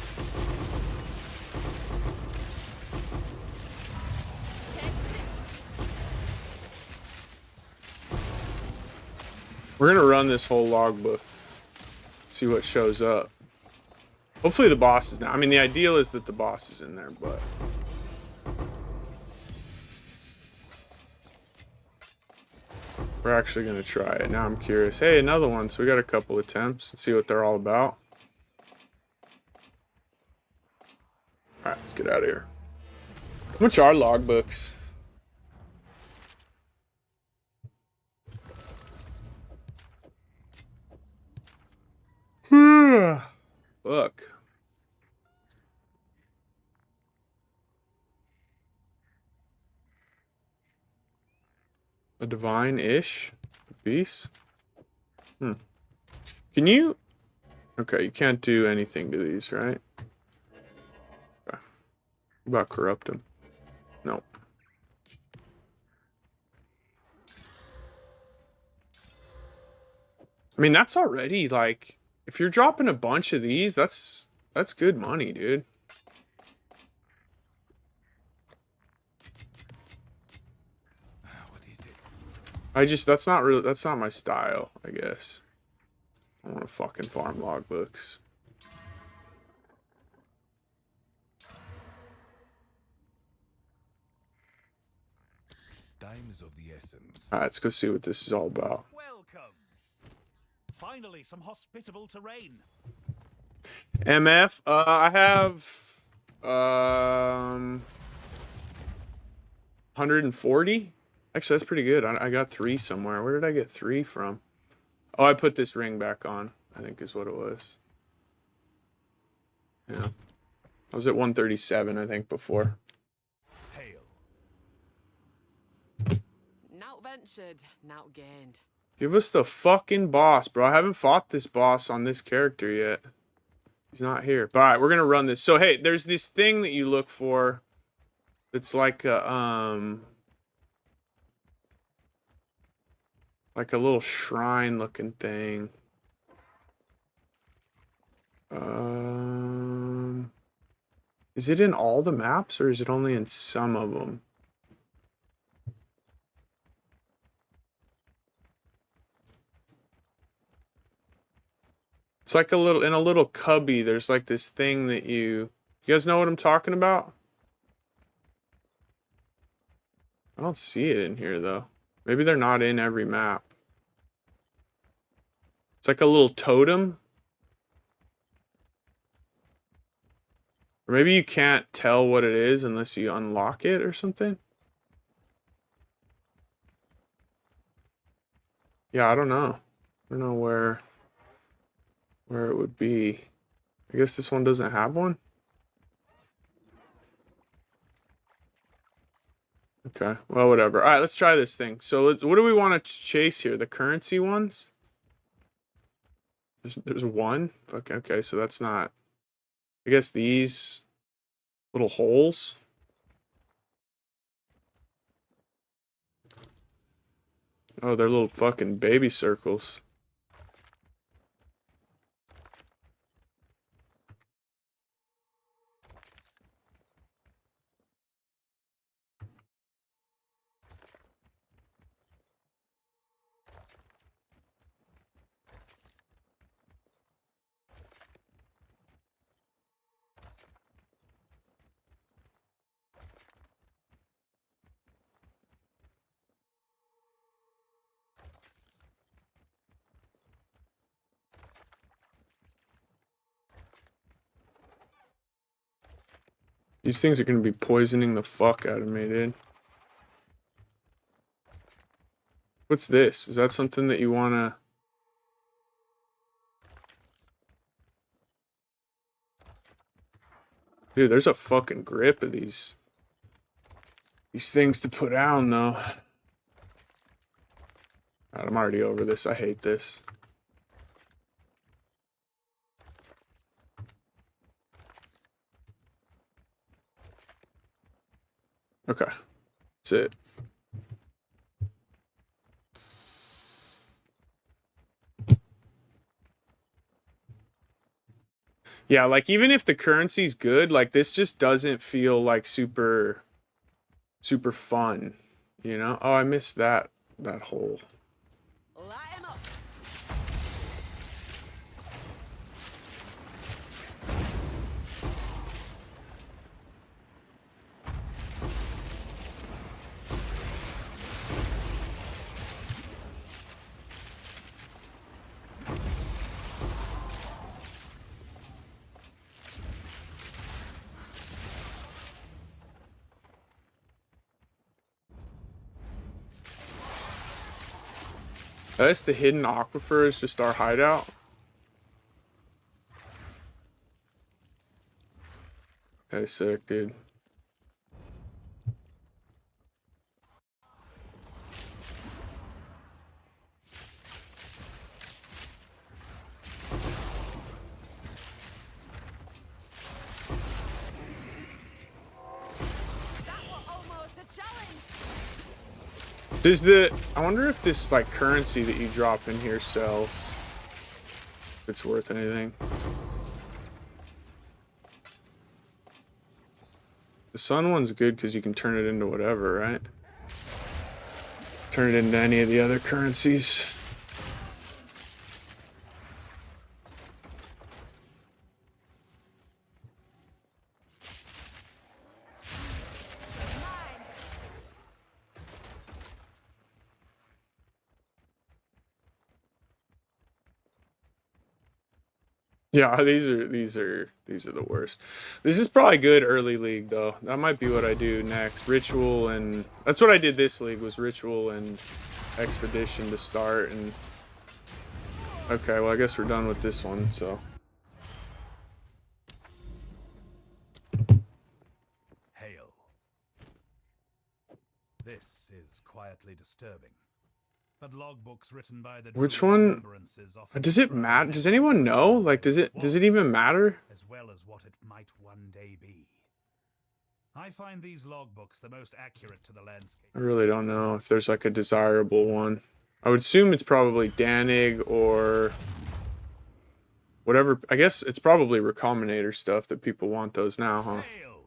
Take this. We're gonna run this whole logbook. See what shows up. Hopefully the boss is now. I mean, the ideal is that the boss is in there, but we're actually gonna try it. Now I'm curious. Hey, another one. So we got a couple attempts. Let's see what they're all about. All right, let's get out of here. How much are logbooks? Fuck. A divine-ish piece? Can you... Okay, you can't do anything to these, right? Okay. What about corrupt them? I mean, that's already like, if you're dropping a bunch of these, that's good money, dude. What is it? That's not my style, I guess. I want to fucking farm logbooks. Time is of the essence. All right, let's go see what this is all about. Welcome. Finally, some hospitable terrain. MF, I have 140. Actually, that's pretty good. I got 3 somewhere. Where did I get 3 from? Oh, I put this ring back on, I think is what it was. Yeah. I was at 137, I think, before. Hail. Now ventured, now gained. Give us the fucking boss, bro. I haven't fought this boss on this character yet. He's not here. But all right, we're gonna run this. So hey, there's this thing that you look for. It's like a little shrine looking thing. Is it in all the maps or is it only in some of them? It's like in a little cubby, there's like this thing that you guys know what I'm talking about? I don't see it in here though. Maybe they're not in every map. It's like a little totem. Or maybe you can't tell what it is unless you unlock it or something. Yeah, I don't know. I don't know where it would be. I guess this one doesn't have one. Okay, well, whatever. All right, let's try this thing. So what do we want to chase here? The currency ones? There's one? Okay, so that's not... I guess these little holes. Oh, they're little fucking baby circles. These things are gonna be poisoning the fuck out of me, dude. What's this? Is that something that you wanna... Dude, there's a fucking grip of these things to put down, though. Alright, I'm already over this. I hate this. Okay. That's it. Yeah, like even if the currency's good, like this just doesn't feel like super fun, you know? Oh, I missed that hole. Light him up. That's the hidden aquifer is just our hideout. Okay, sick, dude. That was almost a challenge. I wonder if this like currency that you drop in here sells. If it's worth anything. The sun one's good because you can turn it into whatever, right? Turn it into any of the other currencies. Yeah, these are the worst. This is probably good early league though. That might be what I do next. Ritual, and that's what I did this league, was ritual and expedition to start. And okay, well I guess we're done with this one, so Hail. This is quietly disturbing. But logbooks written by the which Druid one remembrances often does it describe matter? an Does anyone know? Like, does it even matter? as well as what it might one day be. I find these logbooks the most accurate to the landscape. I really don't know if there's like a desirable one. I would assume it's probably Danig or whatever. I guess it's probably Recombinator stuff that people want those now, huh? Hail.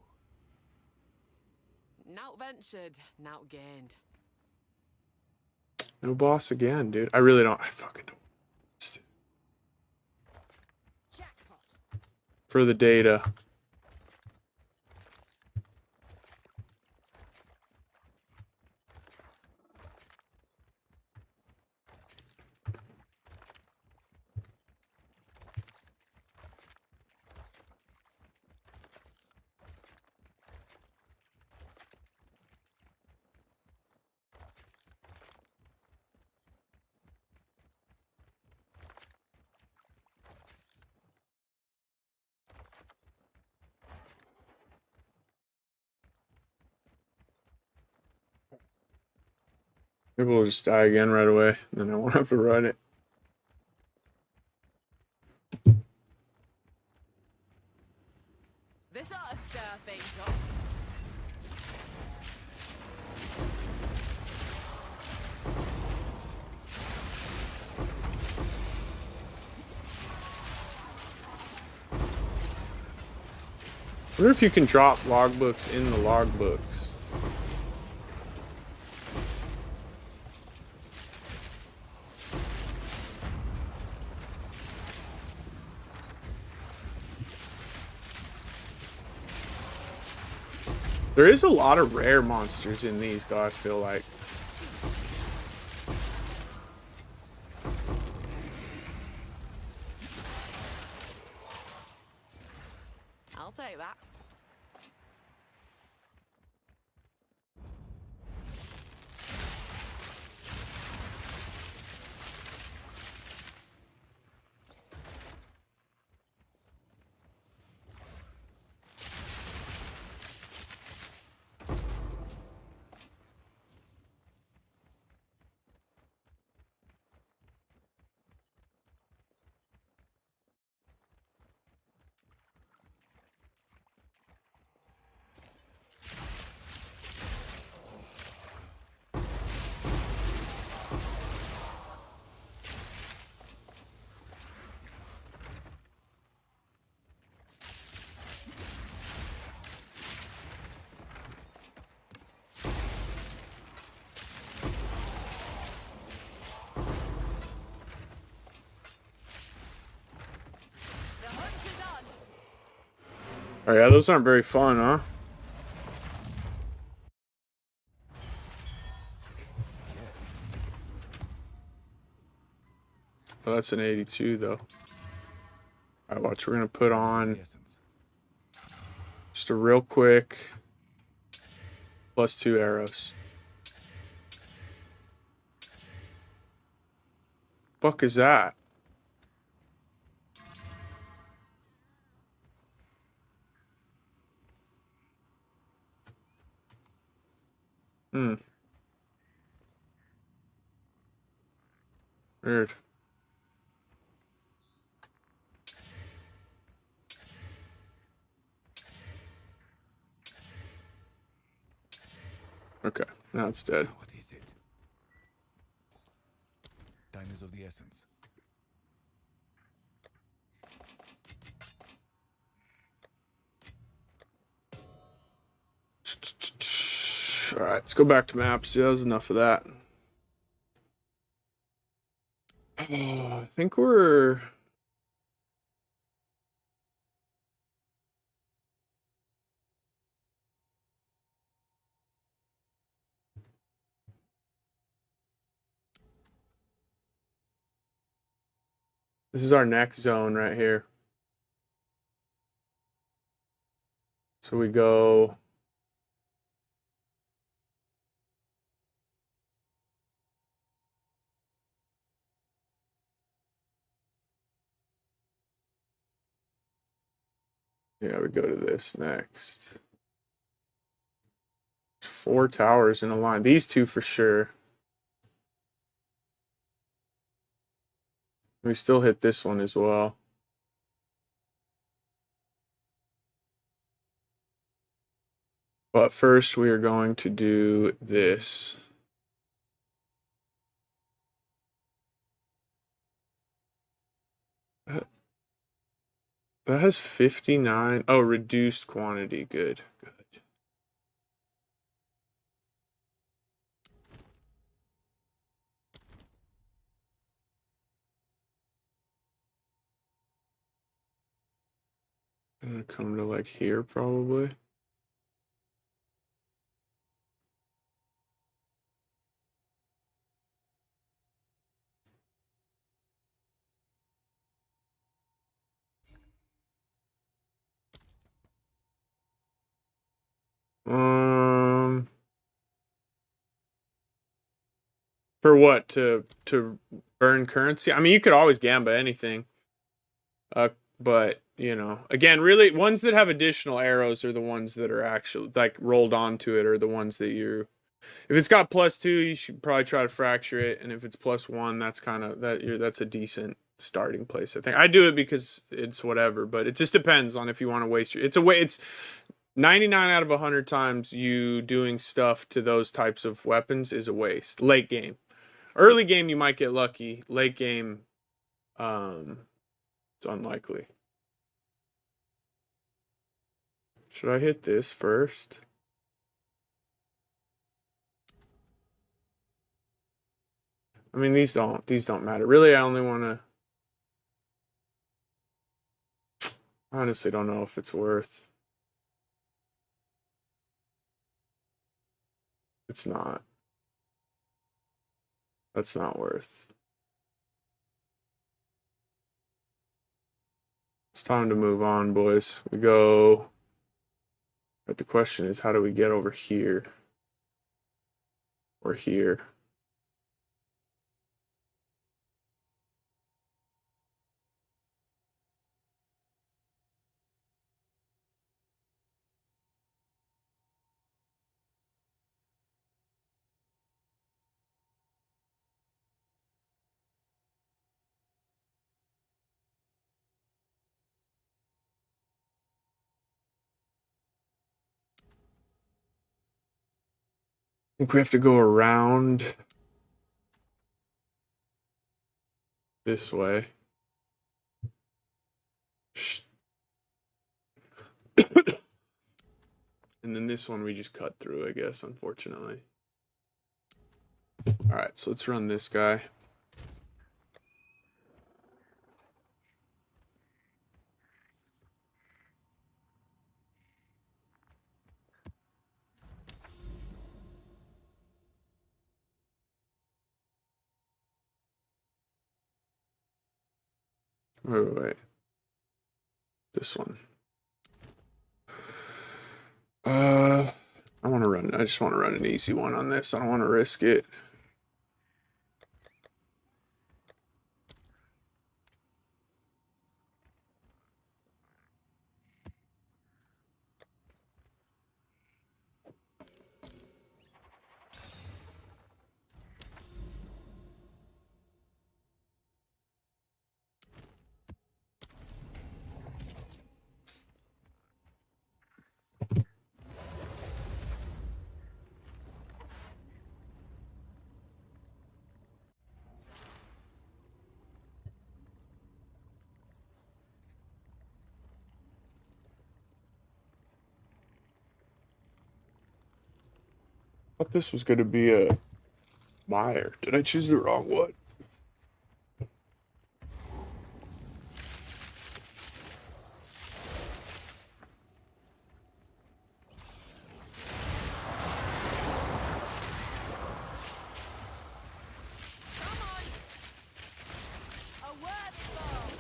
Now ventured, now gained. No boss again, dude. I really don't. I fucking don't. Jackpot. For the data. Maybe we'll just die again right away, and then I won't have to run it. This ought to stir things up. I wonder if you can drop logbooks in the logbooks. There is a lot of rare monsters in these, though, I feel like. I'll take that. The hunt is on. Oh yeah, those aren't very fun, huh? Oh, that's an 82, though. Alright, watch. We're gonna put on The essence. just a real quick +2 arrows. Fuck is that? Hmm. Weird. Okay, now it's dead. What is it? Diners of the essence. All right, let's go back to maps. Dude, that was enough of that. I think we're... This is our next zone right here. So we go... Yeah, we go to this next. 4 towers in a line. These two for sure. We still hit this one as well. But first we are going to do this. That has 59. Oh, reduced quantity. Good. Good. Gonna come to like here probably. For what? To burn currency? I mean, you could always gamba anything. But you know, again, really, ones that have additional arrows are the ones that are actually like rolled onto it, or the ones that you. If it's got +2, you should probably try to fracture it, and if it's +1, that's kind of that's a decent starting place. I think I do it because it's whatever, but it just depends on if you want to waste your. It's a way. It's 99 out of 100 times you doing stuff to those types of weapons is a waste. Late game, early game you might get lucky. Late game, it's unlikely. Should I hit this first? I mean, these don't matter. Really, I only want to... I honestly don't know if it's worth. It's not. That's not worth. It's time to move on, boys. We go... But the question is, how do we get over here? Or here? I think we have to go around this way. And then this one we just cut through, I guess, unfortunately. Alright, so let's run this guy. Wait. This one. I just want to run an easy one on this. I don't want to risk it. Thought this was gonna be a Meyer. Did I choose the wrong one? Come on. A worthy foe.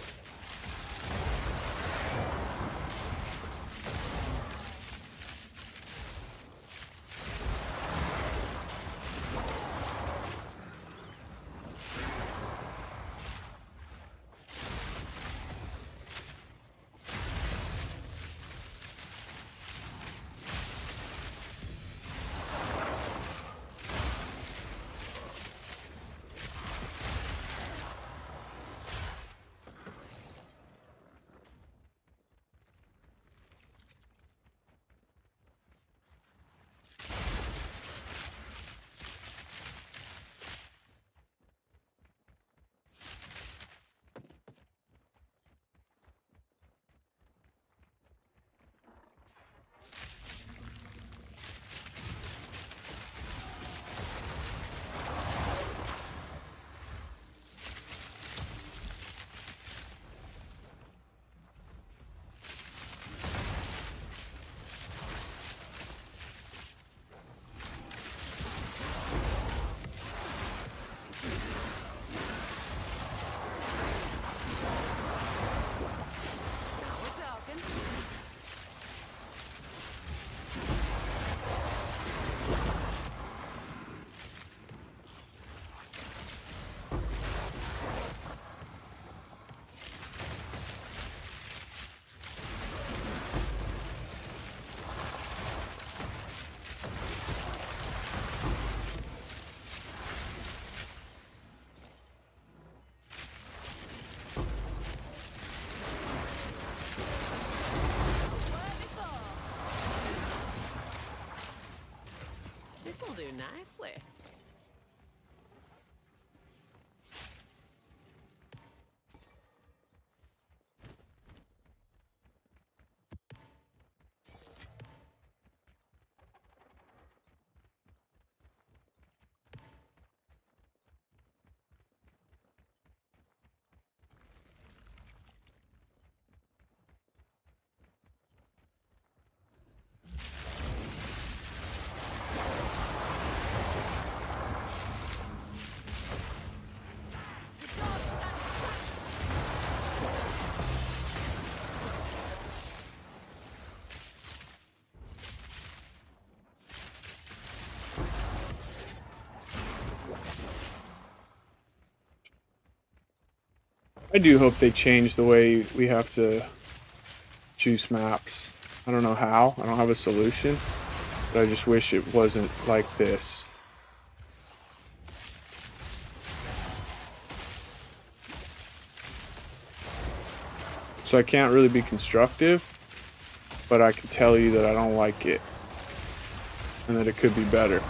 Now we're talking. Worthy foe. This'll do nicely. I do hope they change the way we have to choose maps. I don't know how. I don't have a solution. But I just wish it wasn't like this. So I can't really be constructive, but I can tell you that I don't like it. And that it could be better.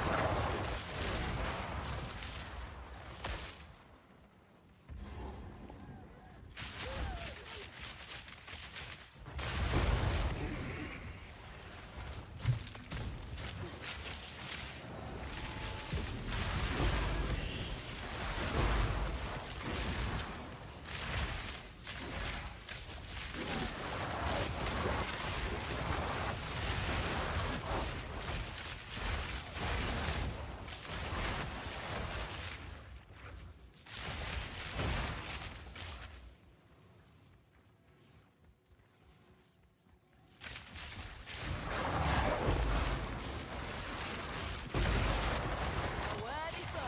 A worthy foe.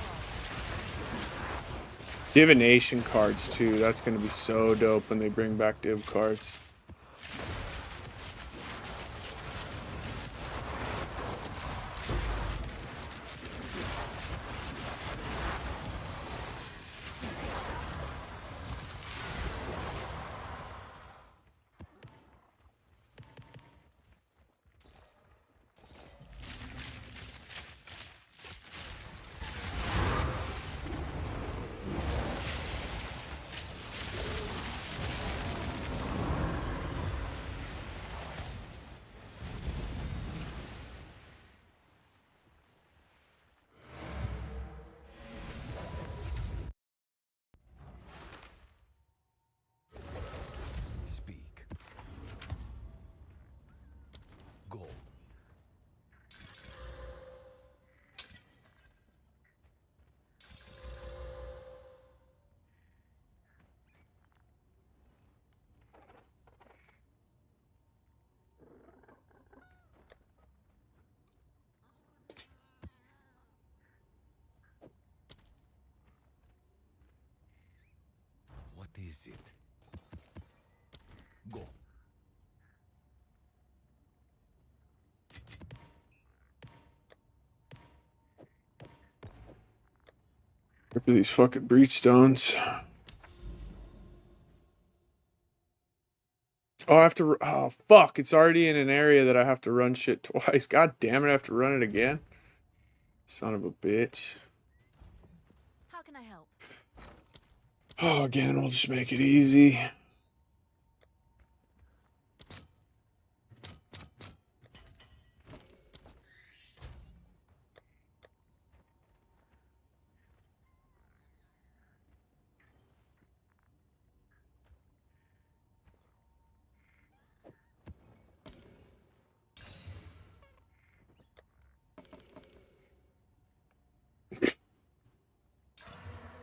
Divination cards too. That's gonna be so dope when they bring back div cards. is it? Go. Rip these fucking breach stones. Oh, I have to. Oh, fuck. It's already in an area that I have to run shit twice. God damn it, I have to run it again. Son of a bitch. How can I help? Oh, again, we'll just make it easy.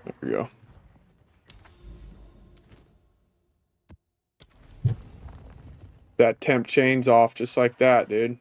There we go. That temp chain's off just like that, dude.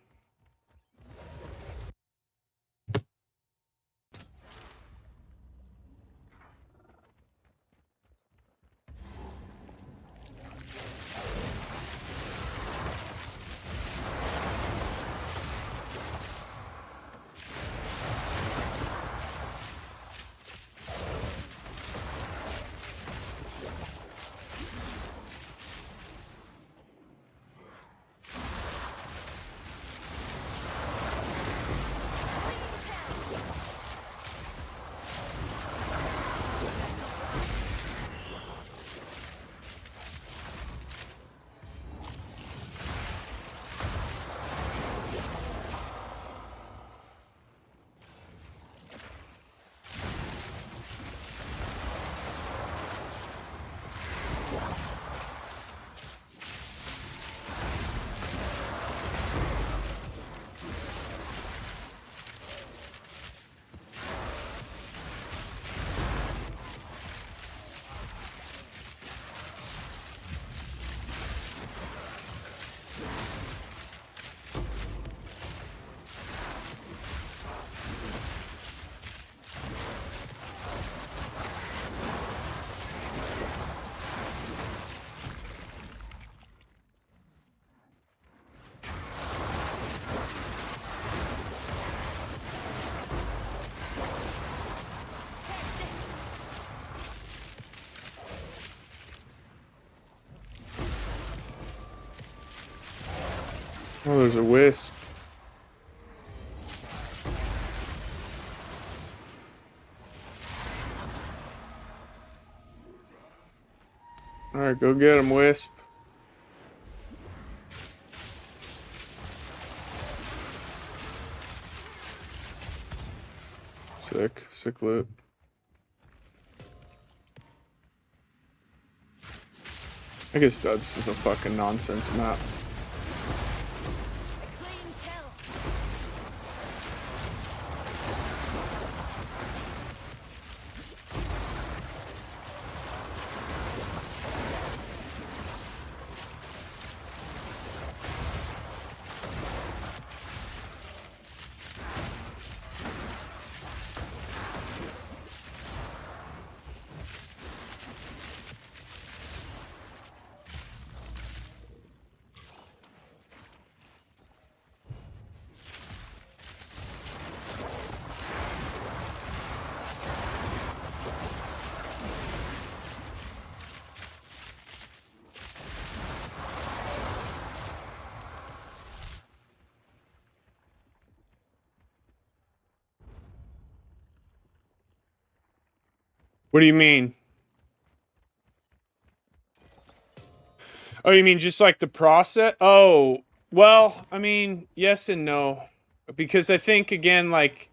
Oh, there's a wisp. Alright, go get him, wisp. Sick loot. I guess this is a fucking nonsense map. Clean kill. What do you mean? Oh, you mean just like the process? Oh, well, I mean, yes and no. Because I think, again, like,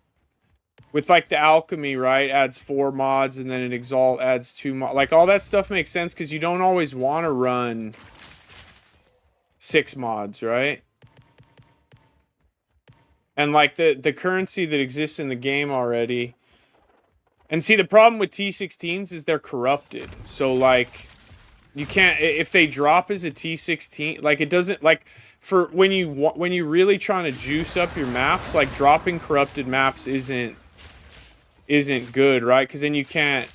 with, like, the alchemy, right, adds 4 mods, and then an exalt adds 2 mods. Like, all that stuff makes sense, because you don't always want to run 6 mods, right? And, like, the currency that exists in the game already... And see, the problem with T16s is they're corrupted. So, like, you can't... If they drop as a T16... Like, it doesn't... Like, for when you really trying to juice up your maps, like, dropping corrupted maps isn't good, right? Because then you can't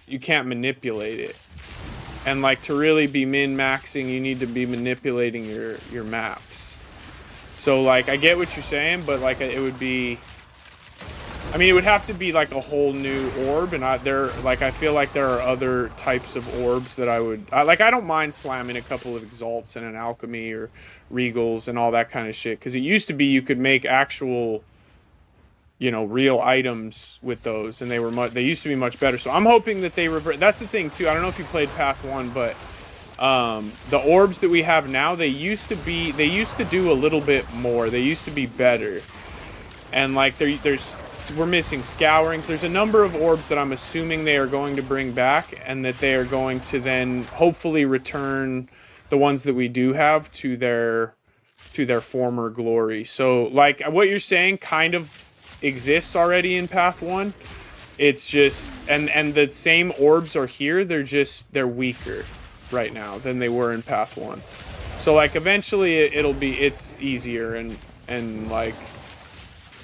manipulate it. And like to really be min-maxing, you need to be manipulating your maps. So like I get what you're saying, but like it would be, I mean, it would have to be like a whole new orb, and I feel like there are other types of orbs that I don't mind slamming a couple of exalts and an alchemy or regals and all that kind of shit, because it used to be you could make actual, you know, real items with those, and they used to be much better. So I'm hoping that they revert. That's the thing too. I don't know if you played Path 1, but the orbs that we have now, they used to do a little bit more. They used to be better. And like we're missing scourings. There's a number of orbs that I'm assuming they are going to bring back, and that they are going to then hopefully return the ones that we do have to their former glory. So like what you're saying kind of exists already in Path 1. It's just and the same orbs are here. They're weaker right now than they were in Path 1. So like eventually it's easier and like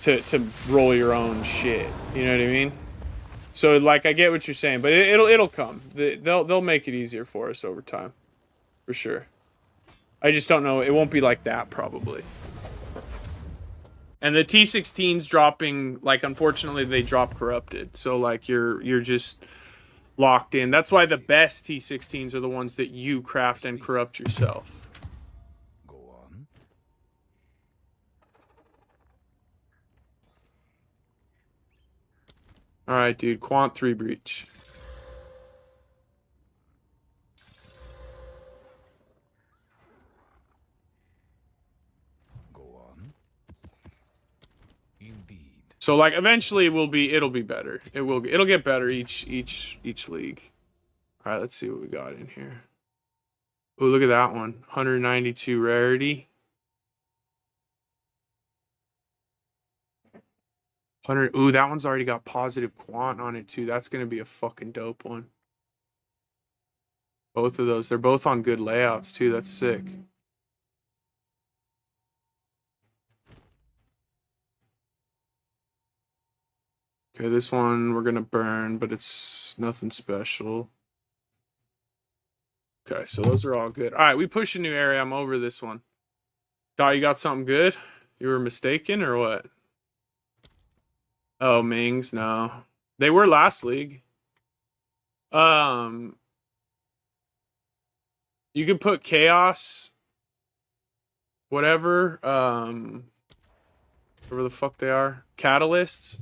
to roll your own shit. You know what I mean? So like I get what you're saying, but it'll come. They'll make it easier for us over time, for sure. I just don't know. It won't be like that probably. And the T16's dropping, like unfortunately they drop corrupted. So like you're just locked in. That's why the best T16s are the ones that you craft and corrupt yourself. Alright, dude. Quant 3 breach. Go on. Indeed. So like eventually it'll be better. It'll get better each league. Alright, let's see what we got in here. Ooh, look at that one. 192 rarity. 100. Ooh, that one's already got positive quant on it too. That's gonna be a fucking dope one. Both of those. They're both on good layouts too. That's sick. Okay, this one we're gonna burn, but it's nothing special. Okay, so those are all good. All right, we push a new area. I'm over this one. Thought you got something good? You were mistaken or what? Oh, Mings, no. They were last league. You could put chaos, whatever, whatever the fuck they are, catalysts,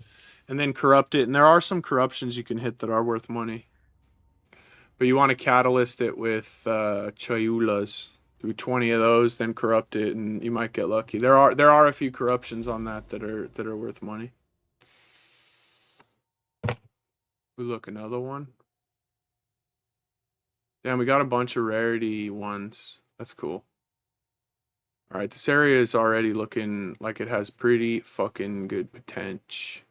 and then corrupt it. And there are some corruptions you can hit that are worth money. But you want to catalyst it with Chayulas. Do 20 of those, then corrupt it, and you might get lucky. There are a few corruptions on that are worth money. Ooh, look, another one. Damn, we got a bunch of rarity ones. That's cool. All right, this area is already looking like it has pretty fucking good potential.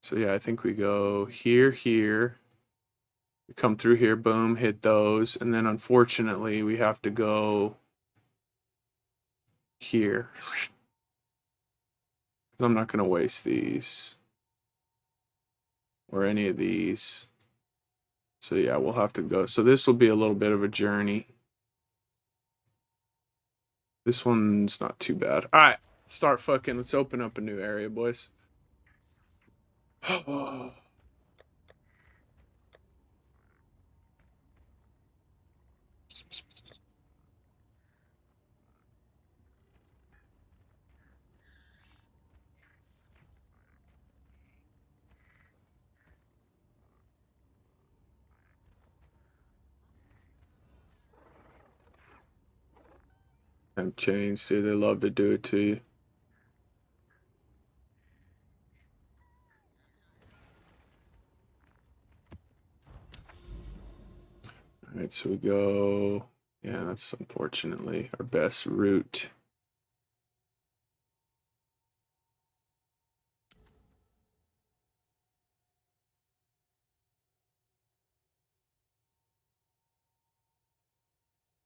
So yeah, I think we go here. We come through here, boom, hit those, and then unfortunately we have to go here. I'm not gonna waste these or any of these. So yeah, we'll have to go. So this will be a little bit of a journey. This one's not too bad. All right, let's open up a new area, boys. Them chains, dude, they love to do it to you. All right, so we go. Yeah, that's unfortunately our best route.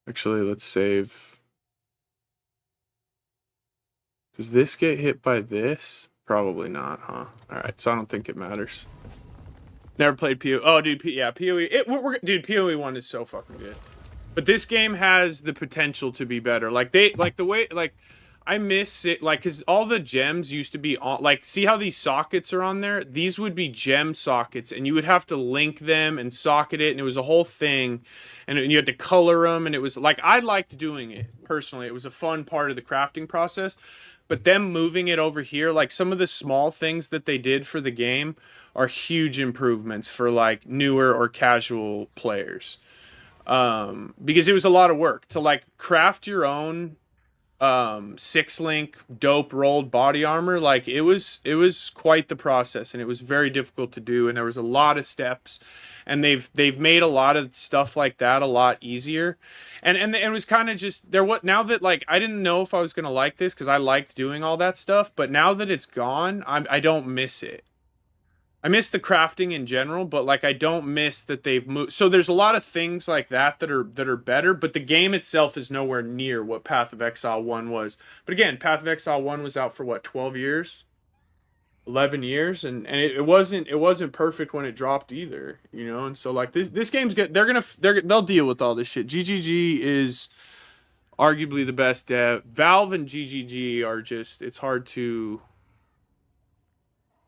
Actually, let's save. Does this get hit by this? Probably not, huh? All right, so I don't think it matters. Never played PoE. Oh, dude, yeah, PoE. Dude, PoE 1 is so fucking good. But this game has the potential to be better. Like the way I miss it, like, cause all the gems used to be on, like, see how these sockets are on there? These would be gem sockets, and you would have to link them and socket it, and it was a whole thing, and you had to color them, and it was like, I liked doing it personally. It was a fun part of the crafting process. But them moving it over here, like some of the small things that they did for the game are huge improvements for like newer or casual players. Because it was a lot of work to like craft your own 6-link dope rolled body armor. Like it was quite the process, and it was very difficult to do, and there was a lot of steps, and they've made a lot of stuff like that a lot easier. And it was kind of just there. What now that like I didn't know if I was gonna like this because I liked doing all that stuff, but now that it's gone, I don't miss it. I miss the crafting in general, but like I don't miss that they've moved. So there's a lot of things like that are better, but the game itself is nowhere near what Path of Exile 1 was. But again, Path of Exile 1 was out for what, 12 years? 11 years, and it wasn't perfect when it dropped either, you know. And so like this game's good. They'll deal with all this shit. GGG is arguably the best dev. Valve and GGG are just, it's hard to,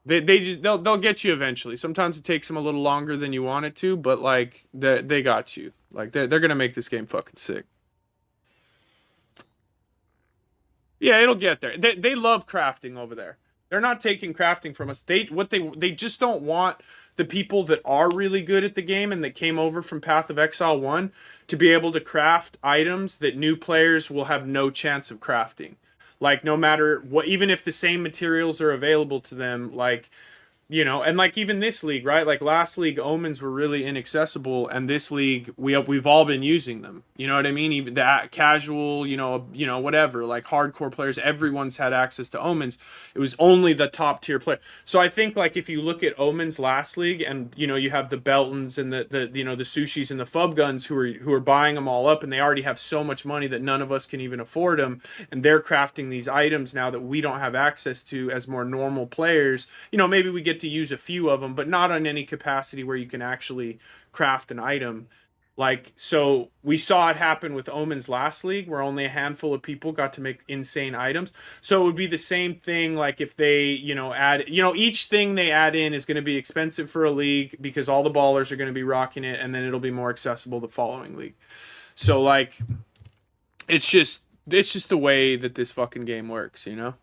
they'll get you eventually. Sometimes it takes them a little longer than you want it to, but like they got you. Like they're gonna make this game fucking sick. Yeah, it'll get there. They love crafting over there. They're not taking crafting from us. They just don't want the people that are really good at the game and that came over from Path of Exile 1 to be able to craft items that new players will have no chance of crafting. Like, no matter what, even if the same materials are available to them, like, you know, and like even this league, right? Like last league, omens were really inaccessible, and this league, we've all been using them. You know what I mean? Even that casual, you know, whatever, like hardcore players, everyone's had access to omens. It was only the top tier player. So I think like if you look at omens last league, and you know you have the Beltons and the you know the Sushis and the Fub Guns who are buying them all up, and they already have so much money that none of us can even afford them, and they're crafting these items now that we don't have access to as more normal players. You know, maybe we get to use a few of them, but not on any capacity where you can actually craft an item. Like, so we saw it happen with omens last league, where only a handful of people got to make insane items. So it would be the same thing, like if they, you know, add, you know, each thing they add in is going to be expensive for a league because all the ballers are going to be rocking it, and then it'll be more accessible the following league. So like it's just the way that this fucking game works, you know.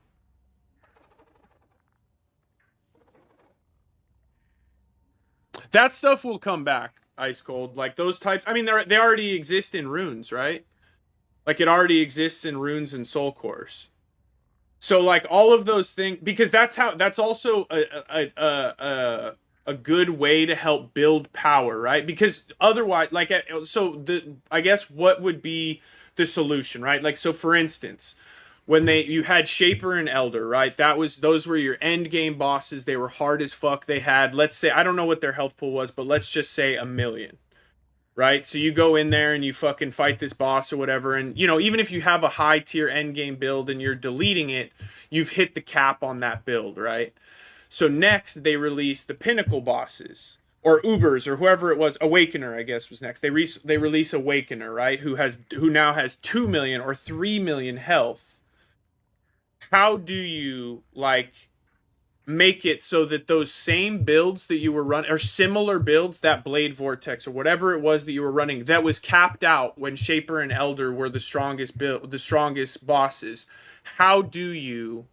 That stuff will come back, Ice Cold. Like those types, I mean, they already exist in runes, right? Like it already exists in runes and soul cores. So like all of those things, because that's also a good way to help build power, right? Because otherwise, like, so I guess what would be the solution, right? Like, so for instance, when you had Shaper and Elder, right? Those were your end game bosses. They were hard as fuck. They had, let's say, I don't know what their health pool was, but let's just say 1,000,000, right? So you go in there and you fucking fight this boss or whatever, and you know, even if you have a high tier end game build and you're deleting it, you've hit the cap on that build, right? So next they released the pinnacle bosses, or Ubers, or whoever it was. Awakener, I guess, was next. They release Awakener, right? Who now has 2 million or 3 million health. How do you like make it so that those same builds that you were running, or similar builds, that Blade Vortex or whatever it was that you were running, that was capped out when Shaper and Elder were the strongest bosses? How do you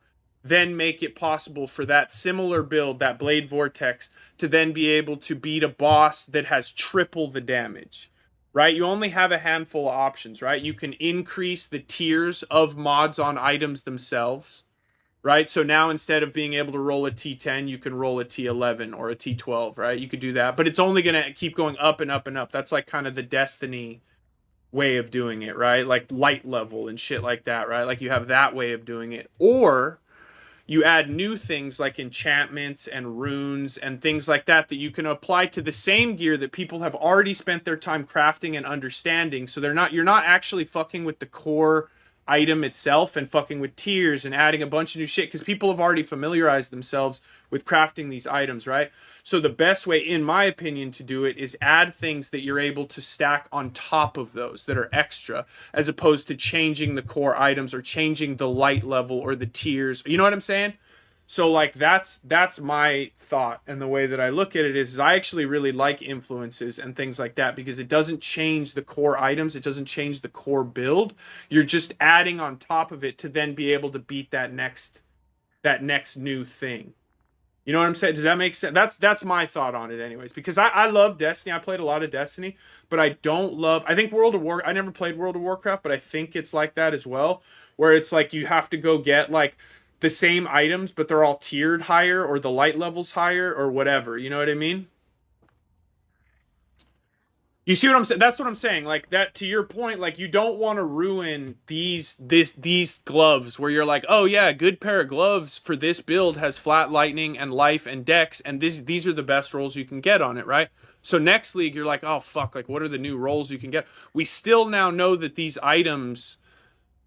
then make it possible for that similar build, that Blade Vortex, to then be able to beat a boss that has triple the damage? Right? You only have a handful of options, right? You can increase the tiers of mods on items themselves, right? So now instead of being able to roll a T10, you can roll a T11 or a T12, right? You could do that, but it's only going to keep going up and up and up. That's like kind of the Destiny way of doing it, right? Like light level and shit like that, right? Like you have that way of doing it. Or you add new things like enchantments and runes and things like that you can apply to the same gear that people have already spent their time crafting and understanding. So you're not actually fucking with the core item itself and fucking with tiers and adding a bunch of new shit, because people have already familiarized themselves with crafting these items, right? So the best way, in my opinion, to do it is add things that you're able to stack on top of those that are extra, as opposed to changing the core items or changing the light level or the tiers. You know what I'm saying? So like that's my thought, and the way that I look at it is I actually really like influences and things like that, because it doesn't change the core items, it doesn't change the core build. You're just adding on top of it to then be able to beat that next new thing. You know what I'm saying? Does that make sense? That's my thought on it anyways, because I love Destiny. I played a lot of Destiny, but I think I never played World of Warcraft, but I think it's like that as well, where it's like you have to go get like the same items, but they're all tiered higher, or the light levels higher, or whatever. You know what I mean? You see what I'm saying? That's what I'm saying. Like that, to your point, like you don't want to ruin these gloves where you're like, oh yeah, a good pair of gloves for this build has flat lightning and life and dex, and these are the best rolls you can get on it, right? So next league, you're like, oh fuck, like what are the new rolls you can get? We still now know that these items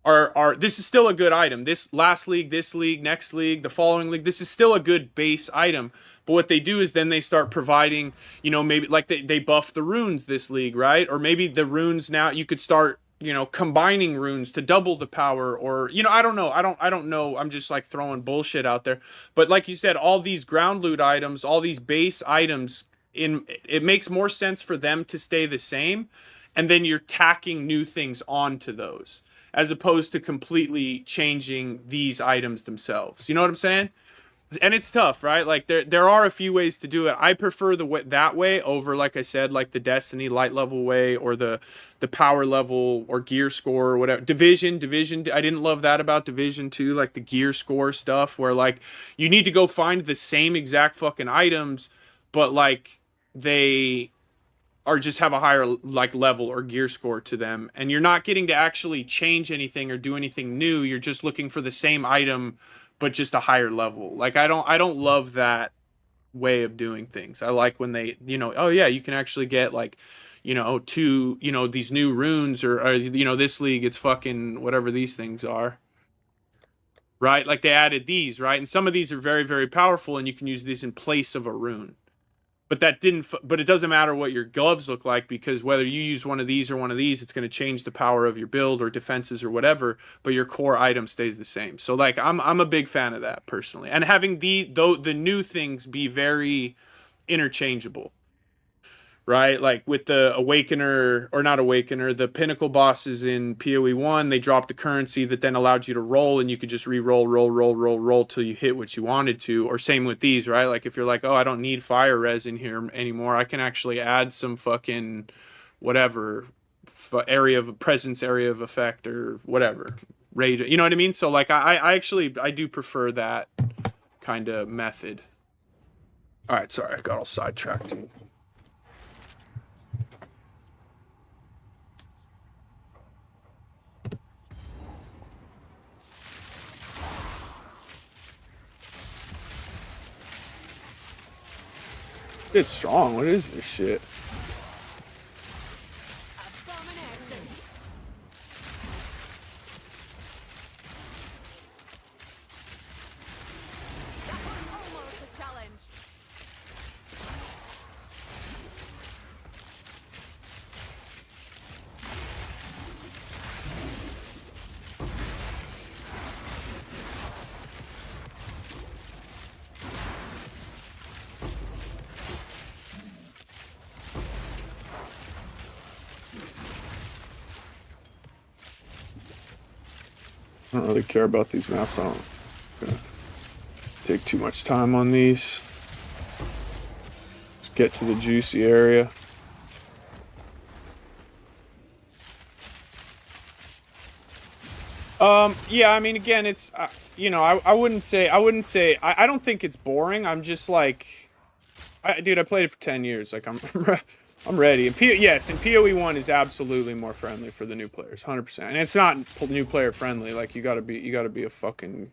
are this is still a good item. This last league, this league, next league, the following league, this is still a good base item. But what they do is then they start providing, you know, maybe like they buff the runes this league, right? Or maybe the runes now you could start, you know, combining runes to double the power, or, you know, I don't know. I don't know. I'm just like throwing bullshit out there. But like you said, all these ground loot items, all these base items, it makes more sense for them to stay the same, and then you're tacking new things onto those, as opposed to completely changing these items themselves. You know what I'm saying? And it's tough, right? Like there are a few ways to do it. I prefer that way over, like I said, like the Destiny light level way, or the power level or gear score or whatever. Division. I didn't love that about Division 2, like the gear score stuff, where like you need to go find the same exact fucking items, but like they or just have a higher like level or gear score to them, and you're not getting to actually change anything or do anything new. You're just looking for the same item but just a higher level. Like I don't love that way of doing things. I like when they, you know, oh yeah, you can actually get like, you know, these new runes, or you know, this league it's fucking whatever these things are, right? Like they added these, right? And some of these are very, very powerful, and you can use these in place of a rune. But but it doesn't matter what your gloves look like, because whether you use one of these or one of these, it's going to change the power of your build or defenses or whatever, but your core item stays the same. So like I'm a big fan of that personally. And having the new things be very interchangeable. Right? Like with the Awakener, or not Awakener, the Pinnacle bosses in PoE 1, they dropped the currency that then allowed you to roll, and you could just roll till you hit what you wanted to. Or same with these, right? Like if you're like, oh, I don't need fire res in here anymore, I can actually add some fucking whatever area of presence, area of effect, or whatever. Rage, you know what I mean? So like I do prefer that kind of method. All right, sorry, I got all sidetracked. It's strong. What is this shit? Abomination. That was almost a challenge. I don't really care about these maps. I don't gonna take too much time on these. Let's get to the juicy area. Yeah, I mean, again, it's, you know, I wouldn't say, I don't think it's boring. I'm just like, dude, I played it for 10 years. Like, I'm ready. And yes, and PoE 1 is absolutely more friendly for the new players, 100%. And it's not new player friendly. Like, you gotta be a fucking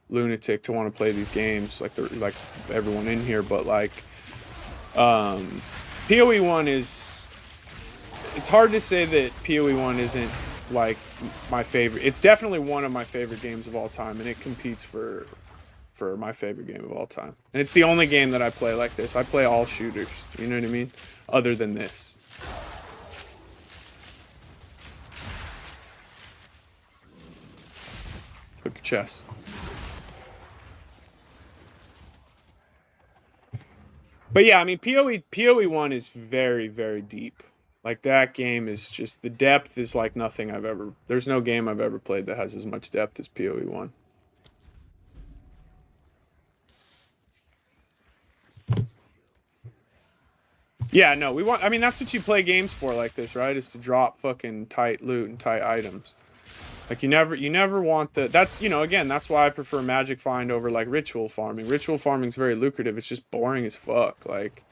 lunatic to want to play these games, like everyone in here. But like, PoE 1 is, it's hard to say that PoE 1 isn't like my favorite. It's definitely one of my favorite games of all time, and it competes for my favorite game of all time. And it's the only game that I play like this. I play all shooters. You know what I mean? Other than this. Look at chess. But yeah, I mean, PoE 1 is very, very deep. Like, that game is just, the depth is like nothing I've ever, there's no game I've ever played that has as much depth as PoE 1. Yeah, no, we want, I mean, that's what you play games for like this, right? Is to drop fucking tight loot and tight items. Like, you never want the, that's, you know, again, that's why I prefer Magic Find over like ritual farming. Ritual farming's very lucrative. It's just boring as fuck. Like,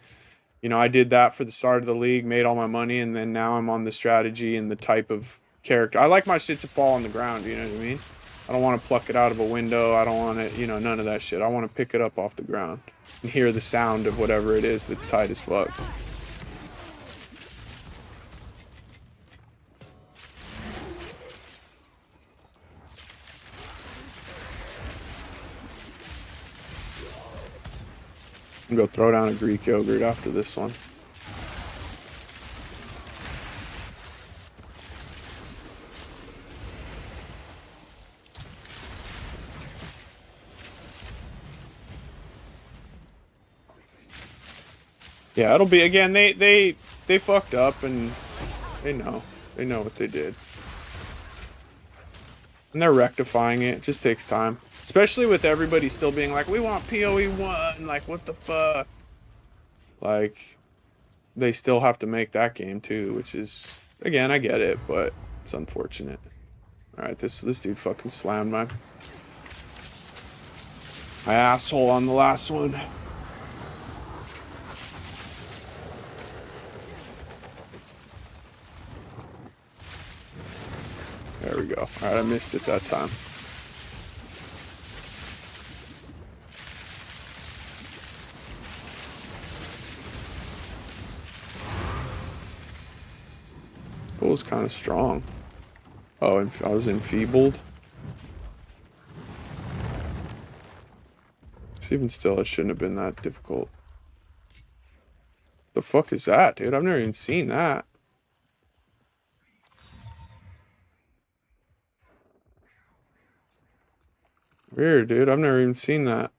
you know, I did that for the start of the league, made all my money, and then now I'm on the strategy and the type of character. I like my shit to fall on the ground, you know what I mean? I don't want to pluck it out of a window. I don't want it, you know, none of that shit. I want to pick it up off the ground and hear the sound of whatever it is that's tight as fuck. I'm gonna go throw down a Greek yogurt after this one. Yeah, it'll be, again, they fucked up, and they know what they did, and they're rectifying it. It just takes time, especially with everybody still being like, we want PoE 1, like, what the fuck. Like, they still have to make that game too, which is, again, I get it, but it's unfortunate. All right, this dude fucking slammed my asshole on the last one. There we go. All right, I missed it that time. Bull's kind of strong. Oh, and I was enfeebled. Even still, it shouldn't have been that difficult. The fuck is that, dude? I've never even seen that. Weird, dude. I've never even seen that.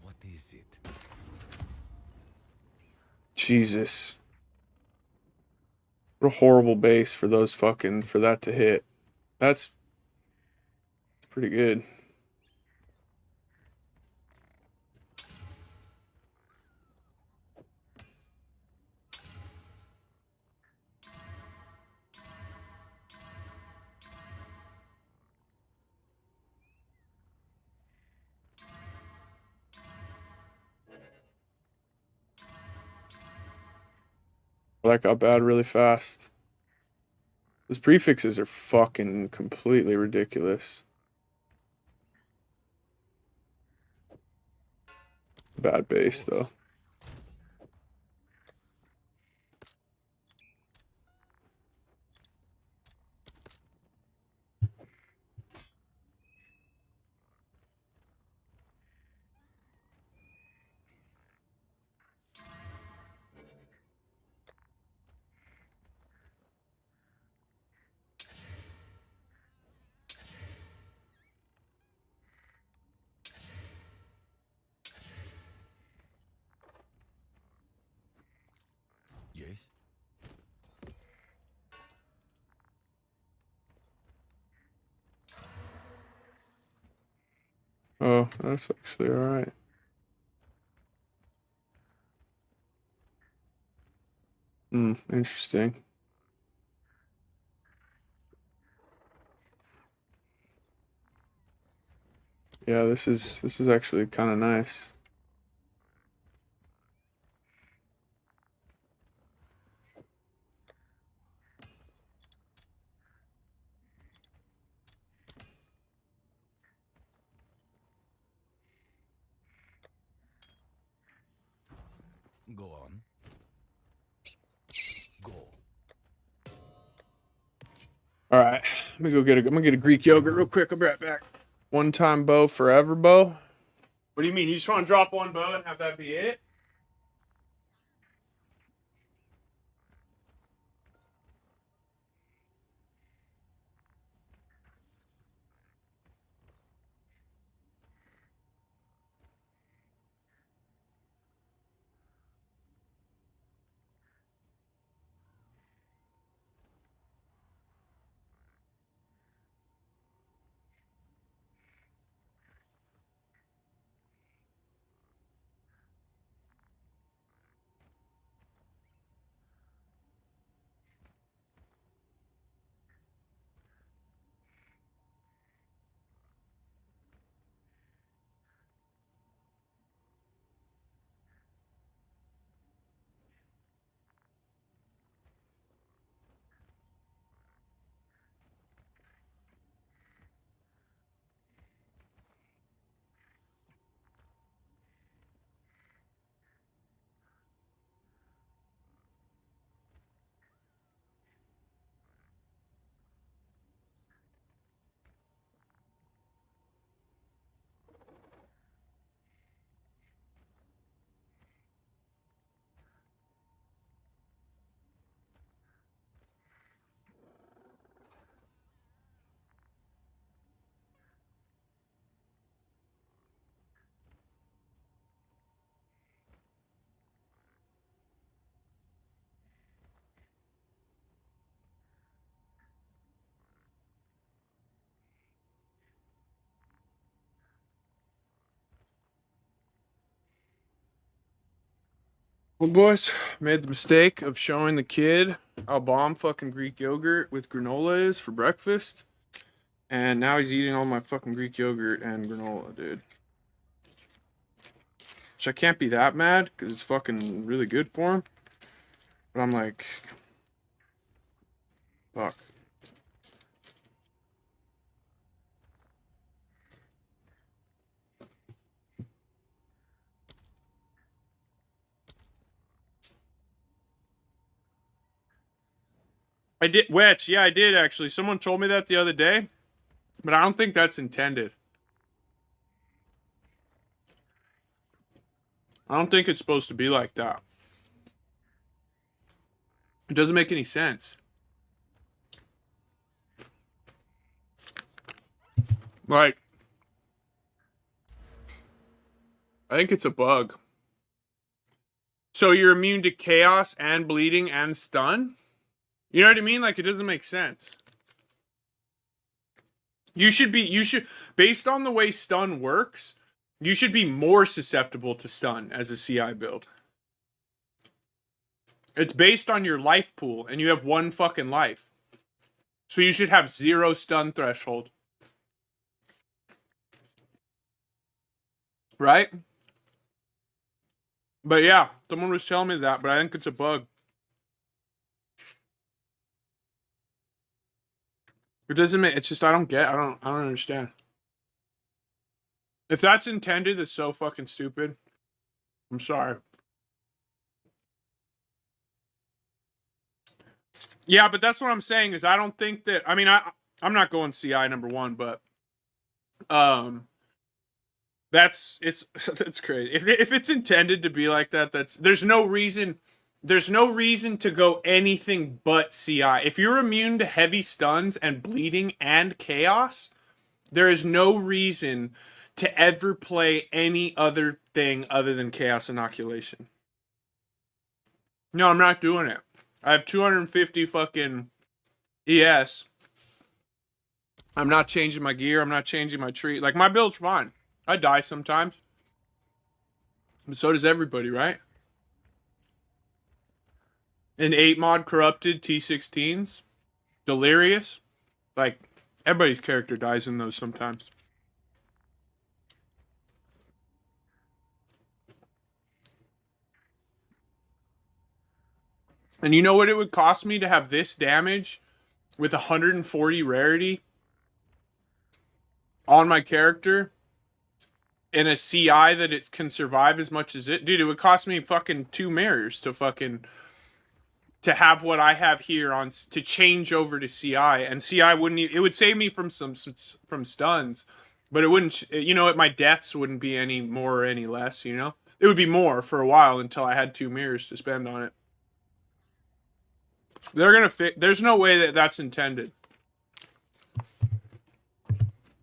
What is it? Jesus. What a horrible base for those fucking, for that to hit. That's pretty good. That got bad really fast. Those prefixes are fucking completely ridiculous. Bad base, though. Yes? Oh, that's actually alright. Interesting. Yeah, this is actually kind of nice. Go on. Go. All right, I'm gonna get a Greek yogurt real quick. I'll be right back. One time bow, forever bow. What do you mean? You just want to drop one bow and have that be it? Well, boys, made the mistake of showing the kid how bomb fucking Greek yogurt with granola is for breakfast. And now he's eating all my fucking Greek yogurt and granola, dude. Which I can't be that mad, because it's fucking really good for him. But I'm like, fuck. I did, Wetch, yeah, I did actually. Someone told me that the other day, but I don't think that's intended. I don't think it's supposed to be like that. It doesn't make any sense. Like, I think it's a bug. So you're immune to chaos and bleeding and stun? You know what I mean? Like, it doesn't make sense. You should, based on the way stun works, you should be more susceptible to stun as a CI build. It's based on your life pool, and you have one fucking life. So you should have 0 stun threshold. Right? But yeah, someone was telling me that, but I think it's a bug. It doesn't make, it's just, I don't understand. If that's intended, it's so fucking stupid. I'm sorry. Yeah, but that's what I'm saying is I don't think that, I mean, I'm not going CI number 1, but that's crazy. If it's intended to be like that, there's no reason to go anything but CI. If you're immune to heavy stuns and bleeding and chaos, there is no reason to ever play any other thing other than chaos inoculation. No, I'm not doing it. I have 250 fucking ES. I'm not changing my gear. I'm not changing my tree. Like, my build's fine. I die sometimes. But so does everybody, right? An 8 mod corrupted T16s. Delirious. Like, everybody's character dies in those sometimes. And you know what it would cost me to have this damage with 140 rarity on my character in a CI that it can survive as much as it, dude, it would cost me fucking 2 mirrors to fucking to have what I have here on to change over to CI, and CI wouldn't it would save me from some from stuns, but it wouldn't, you know, my deaths wouldn't be any more or any less, you know. It would be more for a while until I had 2 mirrors to spend on it. They're gonna fix. There's no way that that's intended.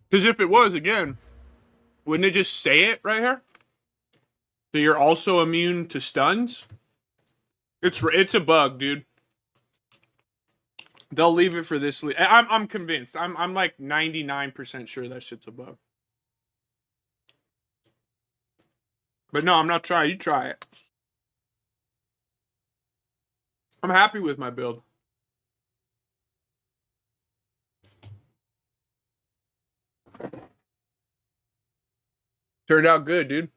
Because if it was, again, wouldn't it just say it right here? That you're also immune to stuns? It's a bug, dude. They'll leave it for this. I'm convinced. I'm like 99% sure that shit's a bug. But no, I'm not trying. You try it. I'm happy with my build. Turned out good, dude.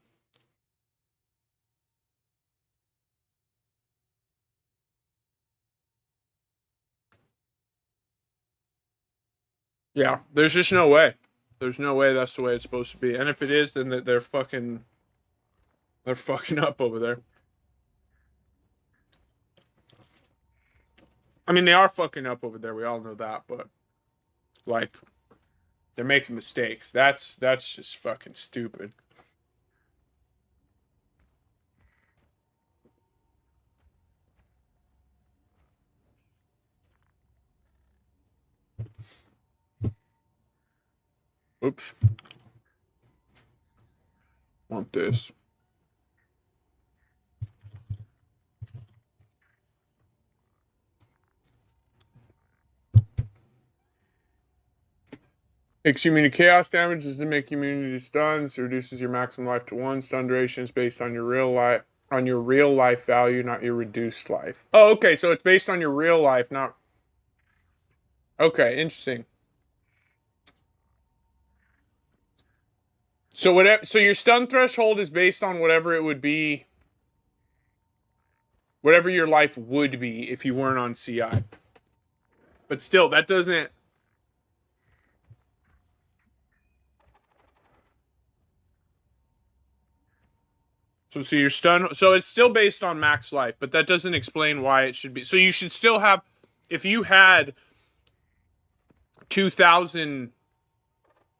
Yeah, there's just no way. There's no way that's the way it's supposed to be. And if it is, then they're fucking up over there. I mean, they are fucking up over there. We all know that, but like, they're making mistakes. That's just fucking stupid. Oops. Want this. Makes you immune to chaos damage. Does it make you immune to stuns? It reduces your maximum life to 1. Stun duration is based on your real life value, not your reduced life. Oh, okay. So it's based on your real life, not. Okay, interesting. So whatever. So your stun threshold is based on whatever it would be. Whatever your life would be if you weren't on CI. But still, that doesn't. So your stun. So it's still based on max life, but that doesn't explain why it should be. So you should still have. If you had 2,000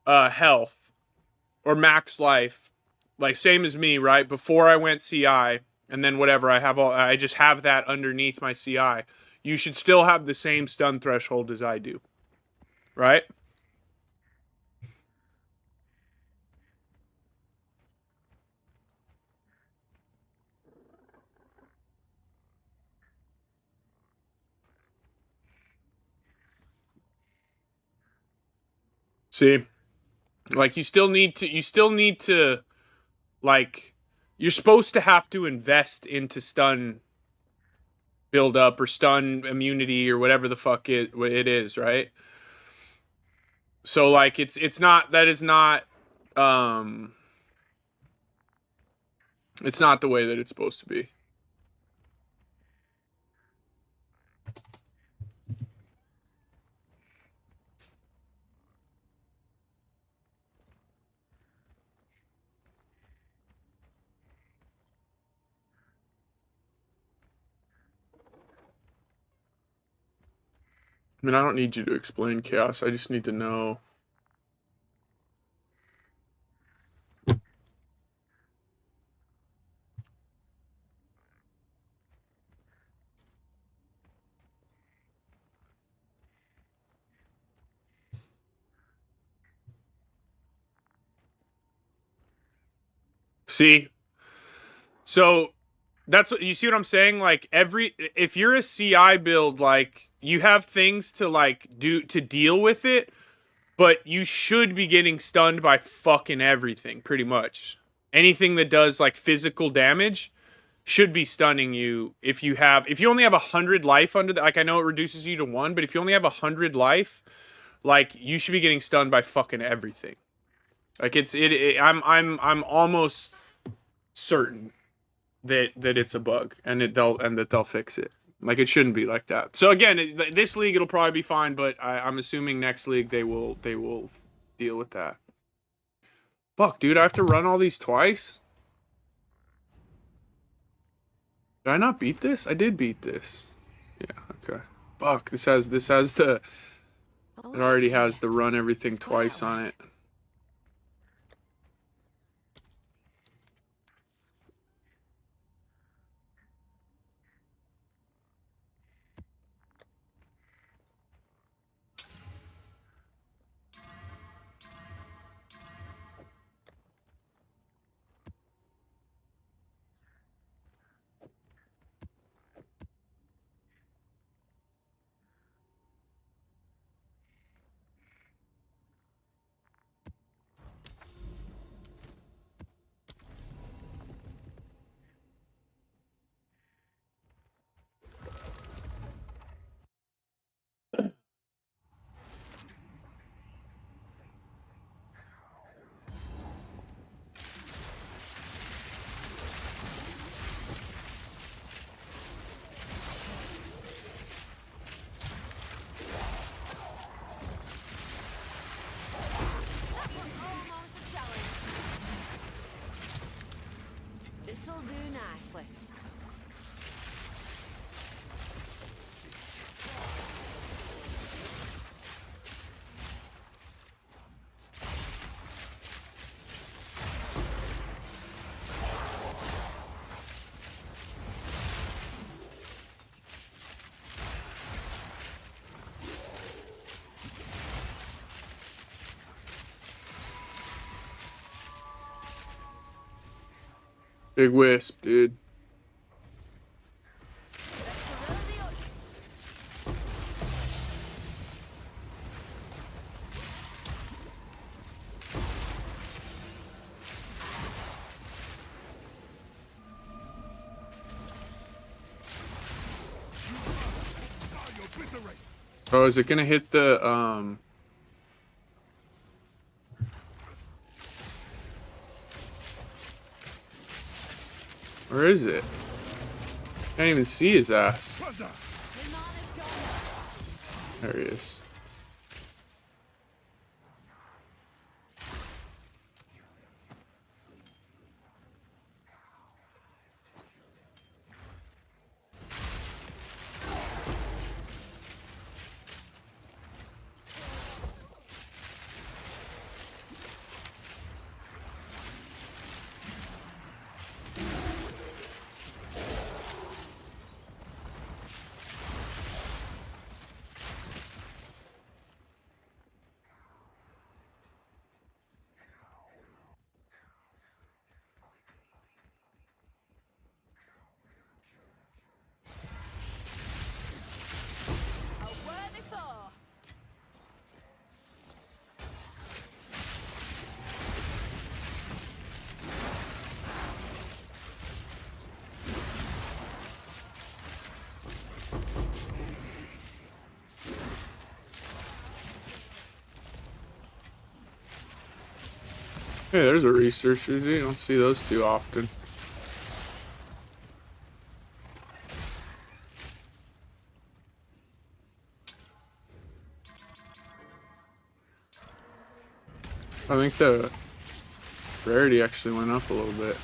health or max life, like same as me, right? Before I went CI, and then whatever I just have that underneath my CI. You should still have the same stun threshold as I do, right? See, like you still need to like, you're supposed to have to invest into stun build up or stun immunity or whatever the fuck it is, right? So like it's not, that is not it's not the way that it's supposed to be. I mean, I don't need you to explain chaos. I just need to know. See? So that's what you see what I'm saying? Like if you're a CI build, like you have things to like do to deal with it, but you should be getting stunned by fucking everything, pretty much. Anything that does like physical damage should be stunning you if you only have 100 life under that. Like I know it reduces you to 1, but if you only have 100 life, like you should be getting stunned by fucking everything. Like I'm almost certain that it's a bug and that they'll fix it. Like it shouldn't be like that. So again, this league it'll probably be fine, but I'm assuming next league they will deal with that. Fuck, dude, I have to run all these twice? Did I not beat this? I did beat this. Yeah, okay. Fuck, this has the it already has the run everything twice on it. Almost a challenge. This'll do nicely. Big wisp, dude. Oh, is it gonna hit the where is it? Can't even see his ass. There he is. A worthy foe. Hey, there's a researcher. You don't see those too often. I think the rarity actually went up a little bit.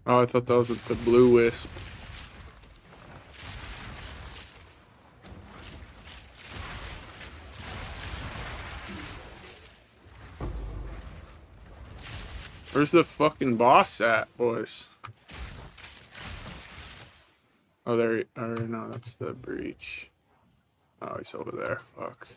Oh, I thought that was with the blue wisp. Where's the fucking boss at, boys? Oh, there. Or no, that's the breach. Oh, he's over there. Fuck.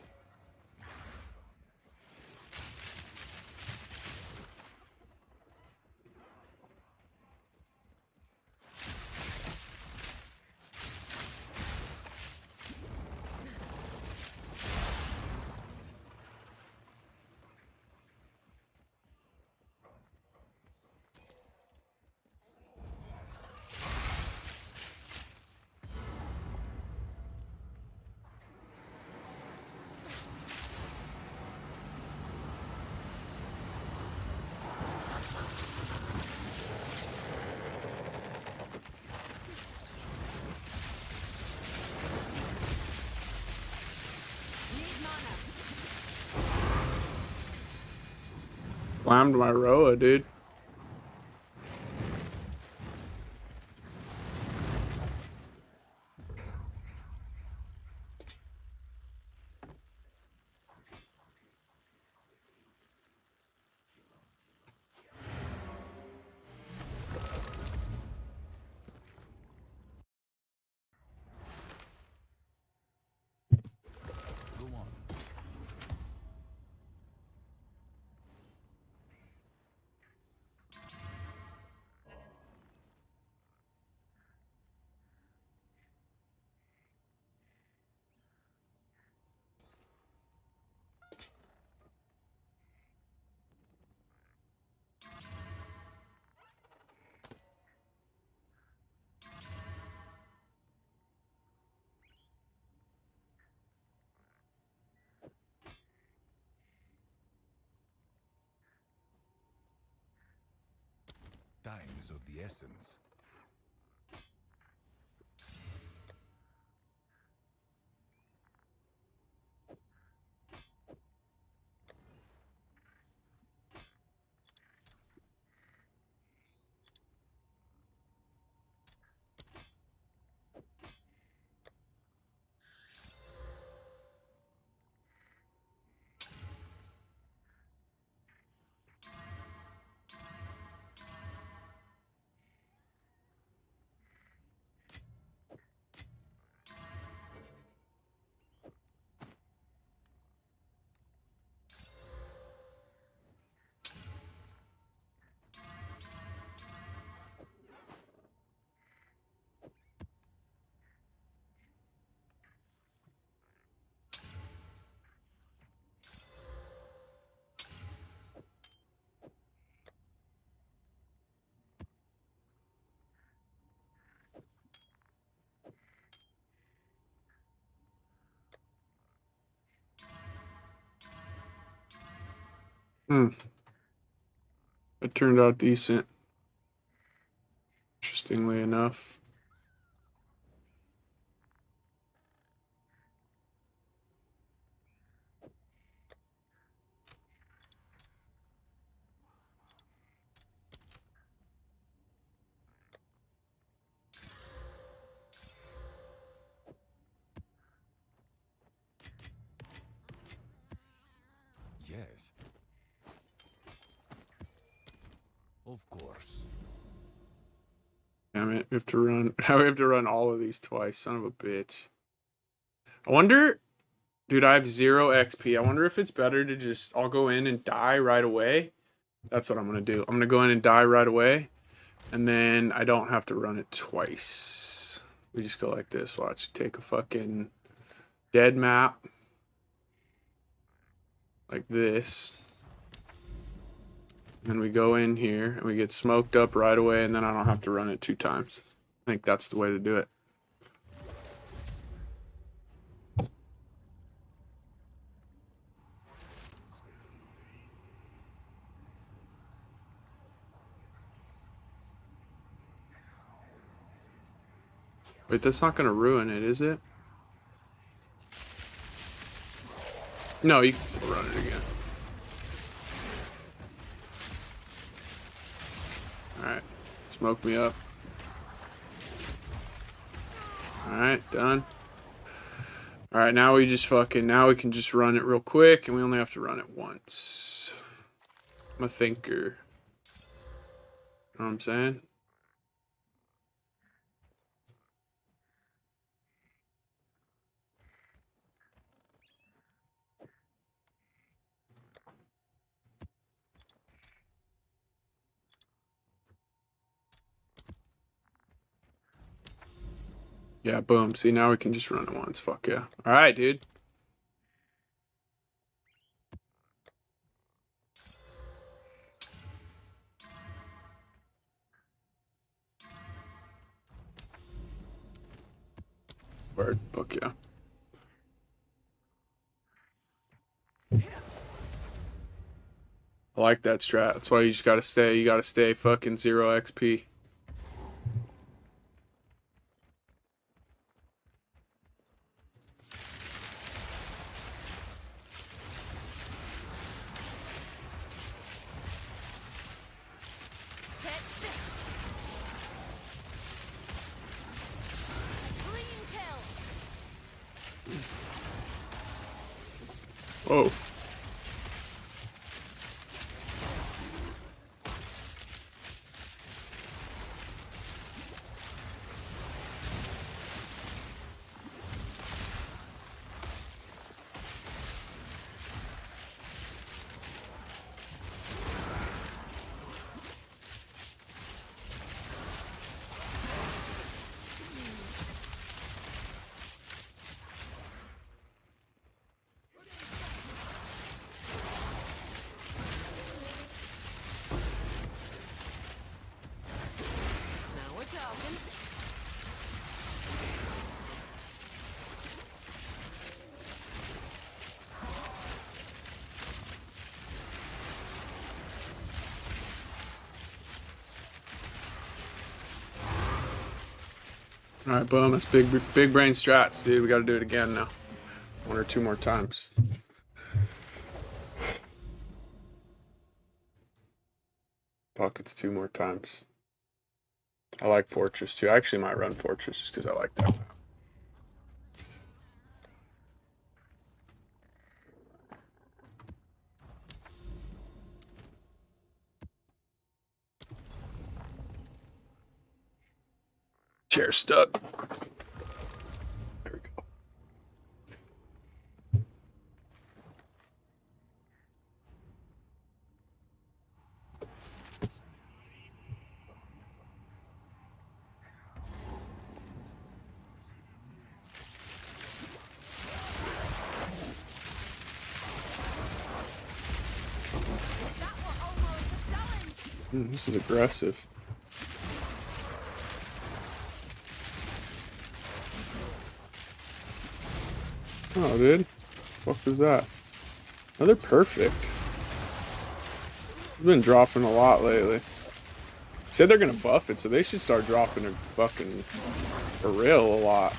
Need mana. Slammed my Roa, dude. Go on. Time is of the essence. Hmm. It turned out decent. Interestingly enough. Yes. Of course. Damn it, we have to run. We have to run all of these twice. Son of a bitch. I wonder, dude. I have 0 XP. I wonder if it's better to just. I'll go in and die right away. That's what I'm gonna do. I'm gonna go in and die right away, and then I don't have to run it twice. We just go like this. Watch. Take a fucking dead map, like this. And we go in here and we get smoked up right away, and then I don't have to run it 2 times. I think that's the way to do it. Wait, that's not gonna ruin it, is it? No, you can still run it again. Alright. Let's smoke me up. Alright, done. Alright, now we just fucking, now we can just run it real quick, and we only have to run it once. I'm a thinker. You know what I'm saying? Yeah, boom. See, now we can just run it once. Fuck yeah. Alright, dude. Word. Fuck yeah. I like that strat. That's why you just gotta stay. You gotta stay fucking 0 XP. Take this. Clean kill. Whoa. Now we're talking. Alright, boom. That's big brain strats, dude. We gotta do it again now. 1 or 2 more times. Fuck, it's 2 more times. I like Fortress too. I actually might run Fortress just because I like that map. Chair stuck. There we go. That was almost a challenge. This is aggressive. Oh, dude. What the fuck was that? Oh, they're perfect. I've been dropping a lot lately. Said they're gonna buff it, so they should start dropping a fucking for real a lot.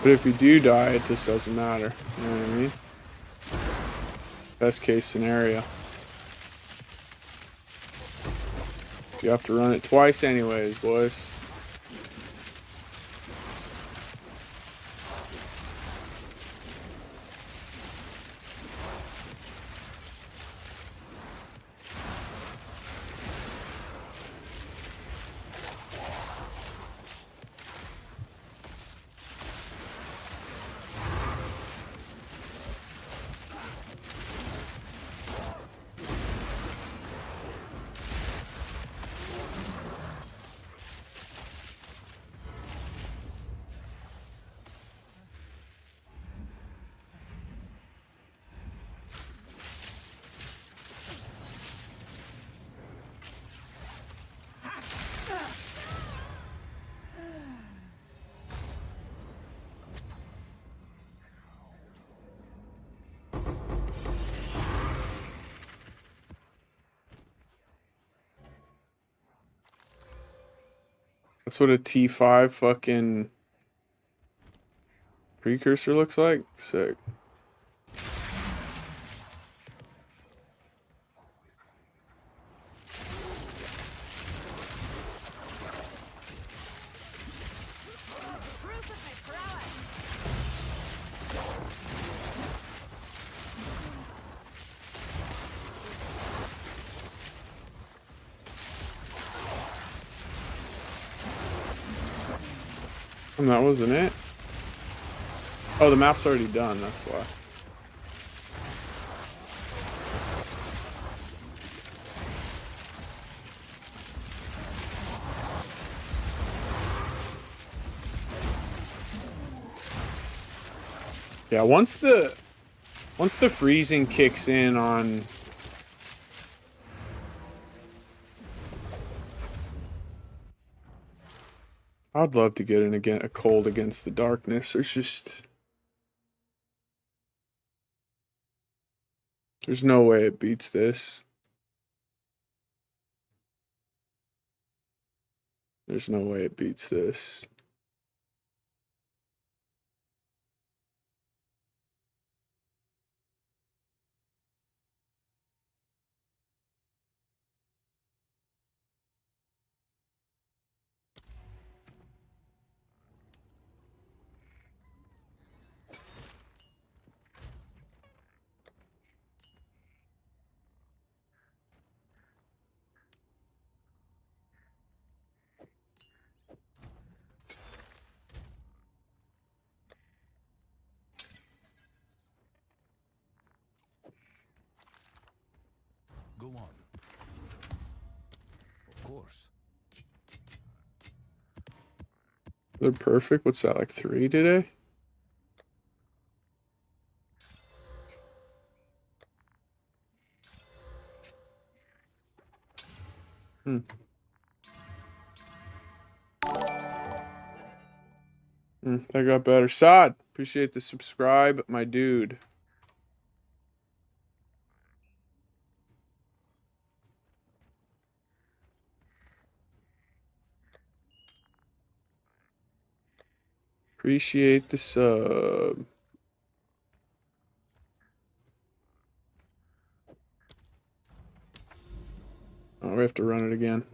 But if you do die, it just doesn't matter. You know what I mean? Best case scenario. You have to run it twice anyways, boys. That's what a T5 fucking precursor looks like. Sick. Proof of my prowess. And that wasn't it? Oh, the map's already done, that's why. Yeah, once the freezing kicks in on I'd love to get in again a cold against the darkness. There's no way it beats this. There's no way it beats this. Go on. Of course. They're perfect. What's that, like 3 today? That got better. Sod, appreciate the subscribe, my dude. Appreciate the sub. Oh, we have to run it again.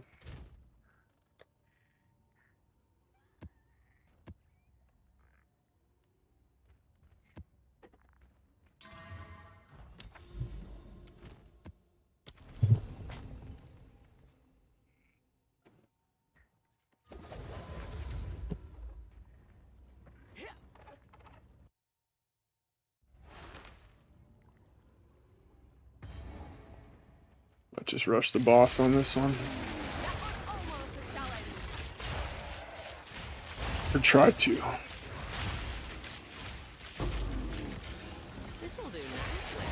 Let's just rush the boss on this one. That was almost a challenge. Or try to. This'll do nicely.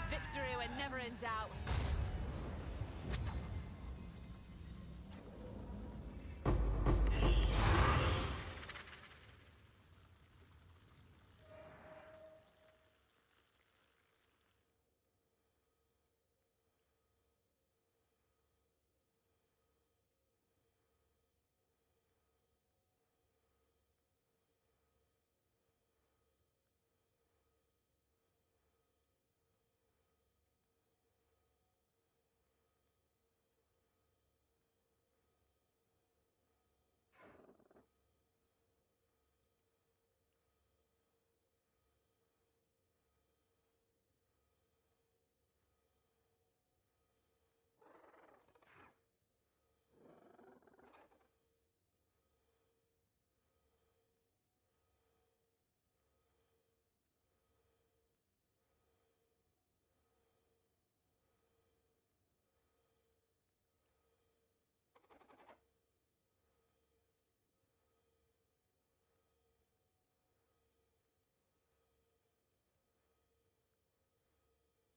Victory when never in doubt.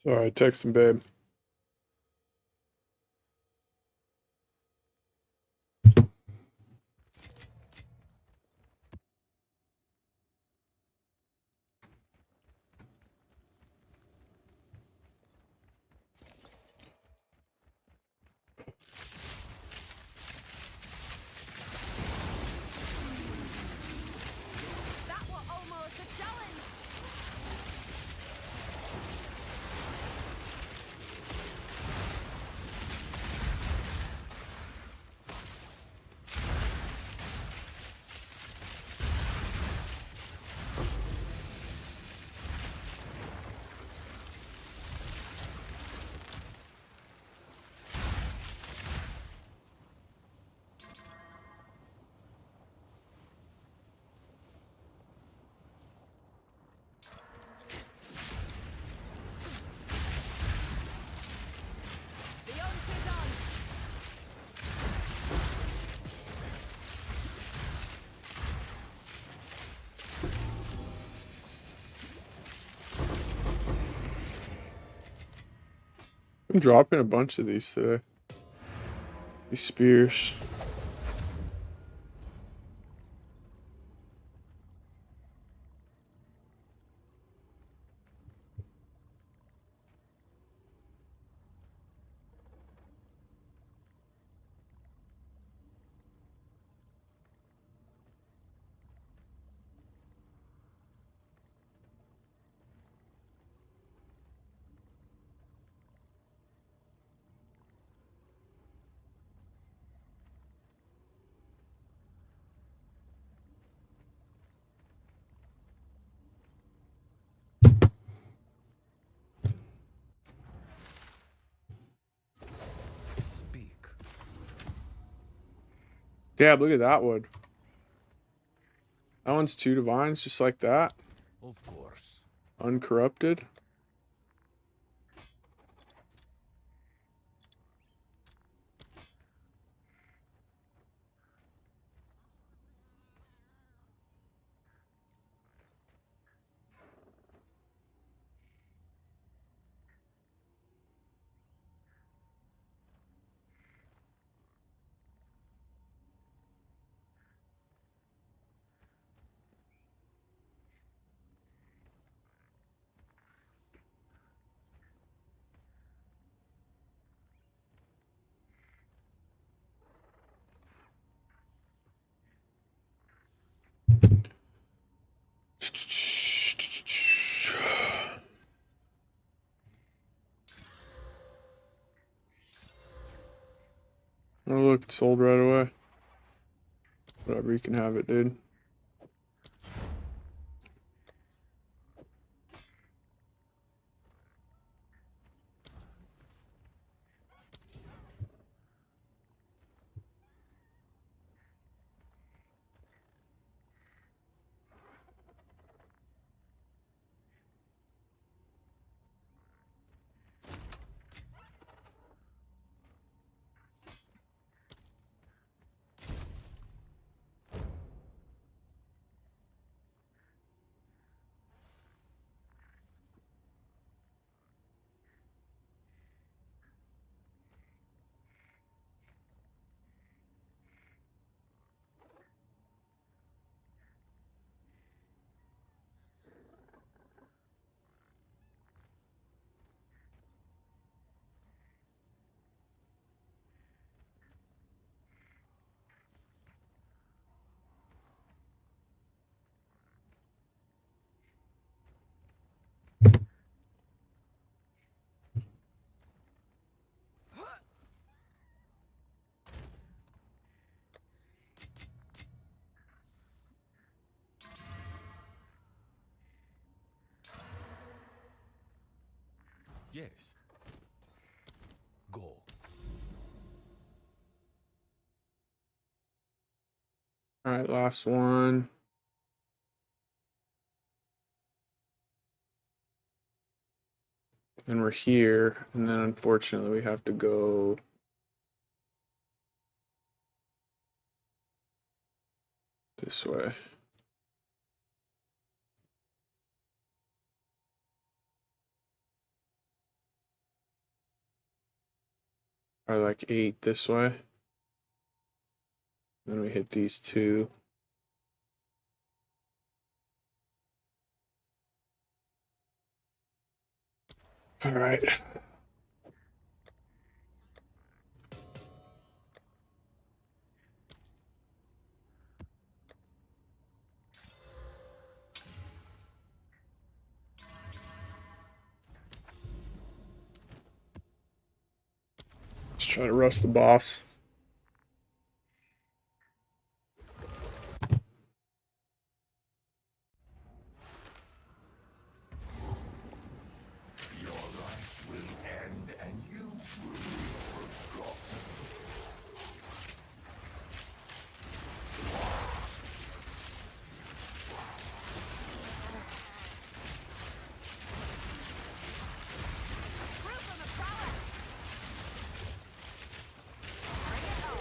Alright, text him, babe. That was almost a challenge. The hunt is on. I'm dropping a bunch of these today. These spears. Speak. Yeah, look at that one. That one's 2 divines, just like that. Of course. Uncorrupted. Oh look, it sold right away. Whatever, you can have it, dude. Yes. Go. Alright, last one. And we're here, and then unfortunately we have to go this way. are like 8 this way. Then we hit these 2. All right. Let's try to rush the boss. Proof of the prowess. Bring it on.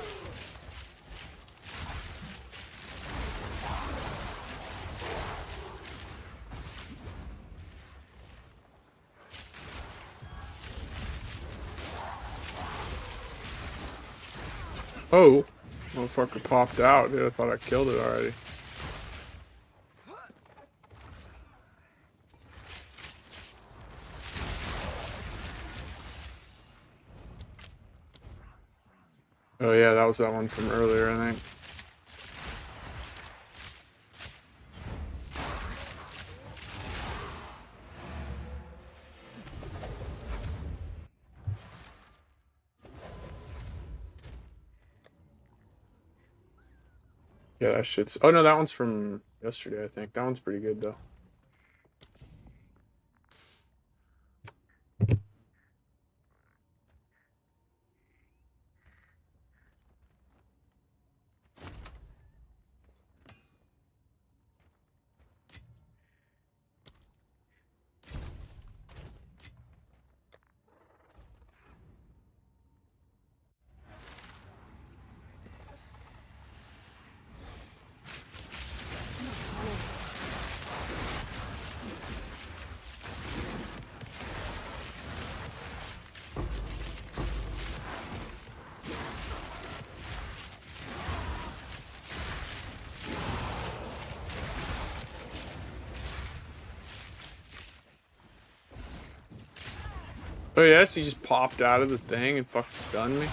Oh, motherfucker popped out, dude. I thought I killed it already. Oh yeah, that was that one from earlier, I think. Yeah, that shit's... Oh no, that one's from yesterday, I think. That one's pretty good, though. Oh yes, he just popped out of the thing and fucking stunned me.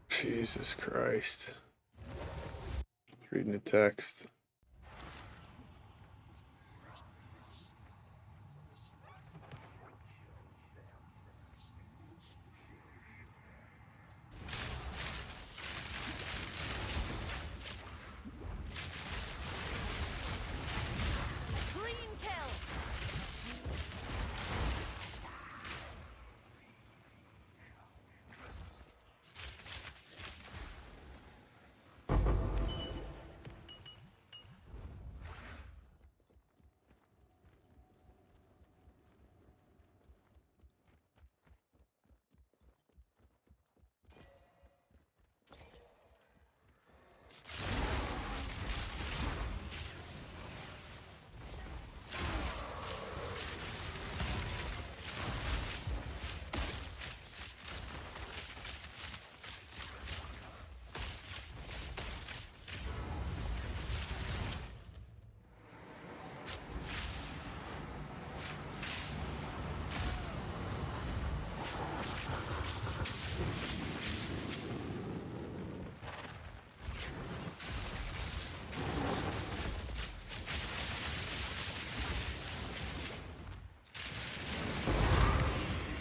Jesus Christ. Reading the text. Clean kill.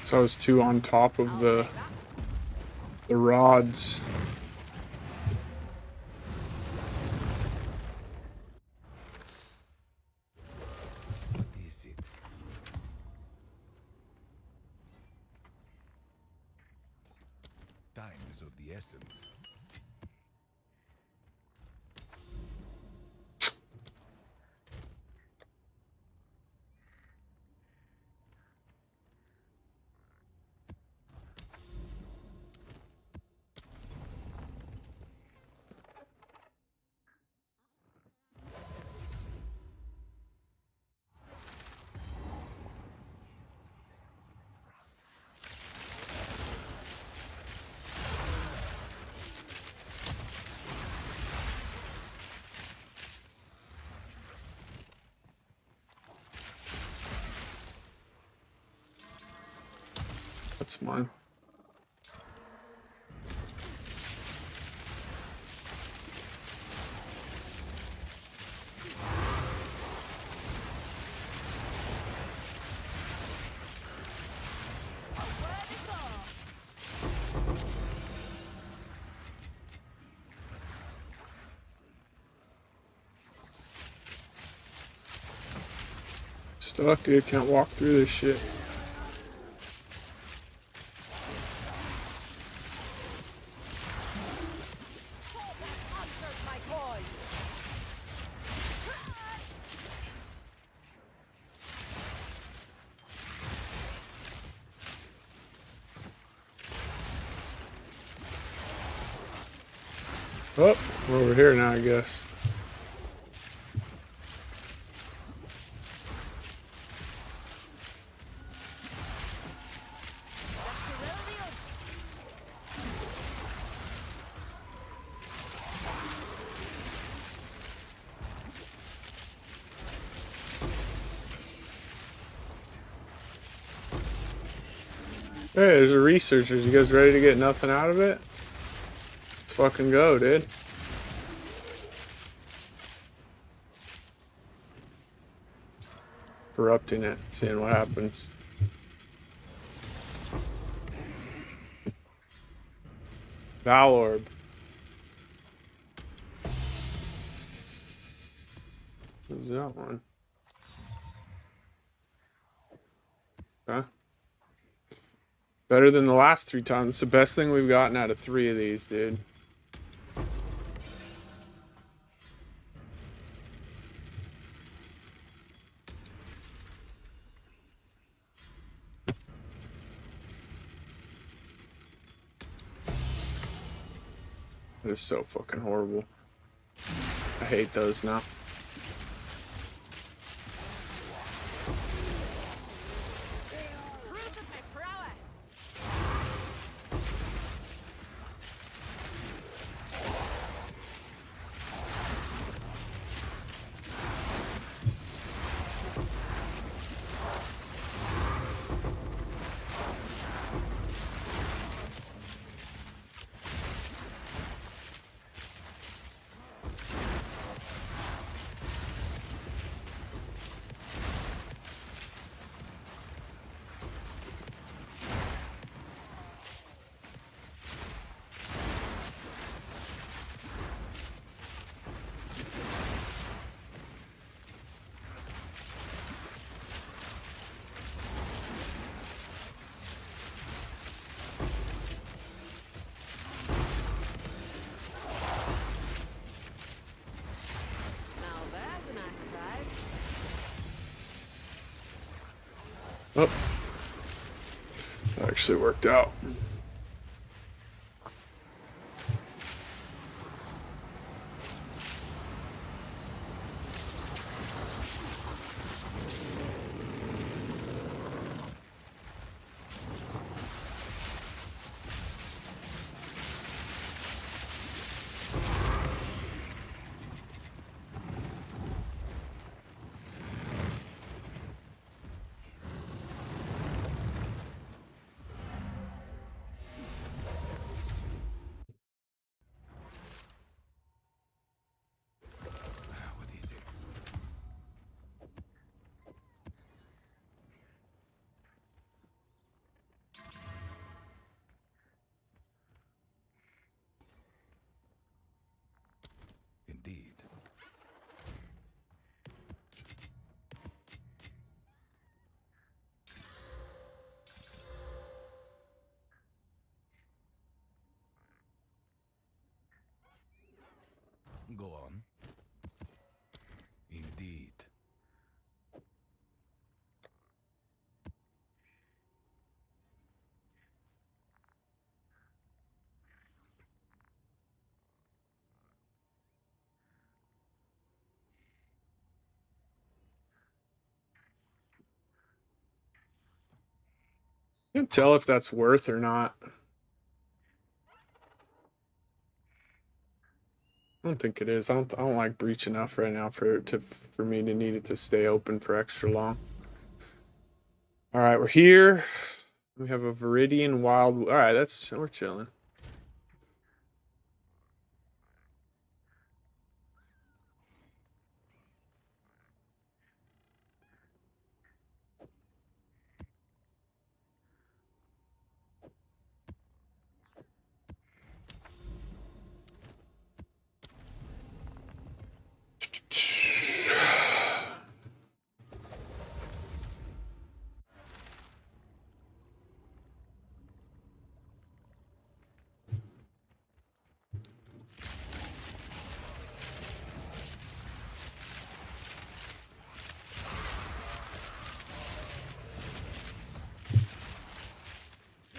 So I was 2 on top of the rods. What is it? Time is of the essence. That's mine. Stuck, dude. Can't walk through this shit. Oh, we're over here now, I guess. Hey, there's a researchers. You guys ready to get nothing out of it? Let's fucking go, dude. Corrupting it, seeing what happens. Valorb. Who's that one? Huh? Better than the last 3 times. It's the best thing we've gotten out of 3 of these, dude. It is so fucking horrible. I hate those now. Proof of my prowess. Now there's a nice surprise. Oh. That actually worked out. What is it? Indeed. Go on. Indeed. Can't tell if that's worth or not. I don't think it is. I don't like breach enough right now for me to need it to stay open for extra long. All right, we're here. We have a Viridian Wild. All right, we're chilling.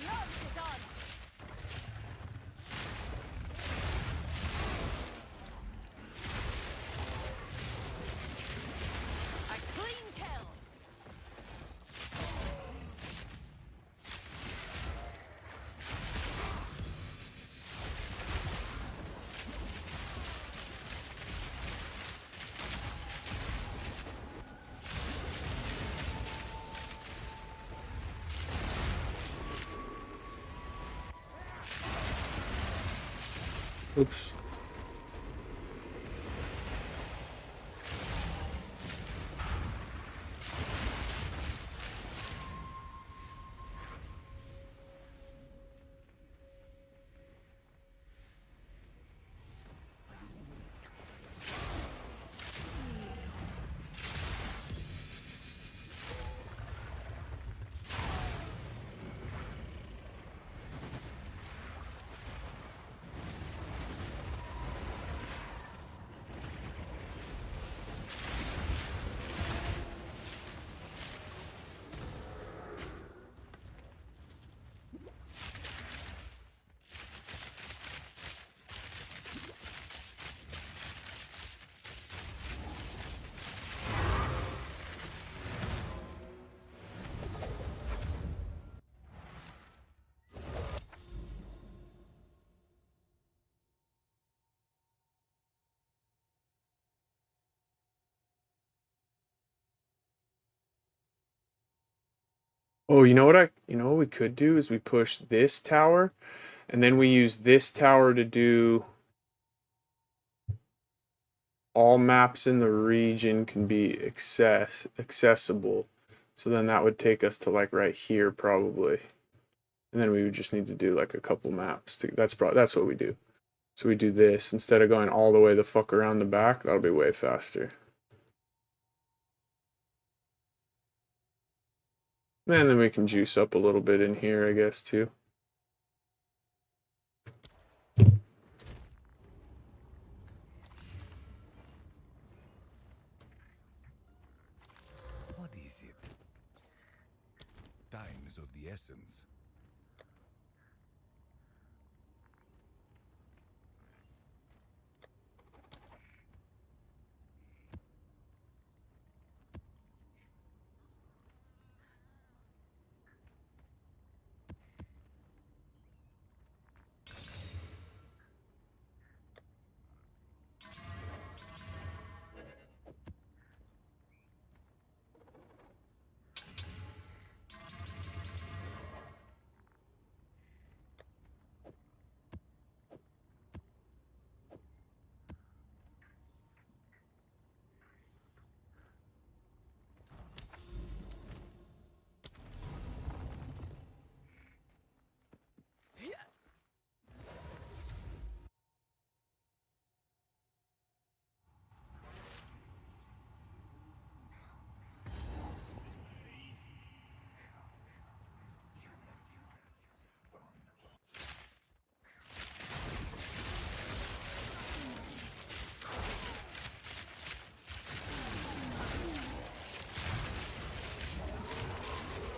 Love is on. A clean kill. Oops. Oh, you know what we could do is we push this tower and then we use this tower to do all maps in the region can be accessible. So then that would take us to like right here probably. And then we would just need to do like a couple maps. That's what we do. So we do this instead of going all the way the fuck around the back. That'll be way faster. And then we can juice up a little bit in here, I guess, too. What is it? Time is of the essence.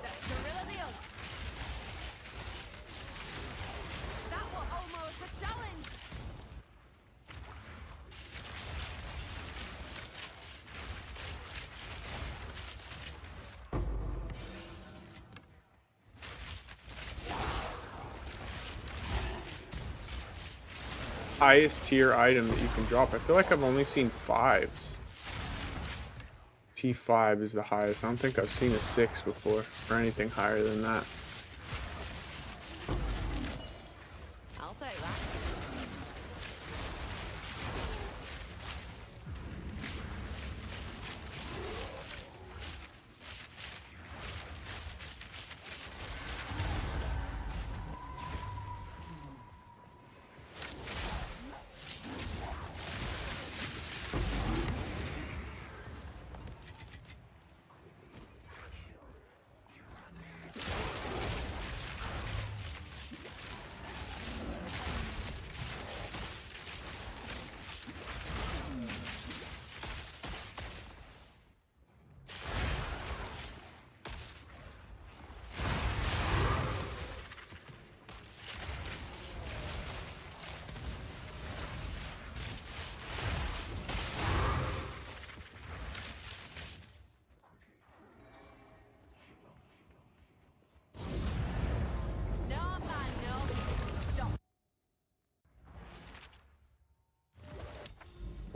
That's Gorilla the Ult. That was almost a challenge. Highest tier item that you can drop. I feel like I've only seen 5s. T5 is the highest. I don't think I've seen a 6 before or anything higher than that.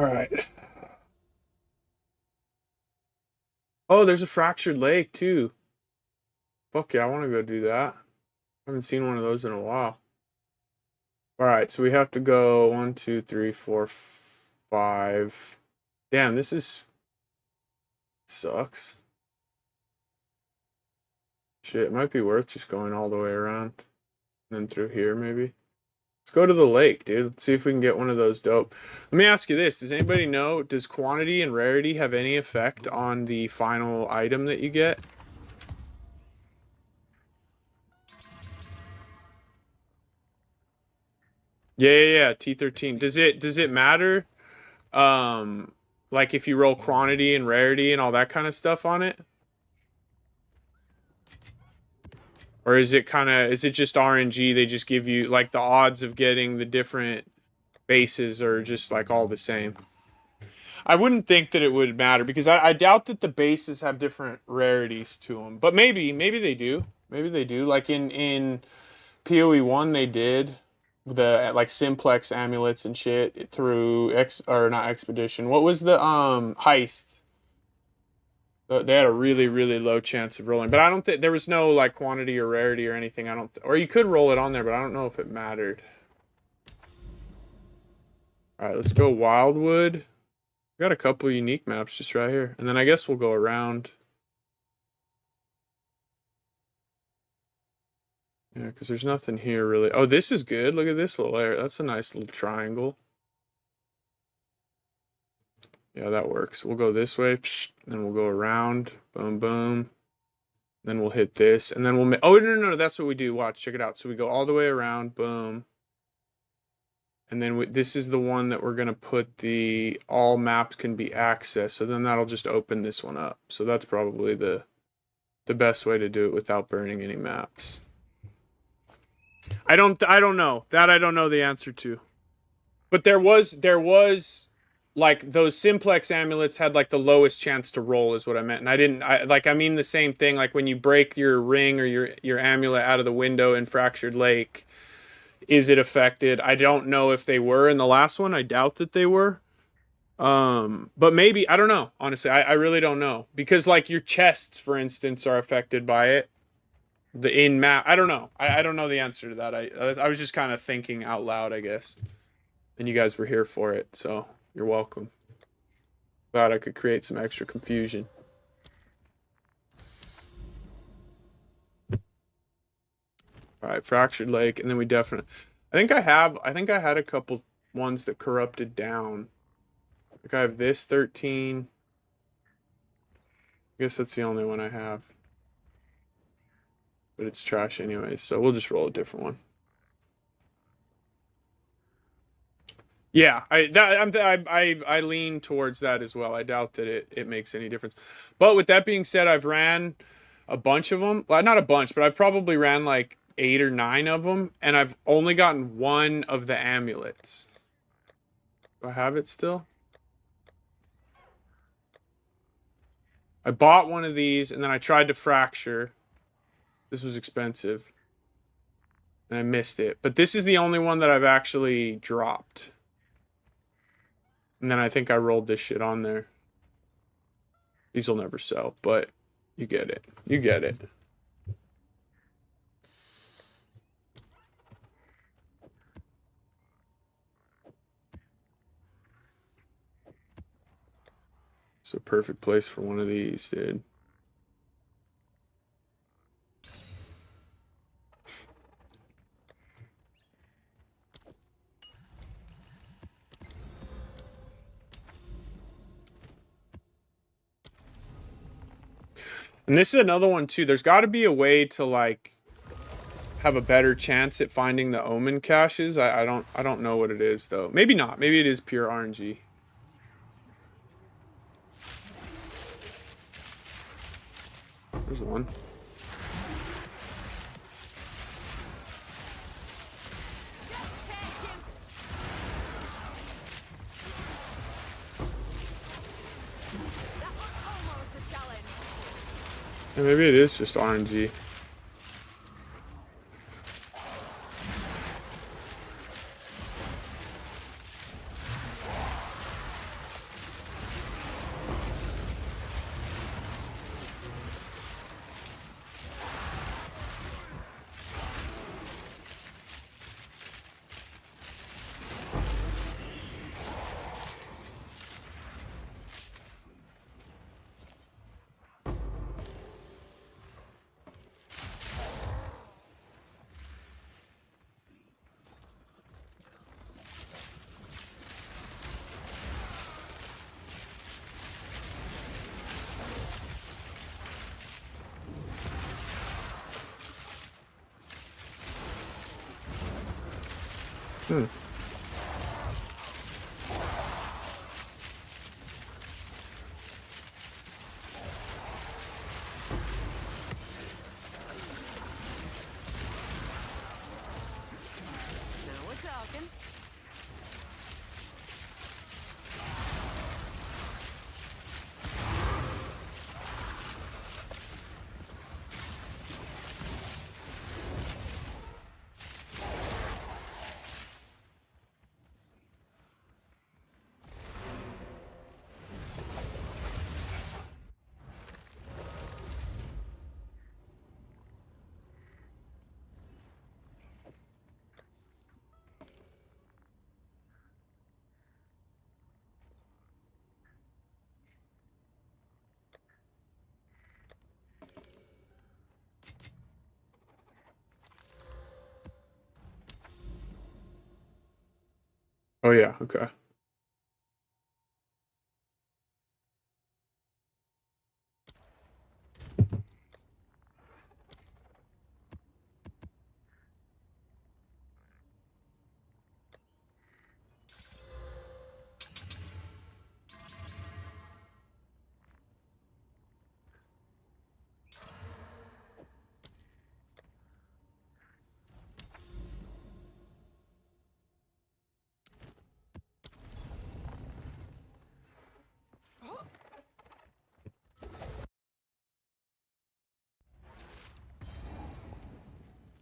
All right. Oh, there's a fractured lake too. Fuck yeah, I want to go do that. I haven't seen one of those in a while. All right, so we have to go 1, 2, 3, 4, 5. Damn, this is sucks. Shit, it might be worth just going all the way around and then through here maybe. Let's go to the lake, dude. Let's see if we can get one of those dope. Let me ask you this. Does anybody know, does quantity and rarity have any effect on the final item that you get? Yeah. T13. Does it matter? Like if you roll quantity and rarity and all that kind of stuff on it? Or is it just RNG? They just give you like the odds of getting the different bases are just like all the same. I wouldn't think that it would matter because I doubt that the bases have different rarities to them. But maybe they do. Maybe they do. Like in PoE 1 they did the like simplex amulets and shit through not expedition. What was the heist? They had a really low chance of rolling, but I don't think there was no like quantity or rarity or anything. Or you could roll it on there, but I don't know if it mattered. All right, let's go Wildwood. We got a couple unique maps just right here, and then I guess we'll go around. Yeah, because there's nothing here really. Oh, this is good. Look at this little area. That's a nice little triangle. Yeah, that works. We'll go this way, then we'll go around. Boom, boom. Then we'll hit this, and then we'll... Oh, no. That's what we do. Watch, check it out. So we go all the way around. Boom. And then this is the one that we're going to put the all maps can be accessed. So then that'll just open this one up. So that's probably the best way to do it without burning any maps. I don't know. That I don't know the answer to. But there was like those simplex amulets had like the lowest chance to roll is what I meant. And I mean the same thing like when you break your ring or your amulet out of the window in Fractured Lake, is it affected? I don't know if they were in the last one. I doubt that they were. But maybe, I don't know. Honestly, I really don't know. Because like your chests, for instance, are affected by it. The in-map, I don't know. I don't know the answer to that. I was just kind of thinking out loud, I guess. And you guys were here for it, so you're welcome. Glad I could create some extra confusion. All right, Fractured Lake, and then we definitely... I think I had a couple ones that corrupted down. Like I have this 13. I guess that's the only one I have. But it's trash anyway, so we'll just roll a different one. Yeah, I lean towards that as well. I doubt that it makes any difference. But with that being said, I've ran a bunch of them. Well, not a bunch, but I've probably ran like 8 or 9 of them, and I've only gotten one of the amulets. Do I have it still? I bought one of these, and then I tried to fracture. This was expensive. And I missed it. But this is the only one that I've actually dropped. And then I think I rolled this shit on there. These will never sell, but you get it. You get it. It's a perfect place for one of these, dude. And this is another one too. There's got to be a way to like have a better chance at finding the omen caches. I don't know what it is though. Maybe not. Maybe it is pure RNG. There's one. Yeah, maybe it is just RNG. Now we're talking. Oh yeah, okay.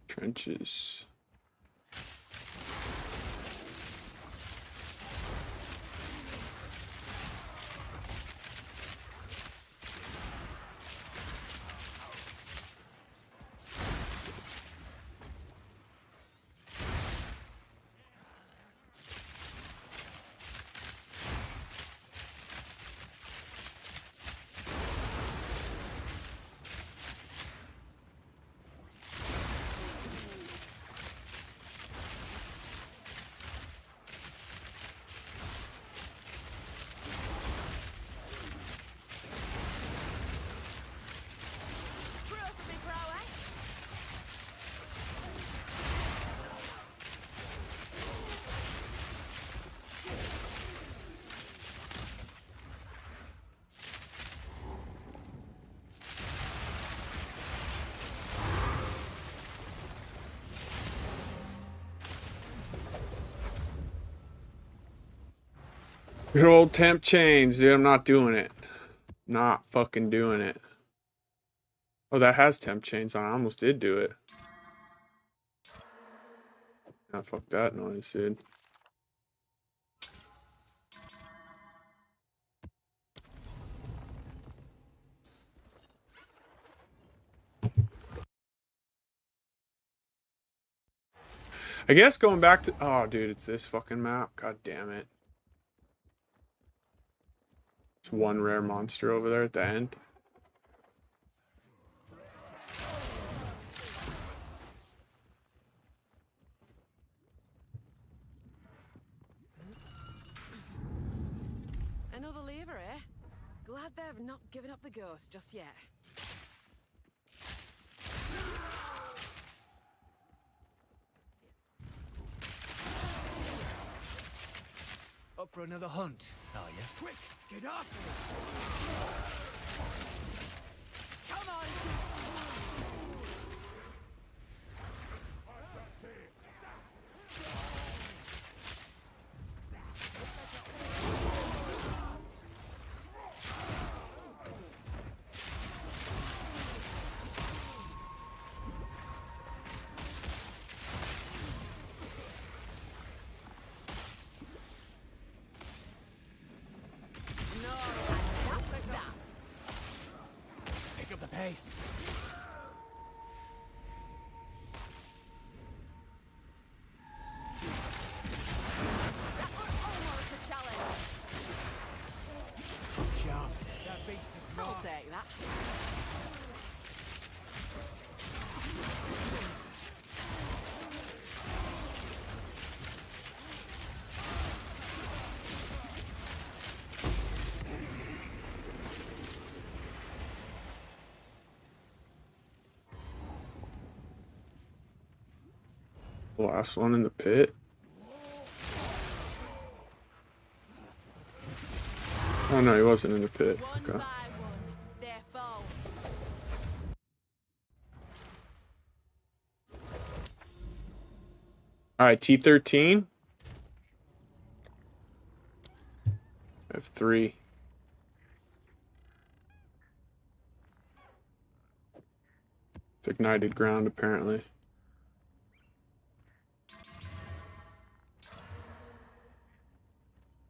Trenches. Proof of me prowess. Good old temp chains, dude. I'm not doing it. Not fucking doing it. Oh, that has temp chains on. I almost did do it. Ah, fuck that noise, dude. I guess going back to... Oh, dude, it's this fucking map. God damn it. There's one rare monster over there at the end. Another lever, eh? Glad they've not given up the ghost just yet. Up for another hunt, are you? Quick, get after it! Come on! Pick up the pace. That was almost a challenge. Sharp. That beast is I'll marked. take that. Last one in the pit. Oh no, he wasn't in the pit. One Okay. by one, they fall. All right, T13. I have 3. It's ignited ground, apparently.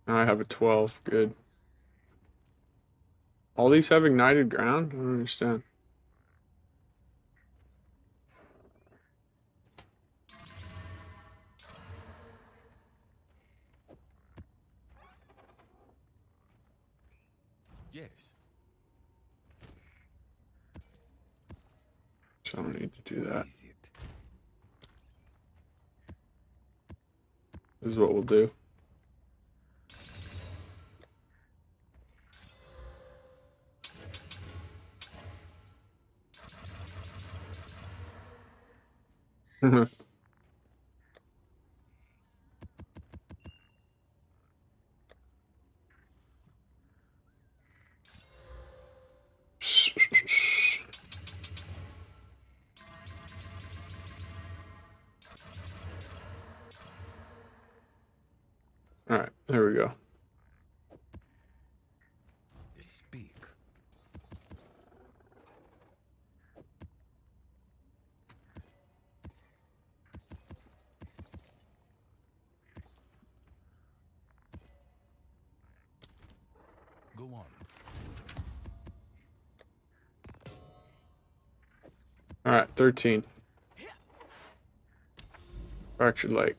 Now I have a 12. Good. All these have ignited ground? I don't understand. Yes. So I don't need to do that. Is it? This is what we'll do. All right, there we go. Speak. Go on. All right, 13. Fractured leg.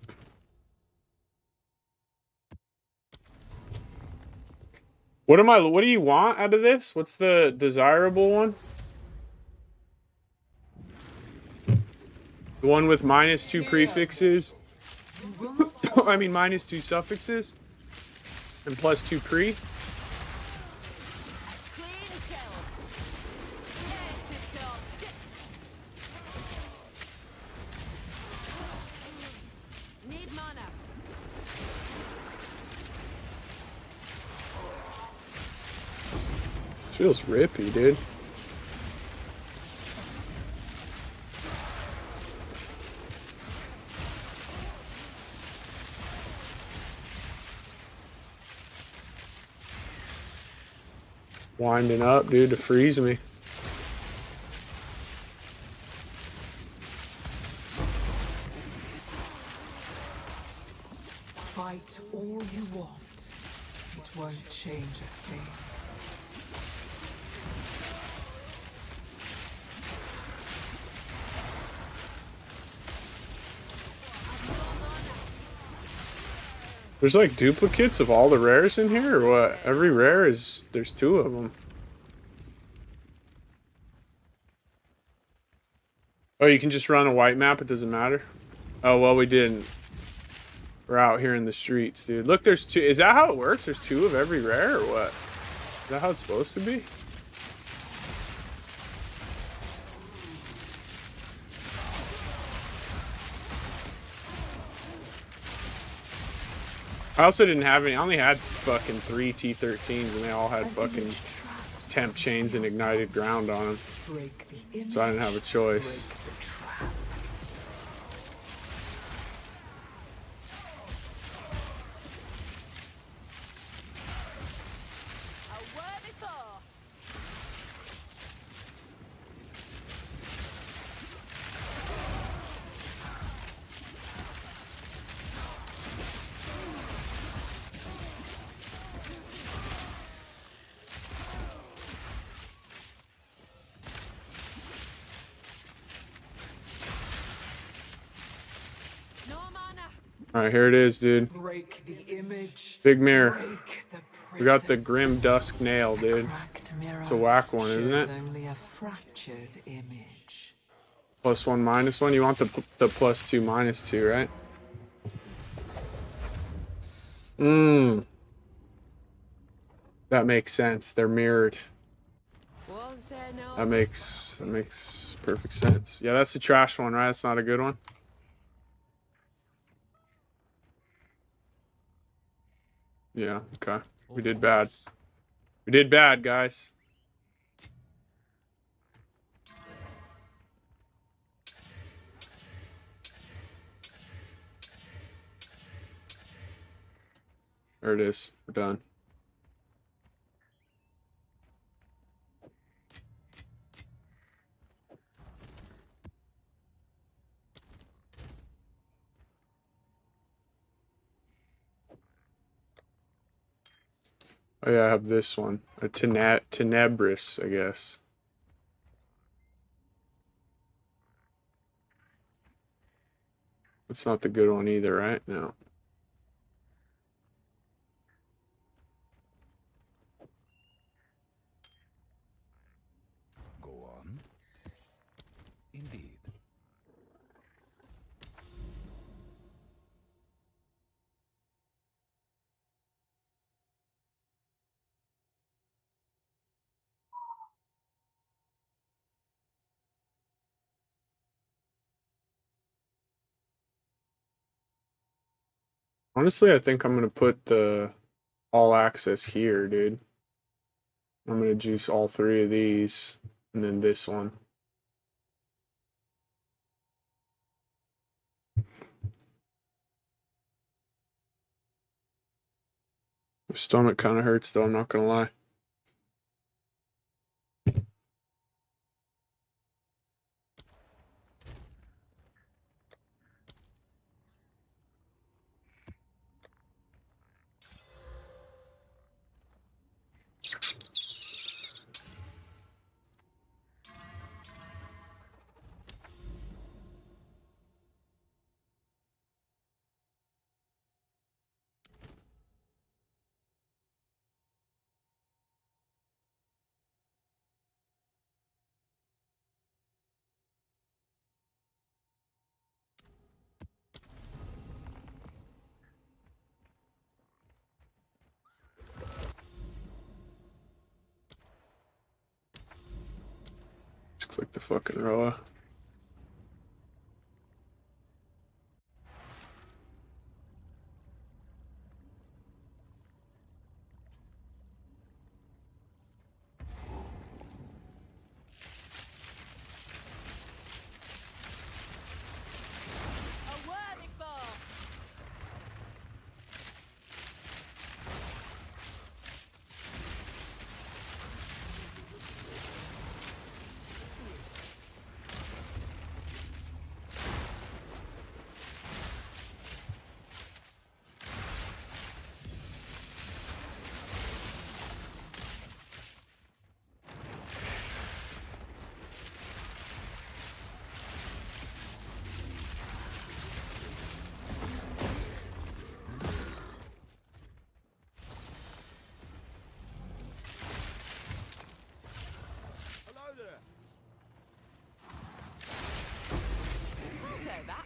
What do you want out of this? What's the desirable one? The one with -2 prefixes. I mean -2 suffixes. And +2 pre. Clean kill. Get it up. Need mana. This feels rippy, dude. Winding up, dude, to freeze me. Fight all you want. It won't change a thing. There's like duplicates of all the rares in here, or what? Every rare is, there's 2 of them. Oh, you can just run a white map, it doesn't matter? Oh, well, we didn't. We're out here in the streets, dude. Look, there's 2. Is that how it works? There's 2 of every rare, or what? Is that how it's supposed to be? I also didn't have any. I only had fucking 3 T13s, and they all had fucking temp chains and ignited ground on them. Break the image. So I didn't have a choice. Break the trap. A worthy foe. No mana. All right, here it is, dude. Break the image. Big mirror. Break the We got the prison. grim dusk nail, dude. Cracked mirror. It's a whack one, isn't shows it? Only a fractured image. +1, -1. You want the +2, -2, right? That makes sense. They're mirrored. Won't say no. That makes perfect sense. Yeah, that's the trash one, right? That's not a good one. Yeah, okay. We did bad. We did bad, guys. There it is. We're done. Oh yeah, I have this one. A Tenebris, I guess. It's not the good one either, right? No. Go on. Indeed. Honestly, I think I'm gonna put the all access here, dude. I'm gonna juice all three of these, and then this one. My stomach kind of hurts, though. I'm not gonna lie. Just click the fucking Roa. A worthy foe. I'll take that.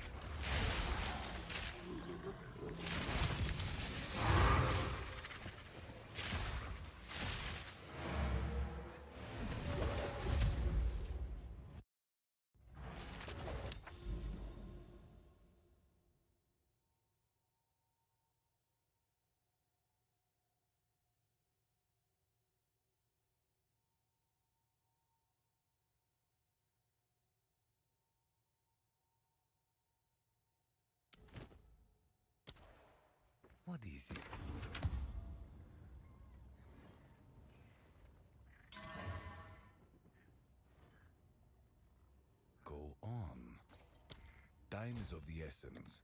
What is it? Go on. Time is of the essence.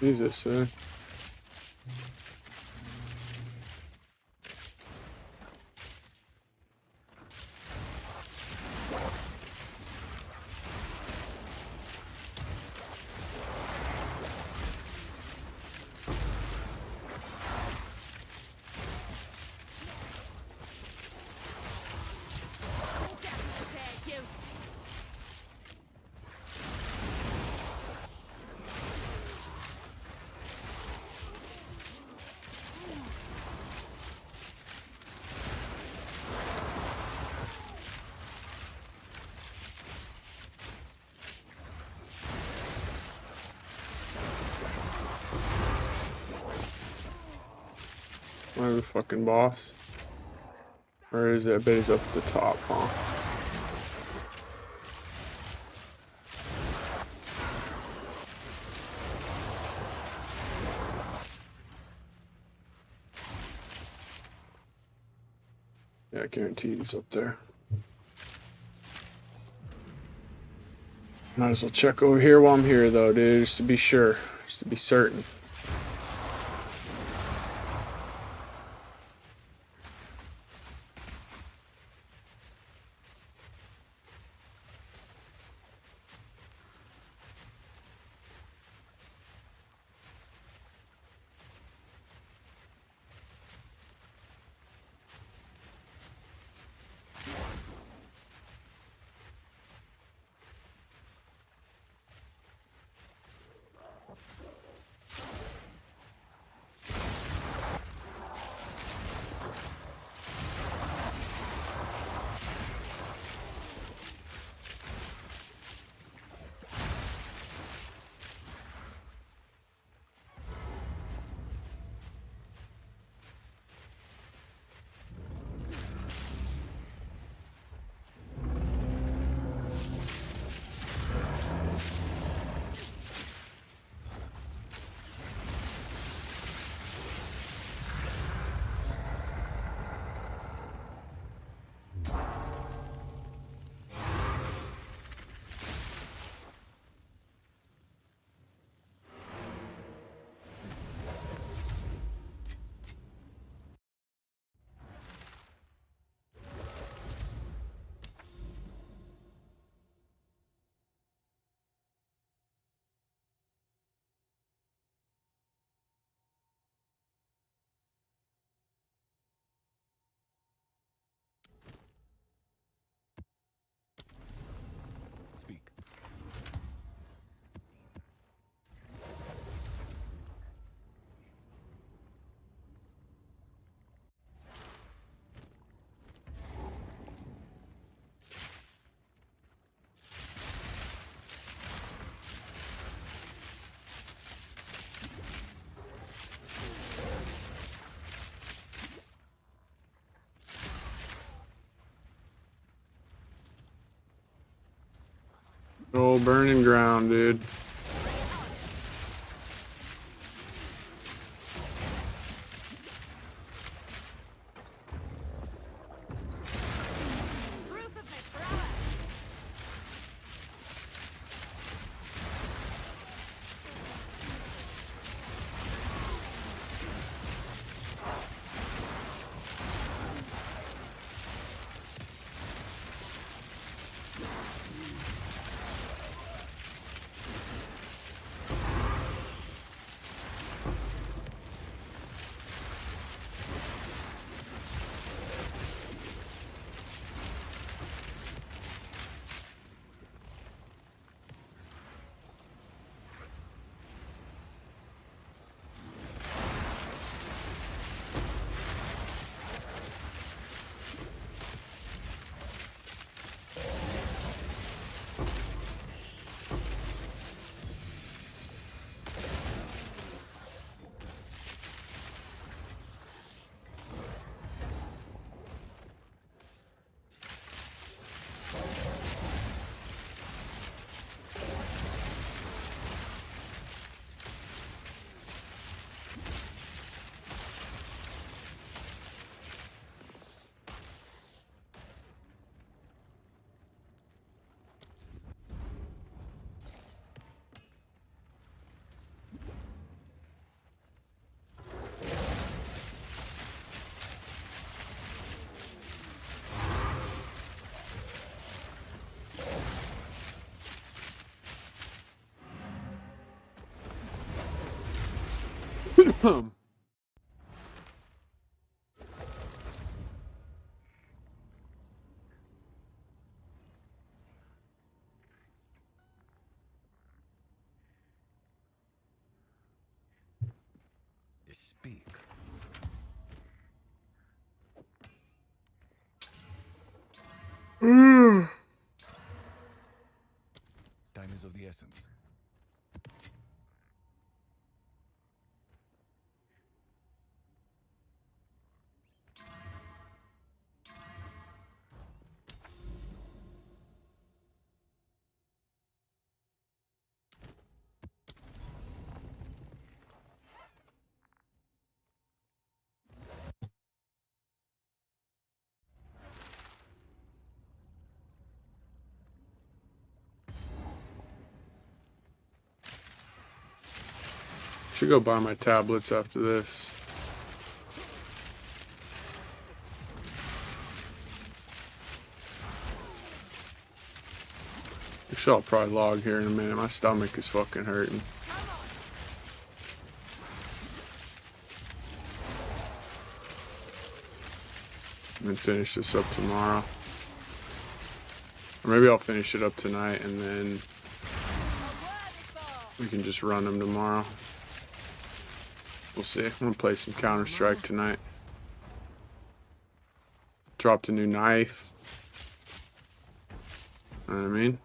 Jesus, Take you. Where's the fucking boss? Where is it? I bet he's up at the top, huh? Yeah, I guarantee he's up there. Might as well check over here while I'm here, though, dude, just to be sure, just to be certain. Speak. Oh, burning ground, dude. Proof of my prowess. Speak. Time is of the essence. Should go buy my tablets after this. Actually, I'll probably log here in a minute. My stomach is fucking hurting. And then finish this up tomorrow. Or maybe I'll finish it up tonight and then we can just run them tomorrow. We'll see. I'm gonna play some Counter-Strike tonight. Dropped a new knife. Know what I mean?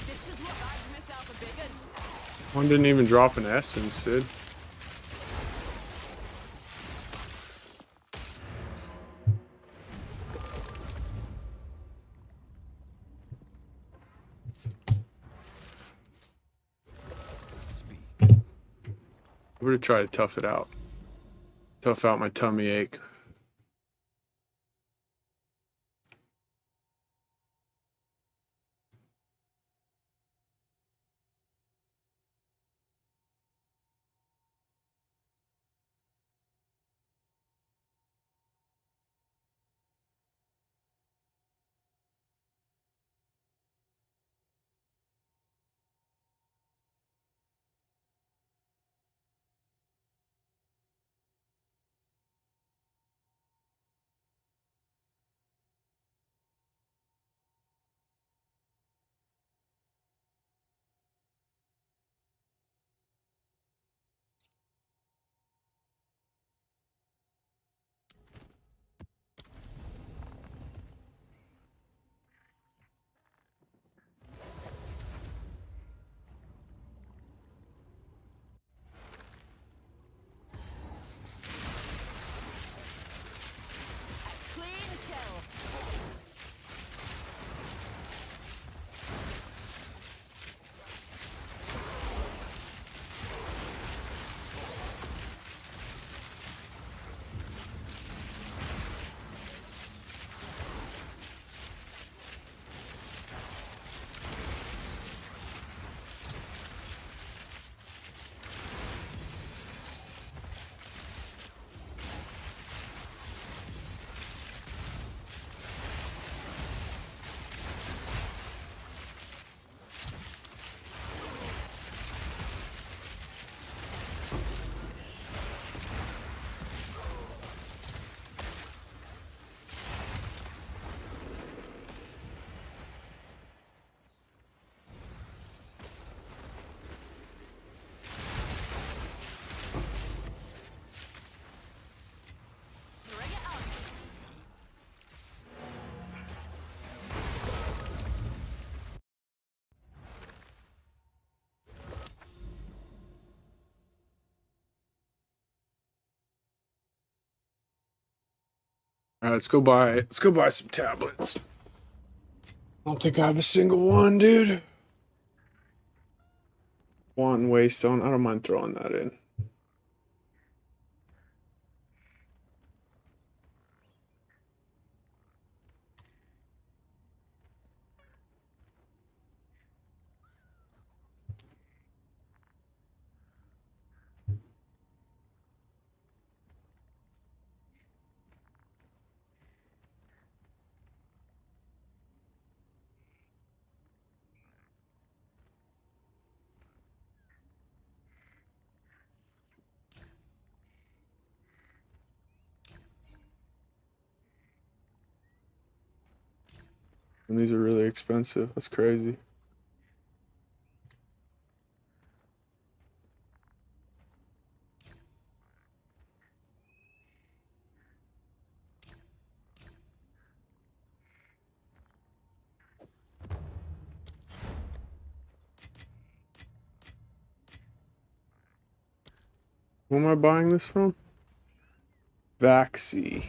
This is what I'd myself a big un. One didn't even drop an essence, dude. Speak. I'm gonna try to tough it out. Tough out my tummy ache. All right, let's go buy some tablets. I don't think I have a single one, dude. One waystone. I don't mind throwing that in. And these are really expensive. That's crazy. Who am I buying this from? Vaxi.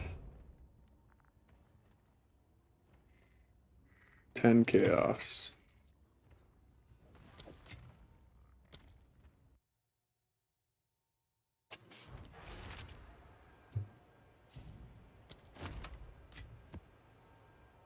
10 chaos.